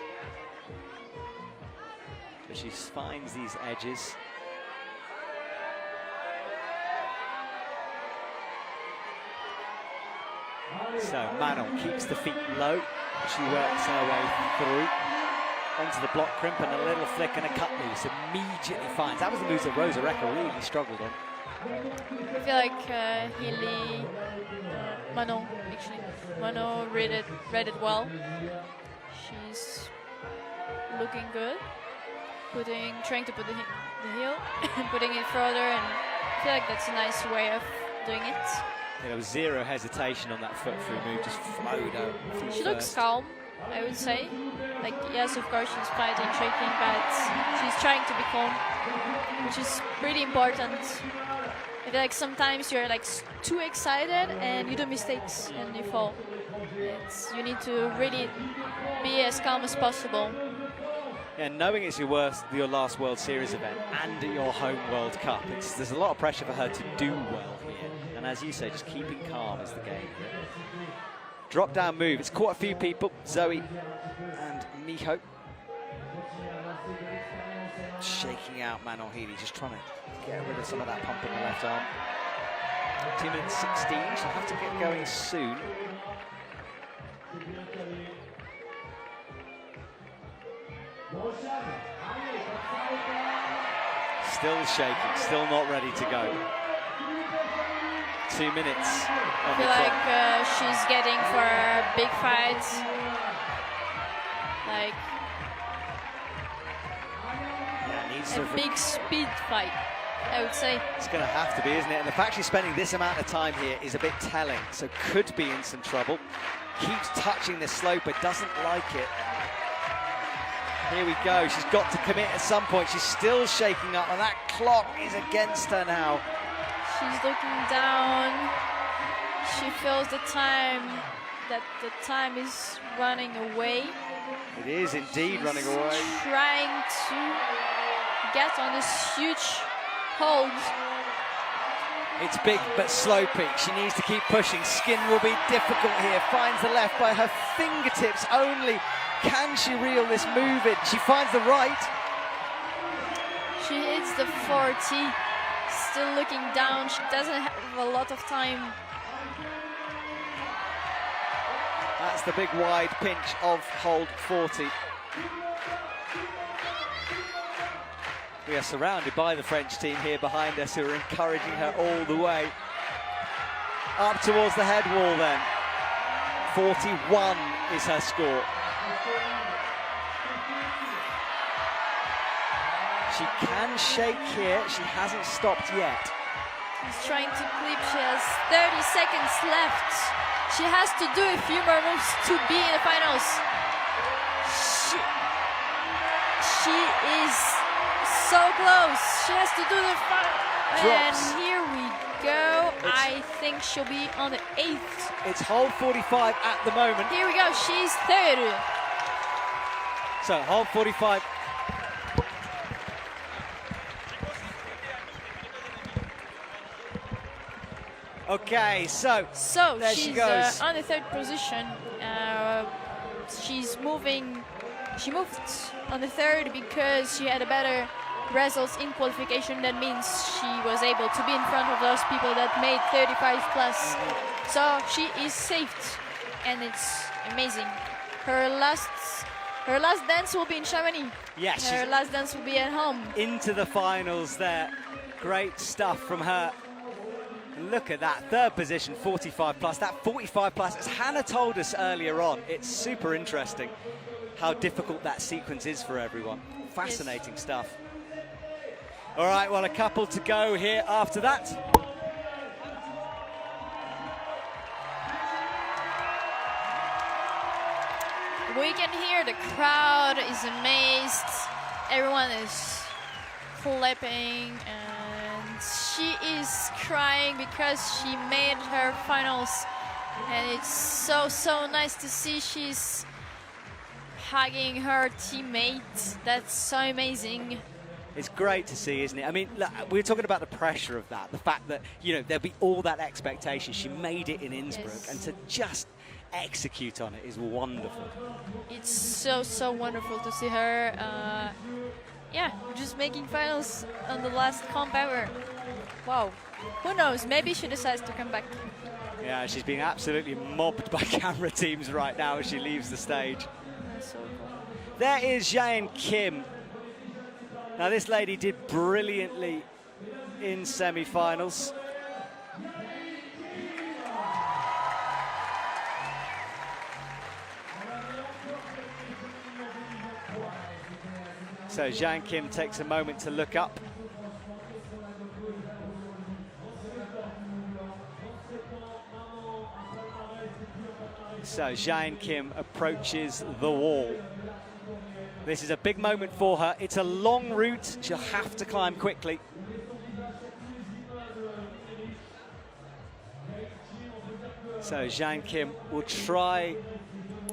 But she finds these edges. So Manon keeps the feet low. She works her way through. Onto the block crimp and a little flick and a cut loose. Immediately finds. That was the moves that Rosa Recca really struggled on. I feel like Manon read it well. She's looking good. Trying to put the heel, putting it further, and I feel like that's a nice way of doing it. There was zero hesitation on that foot through move, just flowed out. She looks calm, I would say. Like, yes, of course she's fighting, shaking, but she's trying to be calm, which is pretty important. I feel like sometimes you're like too excited and you do mistakes and you fall. You need to really be as calm as possible. Yeah, knowing it's your last World Series event and your home World Cup, there's a lot of pressure for her to do well here. And as you say, just keeping calm is the game here. Drop down move. It's caught a few people. Zoe and Miho. Shaking out Manon Healy, just trying to get rid of some of that pump in the left arm. 2 minutes 16. She'll have to get going soon. Still shaking, still not ready to go. 2 minutes. I feel like she's getting for big fights. Like a big speed fight, I would say. It's going to have to be, isn't it? And the fact she's spending this amount of time here is a bit telling. So could be in some trouble. Keeps touching the slope, but doesn't like it. Here we go. She's got to commit at some point. She's still shaking up, and that clock is against her now. She's looking down. She feels the time is running away. It is indeed running away. Trying to get on this huge hold. It's big but slopey. She needs to keep pushing. Skin will be difficult here. Finds the left by her fingertips only. Can she reel this move in? She finds the right. She hits the 40. Still looking down. She doesn't have a lot of time. That's the big wide pinch of hold 40. We are surrounded by the French team here behind us who are encouraging her all the way. Up towards the head wall then. 41 is her score. She can shake here. She hasn't stopped yet. She's trying to clip. She has 30 seconds left. She has to do a few more moves to be in the finals. She is so close. She has to do the final. And here we go. I think she'll be on the 8th. It's hold 45 at the moment. Here we go. She's third. So hold 45. Okay, so there she's she goes. On the 3rd position. She's moving. She moved on the 3rd because she had a better results in qualification. That means she was able to be in front of those people that made 35 plus. So she is saved, and it's amazing. Her last dance will be in Chamonix. Yes, her last dance will be at home. Into the finals there. Great stuff from her. Look at that, 3rd position, 45 plus. That 45 plus, as Hannah told us earlier on, it's super interesting how difficult that sequence is for everyone. Fascinating stuff. All right, well, a couple to go here after that. We can hear the crowd is amazed. Everyone is clapping, and she is crying because she made her finals. And it's so nice to see she's hugging her teammates. That's so amazing. It's great to see, isn't it? I mean, look, we're talking about the pressure of that, the fact that, you know, there'll be all that expectation. She made it in Innsbruck, yes. And to just execute on it is wonderful. It's so wonderful to see her. Yeah, just making finals on the last comp ever. Wow. Who knows? Maybe she decides to come back. Yeah, she's being absolutely mobbed by camera teams right now as she leaves the stage. That's so cool. There is Jae Kim. Now this lady did brilliantly in semi-finals. So Jae Kim takes a moment to look up. So Jae Kim approaches the wall. This is a big moment for her. It's a long route. She'll have to climb quickly. So Jae Kim will try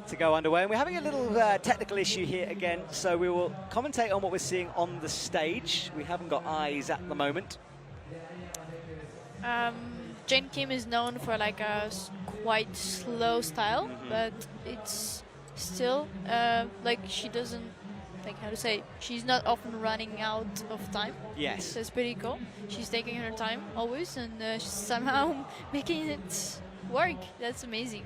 to go underway. And we're having a little technical issue here again, so we will commentate on what we're seeing on the stage. We haven't got eyes at the moment. Jae Kim is known for like a quite slow style, but it's still like she doesn't, like how to say, she's not often running out of time. Yes. So it's pretty cool. She's taking her time always, and she's somehow making it work. That's amazing.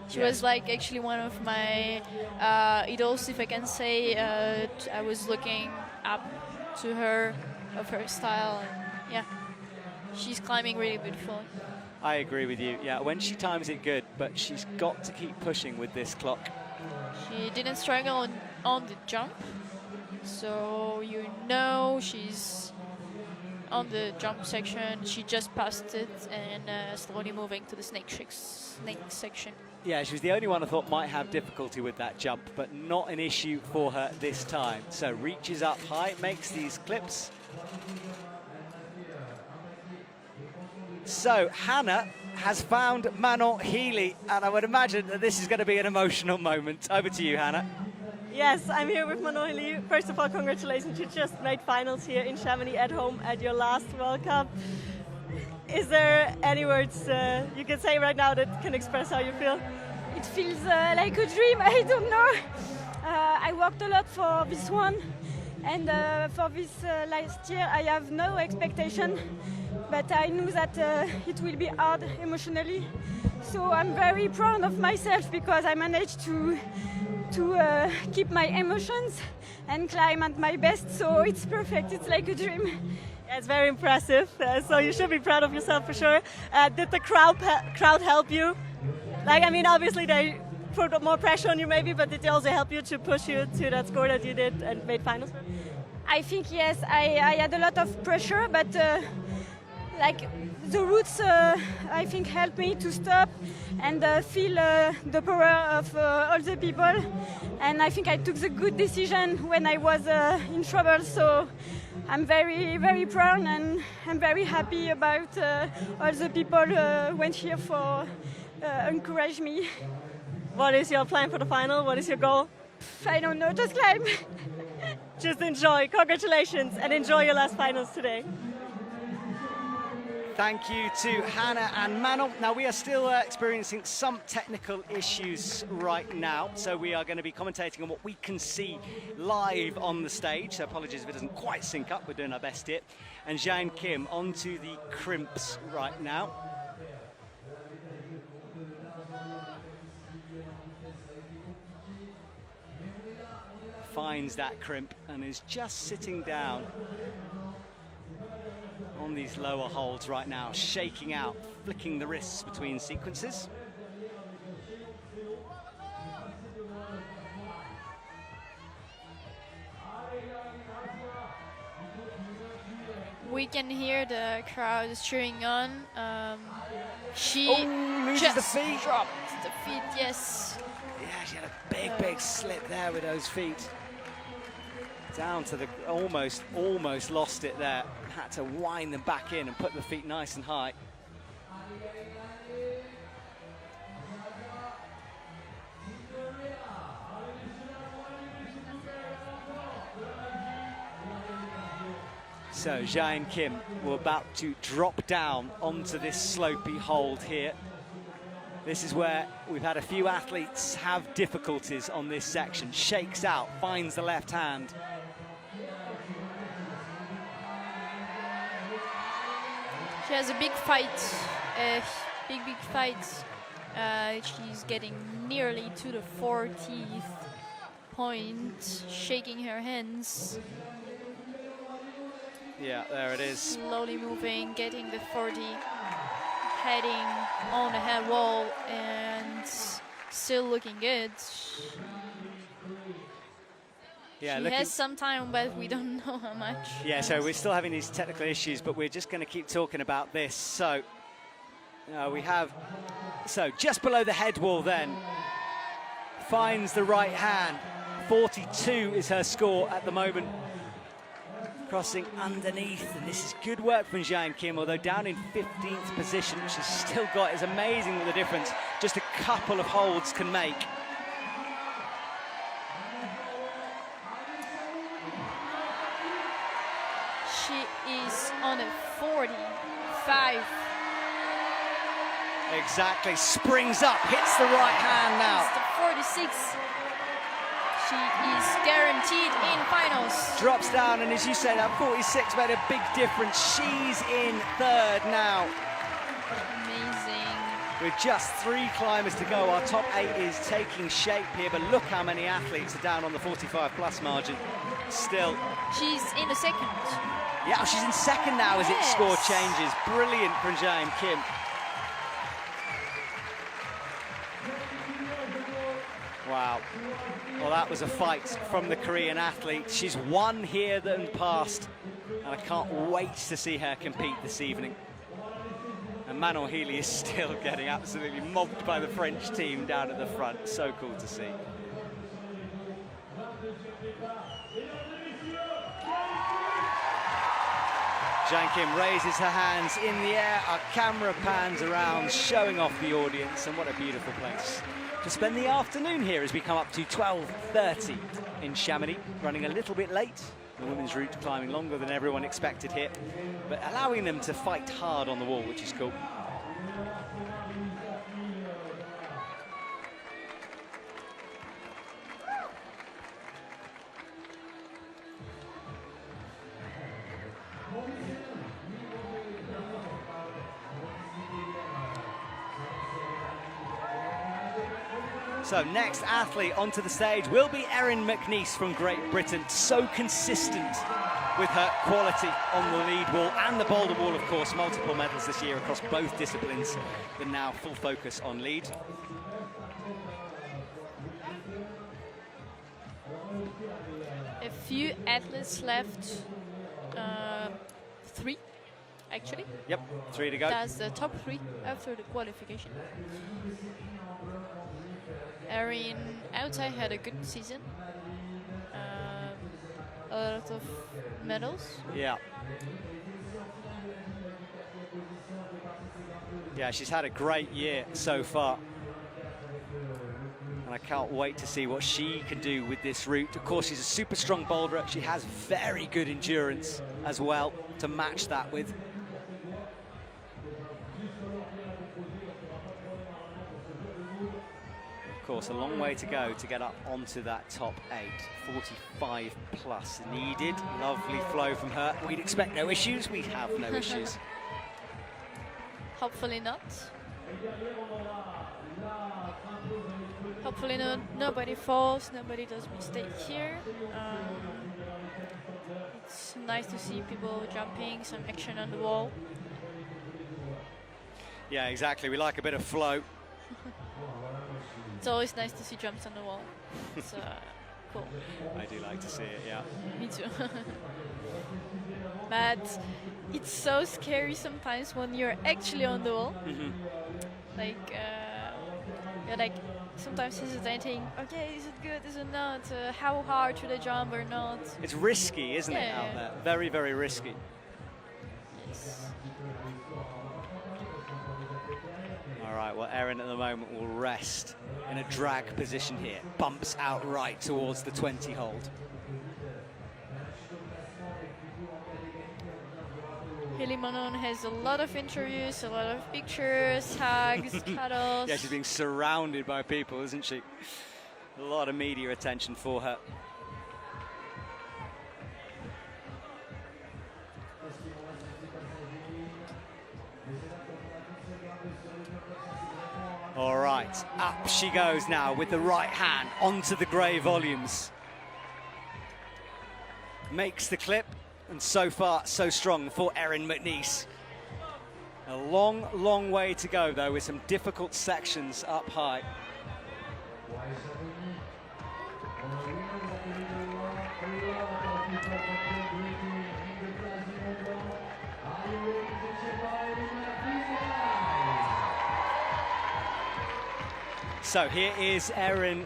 She was like actually one of my idols, if I can say. I was looking up to her, of her style, and yeah, she's climbing really beautifully. I agree with you. Yeah, when she times it good, but she's got to keep pushing with this clock. She didn't struggle on the jump, so you know she's on the jump section. She just passed it and slowly moving to the snake section. Yeah, she was the only one I thought might have difficulty with that jump, but not an issue for her this time. So reaches up high, makes these clips. So Hannah has found Manon Healy, and I would imagine that this is going to be an emotional moment. Over to you, Hannah. Yes, I'm here with Manon Healy. First of all, congratulations. You just made finals here in Chamonix at home at your last World Cup. Is there any words you can say right now that can express how you feel? It feels like a dream, I don't know. I worked a lot for this one, and for this last year I have no expectation, but I knew that it will be hard emotionally. So I'm very proud of myself because I managed to keep my emotions and climb at my best, so it's perfect, it's like a dream. Yeah, it's very impressive, so you should be proud of yourself for sure. Did the crowd help you? Like, I mean, obviously they put more pressure on you maybe, but did they also help you to push you to that score that you did and made finals? I think yes, I had a lot of pressure, but like the roots I think helped me to stop and feel the power of all the people, and I think I took the good decision when I was in trouble, so I'm very, very proud, and I'm very happy about all the people went here for encourage me. What is your plan for the final? What is your goal? I don't know, just climb. Just enjoy. Congratulations, and enjoy your last finals today. Thank you to Hannah and Manon. Now, we are still experiencing some technical issues right now, so we are going to be commentating on what we can see live on the stage. So apologies if it doesn't quite sync up. We're doing our best here. And Jae Kim onto the crimps right now. Finds that crimp and is just sitting down on these lower holds right now, shaking out, flicking the wrists between sequences. We can hear the crowd cheering on. She loses just the feet. dropped the feet, yes. Yeah, she had a big, big slip there with those feet. Down to the, almost lost it there. Had to wind them back in and put the feet nice and high. So Jae Kim, we're about to drop down onto this slopey hold here. This is where we've had a few athletes have difficulties on this section. Shakes out, finds the left hand. She has a big fight big fights. She's getting nearly to the 40th point, shaking her hands. Yeah, there it is. Slowly moving, getting the 40, heading on the head wall, and still looking good. Yeah, she has some time, but we don't know how much. Yeah, so we're still having these technical issues, but we're just going to keep talking about this. So we have, so just below the head wall then, finds the right hand. 42 is her score at the moment. Crossing underneath, and this is good work from Zhang Kim, although down in 15th position, she's still got, it's amazing what the difference just a couple of holds can make. She is on a 45. Exactly, springs up, hits the right hand now. It's the 46. She is guaranteed in finals. Drops down, and as you say, that 46 made a big difference. She's in third now. Amazing. With just 3 climbers to go, our top 8 is taking shape here, but look how many athletes are down on the 45 plus margin. Still. She's in the second. Yeah, she's in second now as its score changes. Brilliant from Jane Kim. Wow. Well, that was a fight from the Korean athlete. She's won here and passed, and I can't wait to see her compete this evening. And Manon Healy is still getting absolutely mobbed by the French team down at the front. So cool to see. Zhang Kim raises her hands in the air. Our camera pans around, showing off the audience, and what a beautiful place to spend the afternoon here as we come up to 12:30 in Chamonix, running a little bit late. The women's route climbing longer than everyone expected here, but allowing them to fight hard on the wall, which is cool. So next athlete onto the stage will be Erin McNeice from Great Britain. So consistent with her quality on the lead wall and the boulder wall, of course. Multiple medals this year across both disciplines, but now full focus on lead. A few athletes left. 3, actually. Yep, 3 to go. That's the top 3 after the qualification. Erin outside had a good season. A lot of medals. Yeah. Yeah, she's had a great year so far. And I can't wait to see what she can do with this route. Of course, she's a super strong boulderer. She has very good endurance as well to match that with. Of course, a long way to go to get up onto that top 8. 45 plus needed. Lovely flow from her. We'd expect no issues. We have no issues. Hopefully not. Hopefully nobody falls, nobody does mistake here. It's nice to see people jumping, some action on the wall. Yeah, exactly. We like a bit of flow. It's always nice to see jumps on the wall. It's cool. I do like to see it, yeah. Me too. But it's so scary sometimes when you're actually on the wall. Like, you're like sometimes hesitating. Okay, is it good? Is it not? How hard should I jump or not? It's risky, isn't it, out there? Very, very risky. Yes. All right, well, Erin at the moment will rest in a drag position here. Bumps out right towards the 20 hold. Healy Manon has a lot of interviews, a lot of pictures, hugs, cuddles. Yeah, she's being surrounded by people, isn't she? A lot of media attention for her. right, up she goes now with the right hand onto the grey volumes. Makes the clip, and so far, so strong for Erin McNeice. A long, long way to go, though, with some difficult sections up high. So here is Erin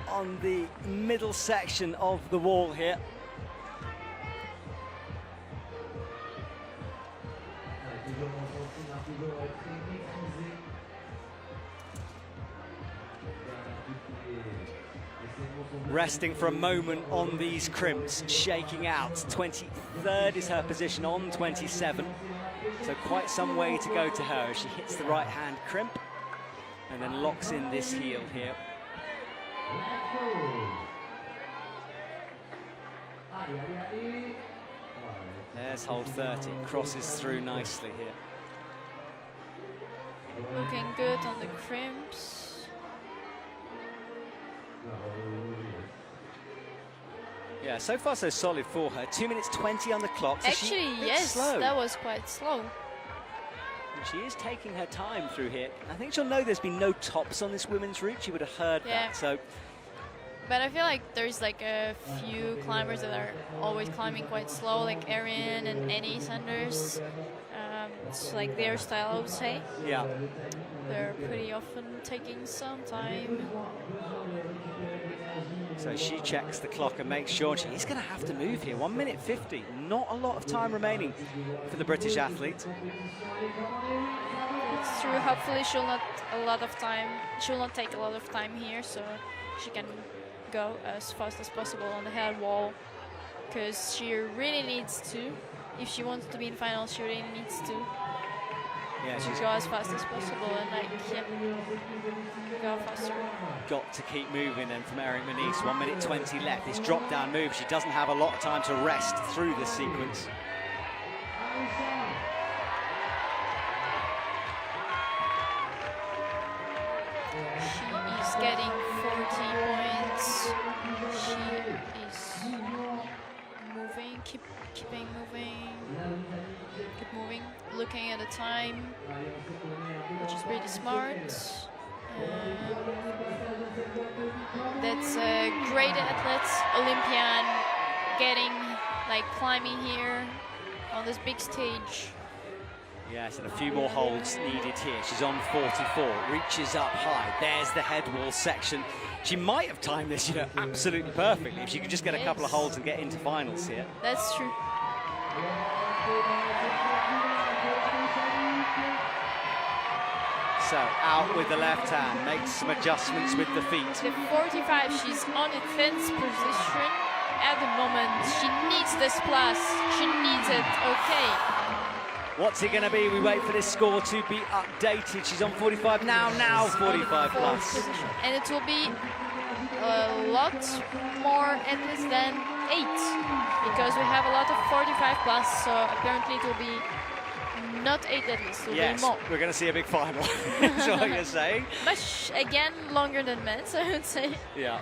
on the middle section of the wall here. Resting for a moment on these crimps, shaking out. 23rd is her position on 27. So quite some way to go to her as she hits the right hand crimp and then locks in this heel here. There's hold 30, crosses through nicely here. Looking good on the crimps. Yeah, so far so solid for her. 2 minutes 20 on the clock. So actually, yes, slow. that was quite slow. And she is taking her time through here. I think she'll know there's been no tops on this women's route. She would have heard that. So, but I feel like there's like a few climbers that are always climbing quite slow, like Erin and Annie Sanders. It's like their style, I would say. Yeah. They're pretty often taking some time. So she checks the clock and makes sure she's going to have to move here. 1 minute 50. Not a lot of time remaining for the British athlete. It's true. Hopefully she'll not take a lot of time here, so she can go as fast as possible on the head wall, because she really needs to. If she wants to be in finals, she really needs to. Yeah, she's go as fast as possible and go faster. Got to keep moving then from Erin McNeice. 1 minute 20 left. This drop down move, she doesn't have a lot of time to rest through this sequence. She is getting 40 points. She is moving, keeping moving. Keep moving, looking at the time, which is really smart. That's a great athlete, Olympian, climbing here on this big stage. Yes, and a few more holds needed here. She's on 44, reaches up high. There's the head wall section. She might have timed this, absolutely perfectly if she could just get a couple of holds and get into finals here. That's true. So out with the left hand, makes some adjustments with the feet. The 45, she's on a fence position at the moment. She needs this plus. She needs it. Okay. What's it going to be? We wait for this score to be updated. She's on 45 now 45 plus. And it will be a lot more endless than 8, because we have a lot of 45 plus, so apparently it will be not 8 at least, it will be more. We're going to see a big final. That's what you're saying. Much, again, longer than men's, I would say. Yeah.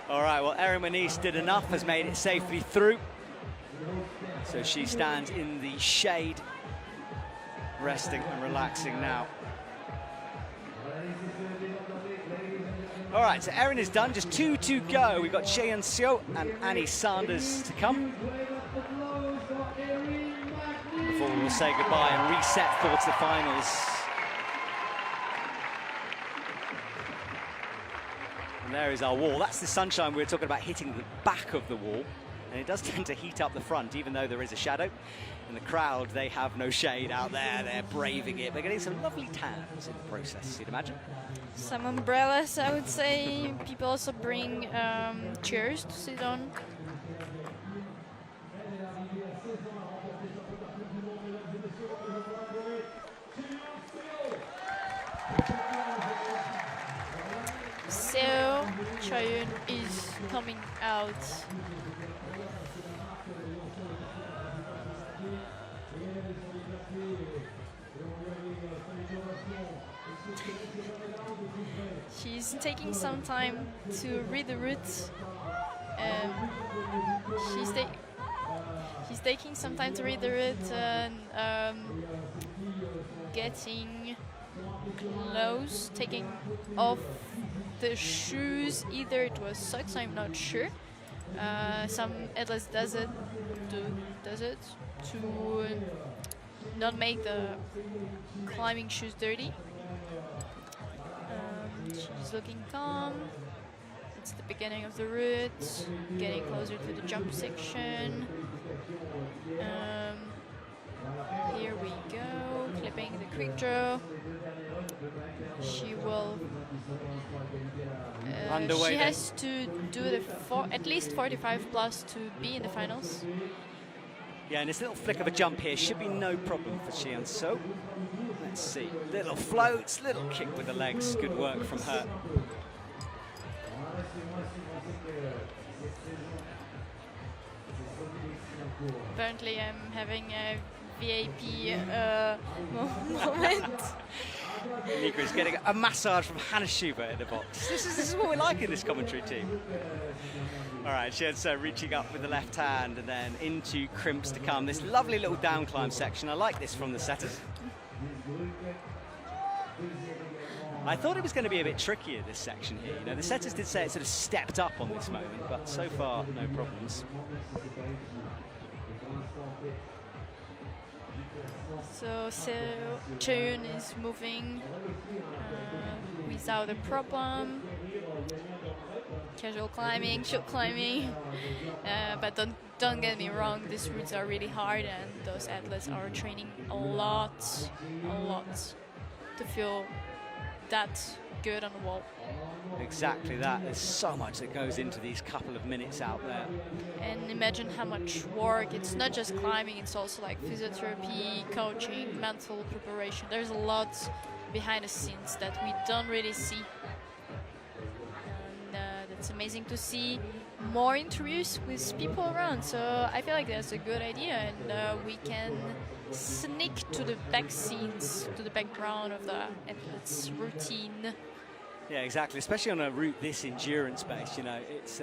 All right, well, Erin McNeice did enough, has made it safely through. So she stands in the shade, resting and relaxing now. All right, so Erin is done, just 2 to go. We've got Cheyenne Seo and Annie Sanders to come before we will say goodbye and reset for the finals. And there is our wall. That's the sunshine we were talking about hitting the back of the wall. And it does tend to heat up the front, even though there is a shadow. And the crowd, they have no shade out there. They're braving it. They're getting some lovely tans in the process, you'd imagine. Some umbrellas, I would say. People also bring chairs to sit on. So, Cheyenne is coming out. She's taking some time to read the route. She's taking some time to read the route and getting close, taking off the shoes. Either it was socks, I'm not sure. Some athletes does it to not make the climbing shoes dirty. She's looking calm. It's the beginning of the route, getting closer to the jump section. Here we go, clipping the quick draw. She will. Underway she then. has to do the at least 45 plus to be in the finals. Yeah, and this little flick of a jump here should be no problem for Xian So. Let's see. Little floats, little kick with the legs. Good work from her. Apparently, I'm having a VIP moment. Nico's getting a massage from Hannah Schubert in the box. This is what we like in this commentary team. All right, Xian So reaching up with the left hand and then into crimps to come. This lovely little down climb section. I like this from the setters. I thought it was going to be a bit trickier, this section here. You know, the setters did say it sort of stepped up on this moment, but so far, no problems. So Chun is moving without a problem. Casual climbing, short climbing, but don't get me wrong. These routes are really hard, and those athletes are training a lot to feel that good on the wall. Exactly that. There's so much that goes into these couple of minutes out there. And imagine how much work. It's not just climbing, it's also like physiotherapy, coaching, mental preparation. There's a lot behind the scenes that we don't really see. And that's amazing to see more interviews with people around. So I feel like that's a good idea, and we can sneak to the back scenes, to the background of the athlete's routine. Yeah, exactly. Especially on a route this endurance-based, you know, it's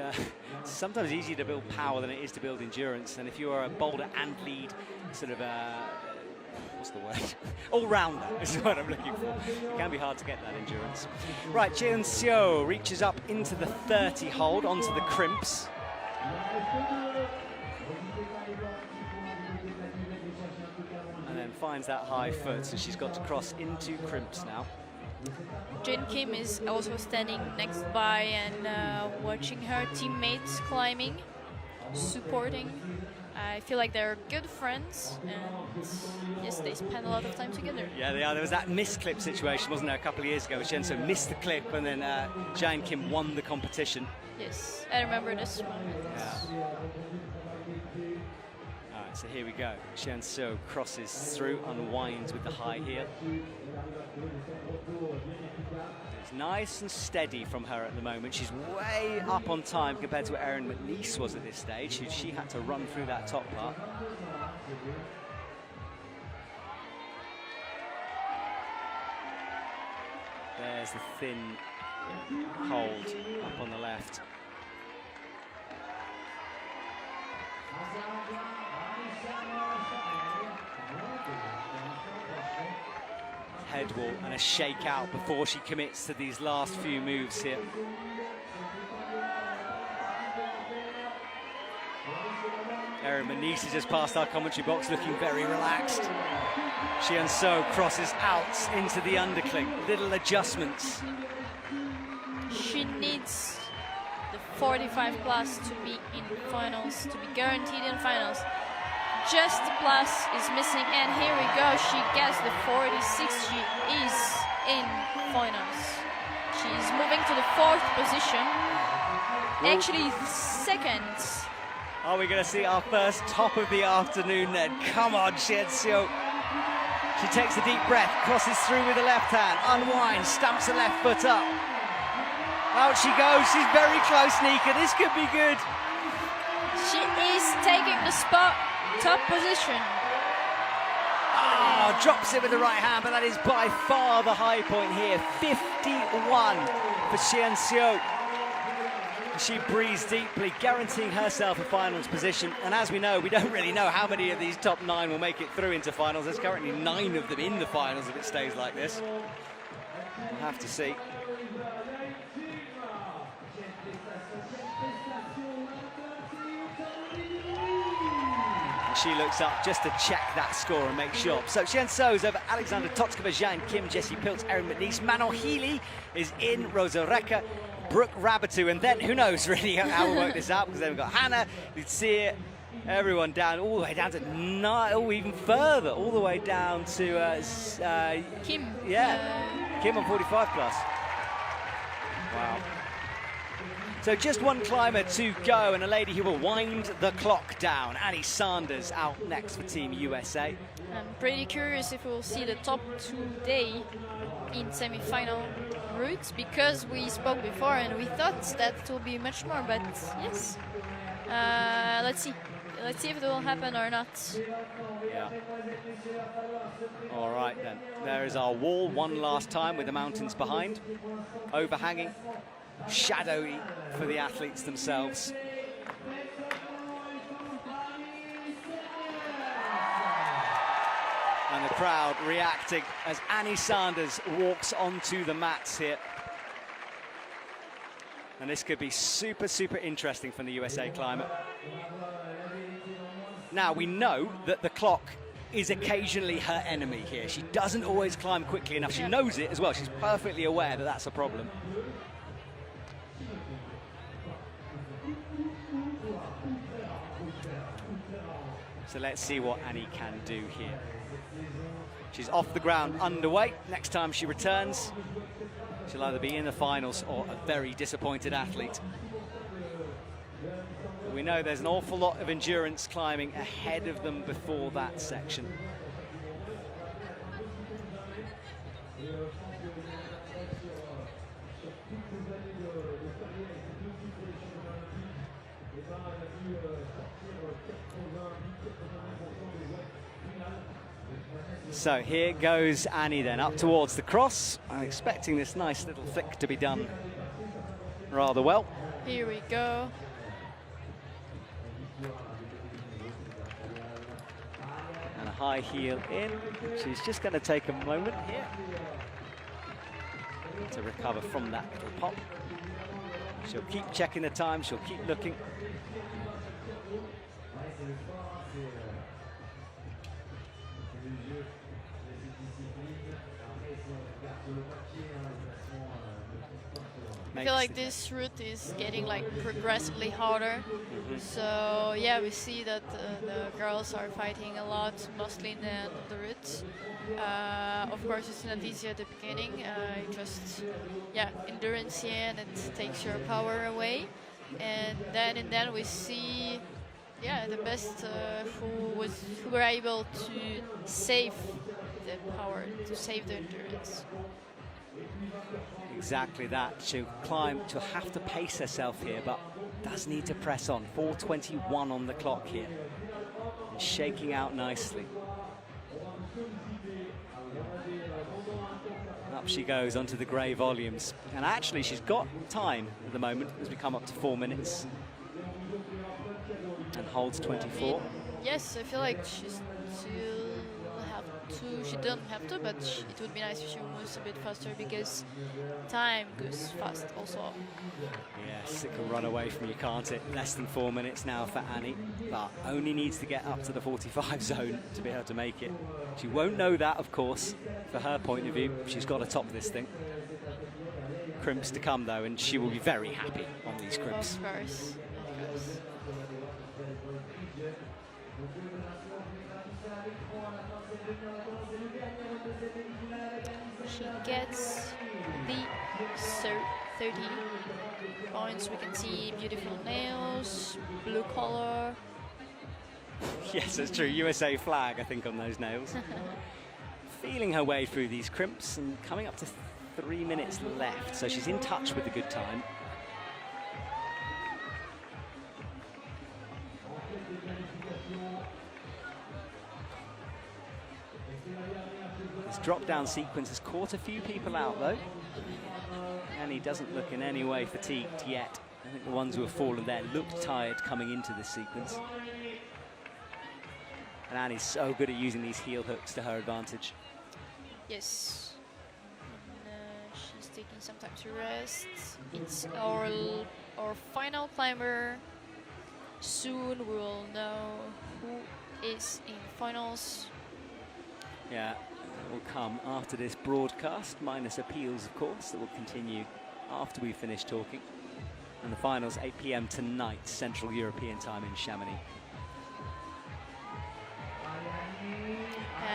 sometimes easier to build power than it is to build endurance. And if you are a boulder and lead sort of, what's the word? All-rounder is what I'm looking for. It can be hard to get that endurance. Right, Xian So reaches up into the 30 hold onto the crimps. And then finds that high foot, so she's got to cross into crimps now. Jane Kim is also standing next by and watching her teammates climbing, supporting. I feel like they're good friends, and yes, they spend a lot of time together. Yeah, they are. There was that missed clip situation, wasn't there, a couple of years ago? Xian So missed the clip, and then Jane Kim won the competition. Yes, I remember this moment. Yeah. All right, so here we go. Xian So crosses through, unwinds with the high heel. It's nice and steady from her at the moment. She's way up on time compared to what Erin McNeice was at this stage. She had to run through that top part. There's the thin hold up on the left. Head wall and a shake out before she commits to these last few moves here. Erin McNeice has just passed our commentary box looking very relaxed. Xian So crosses out into the undercling. Little adjustments. She needs the 45 plus to be in finals, to be guaranteed in finals. Just the plus is missing, and here we go. She gets the 46. She is in finals. She's moving to the 4th position. Actually, 2nd. Are we going to see our first top of the afternoon then? Come on, Xian So. She takes a deep breath, crosses through with the left hand, unwinds, stamps the left foot up. Out she goes. She's very close, Nika. This could be good. She is taking the spot. Top position. Oh, Oh, drops it with the right hand, but that is by far the high point here. 51 for Xian Xiu. She breathes deeply, guaranteeing herself a finals position. And as we know, we don't really know how many of these top 9 will make it through into finals. There's currently 9 of them in the finals if it stays like this. We'll have to see. She looks up just to check that score and make sure. So Xian Xiu's over Alexander Totskova, Zhang Kim, Jessie Piltz, Erin McNeese. Manon Healy is in, Rosa Recker, Brooke Rabatu, and then who knows really how we'll work this out, because then we've got Hannah, Lucia, everyone down, all the way down to 9, or even further, all the way down to Kim. Yeah, Kim on 45 plus. Wow. So just one climber to go, and a lady who will wind the clock down. Annie Sanders out next for Team USA. I'm pretty curious if we'll see the top 2 today in semi-final routes, because we spoke before and we thought that it will be much more, but yes. Let's see. Let's see if it will happen or not. Yeah. All right then. There is our wall one last time with the mountains behind. Overhanging. Shadowy for the athletes themselves. And the crowd reacting as Annie Sanders walks onto the mats here. And this could be super, super interesting from the USA climber. Now, we know that the clock is occasionally her enemy here. She doesn't always climb quickly enough. She knows it as well. She's perfectly aware that that's a problem. So let's see what Annie can do here. She's off the ground, underway. Next time she returns, she'll either be in the finals or a very disappointed athlete. But we know there's an awful lot of endurance climbing ahead of them before that section. So here goes Annie then, up towards the cross. I'm expecting this nice little flick to be done rather well. Here we go. And a high heel in. She's just going to take a moment here to recover from that little pop. She'll keep checking the time, she'll keep looking. I feel like this route is getting like progressively harder. So yeah, we see that the girls are fighting a lot, mostly in the end of the route. Of course, it's not easy at the beginning. Just endurance here, and it takes your power away. And then we see the best who were able to save the power, to save the endurance. Exactly that. She'll climb, she'll have to pace herself here, but does need to press on. 4:21 on the clock here. And shaking out nicely. Up she goes onto the grey volumes. And actually, she's got time at the moment as we come up to 4 minutes. And holds 24. Yes, I feel like she's still she doesn't have to, but it would be nice if she moves a bit faster, because time goes fast also. Yes, it can run away from you, can't it? Less than 4 minutes now for Annie, but only needs to get up to the 45 zone to be able to make it. She won't know that, of course, for her point of view. She's got to top this thing. Crimps to come, though, and she will be very happy on these crimps. Of course, of course. She gets the 30 points. We can see beautiful nails, blue color. Yes, that's true. USA flag, I think, on those nails. Feeling her way through these crimps and coming up to 3 minutes left. So she's in touch with a good time. drop-down sequence has caught a few people out, though. And he doesn't look in any way fatigued yet. I think the ones who have fallen there looked tired coming into this sequence. And Annie's so good at using these heel hooks to her advantage. Yes. And, she's taking some time to rest. It's our final climber. Soon we will know who is in finals. Yeah, it will come after this broadcast, minus appeals, of course, that will continue after we finish talking. And the finals, 8 p.m. tonight, Central European time in Chamonix.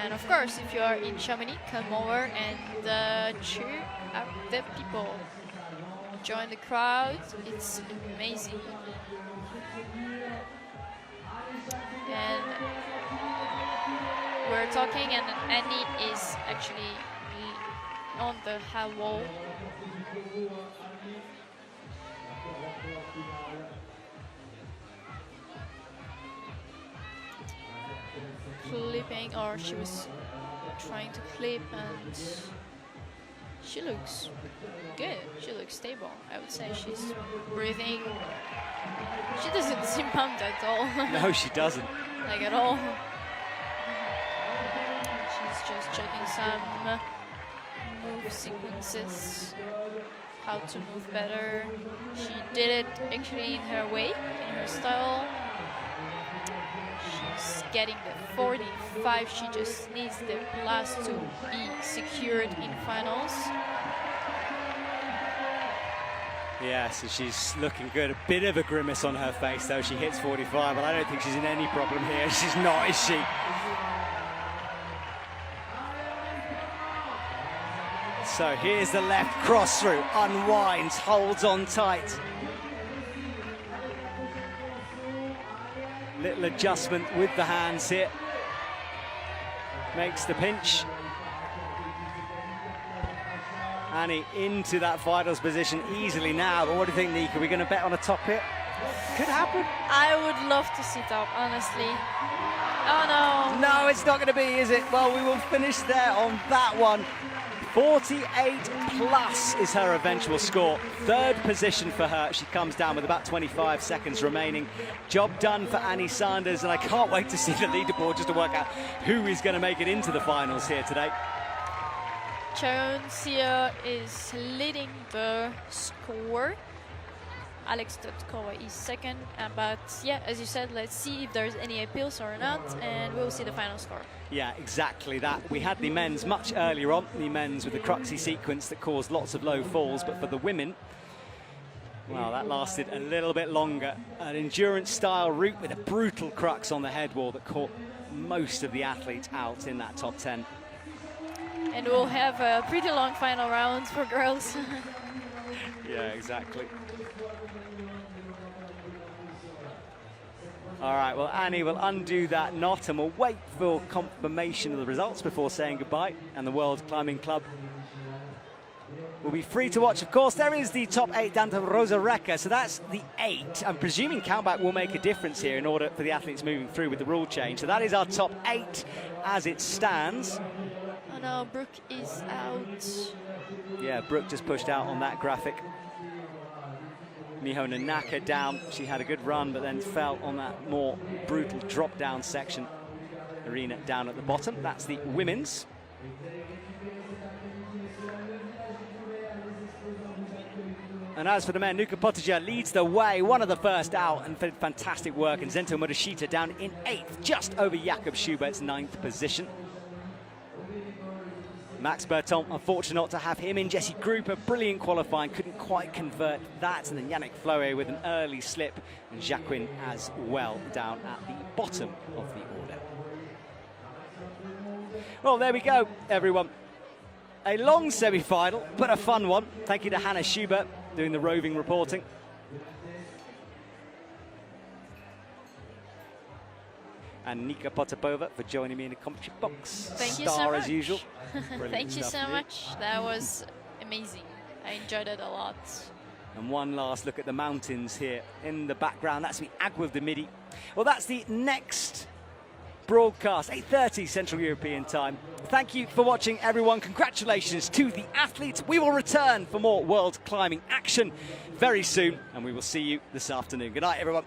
And of course, if you are in Chamonix, come over and cheer up the people. Join the crowd, it's amazing. And we're talking, and Annie is actually on the high wall. Clipping, or she was trying to clip, and she looks good. She looks stable. I would say she's breathing. She doesn't seem pumped at all. No, she doesn't. Like at all. She's just checking some move sequences, how to move better. She did it actually in her way, in her style. She's getting the 45. She just needs the last to be secured in finals. Yeah, so she's looking good. A bit of a grimace on her face, though. She hits 45, but I don't think she's in any problem here. She's not, is she? So here's the left cross through, unwinds, holds on tight. Little adjustment with the hands here. Makes the pinch. Annie into that finals position easily now, but what do you think, Nika? Are we going to bet on a top hit? Could happen. I would love to see top, honestly. Oh no. No, it's not going to be, is it? Well, we will finish there on that one. 48 plus is her eventual score. Third position for her. She comes down with about 25 seconds remaining. Job done for Annie Sanders, and I can't wait to see the leaderboard just to work out who is going to make it into the finals here today. Chamonix is leading the score. Alex Totkova is second, but yeah, as you said, let's see if there's any appeals or not, and we'll see the final score. Yeah, exactly that. We had the men's much earlier on, the men's with the cruxy sequence that caused lots of low falls, but for the women, well, that lasted a little bit longer. An endurance-style route with a brutal crux on the head wall that caught most of the athletes out in that top 10. And we'll have a pretty long final rounds for girls. Yeah, exactly. All right, well, Annie will undo that knot and we'll wait for confirmation of the results before saying goodbye. And the World Climbing Club will be free to watch. Of course, there is the top 8 down to Rosa Recca, so that's the 8. I'm presuming countback will make a difference here in order for the athletes moving through with the rule change. So that is our top 8 as it stands. Oh no, Brooke is out. Yeah, Brooke just pushed out on that graphic. Miho Nanaka down. She had a good run, but then fell on that more brutal drop-down section. Arena down at the bottom. That's the women's. And as for the men, Nuka Potija leads the way, one of the first out, and did fantastic work. And Zento Murashita down in 8th, just over Jakob Schubert's 9th position. Max Berton, unfortunate not to have him in. Jesse Gruper, brilliant qualifying, couldn't quite convert that. And then Yannick Floe with an early slip, and Jacqueline as well down at the bottom of the order. Well, there we go, everyone. A long semi-final, but a fun one. Thank you to Hannah Schubert doing the roving reporting. And Nika Potapova for joining me in the commentary box. Thank you so much. As usual. Thank you so much. That was amazing. I enjoyed it a lot. And one last look at the mountains here in the background. That's the Aguil de Midi. Well, that's the next broadcast, 8:30 Central European time. Thank you for watching, everyone. Congratulations to the athletes. We will return for more world climbing action very soon, and we will see you this afternoon. Good night, everyone.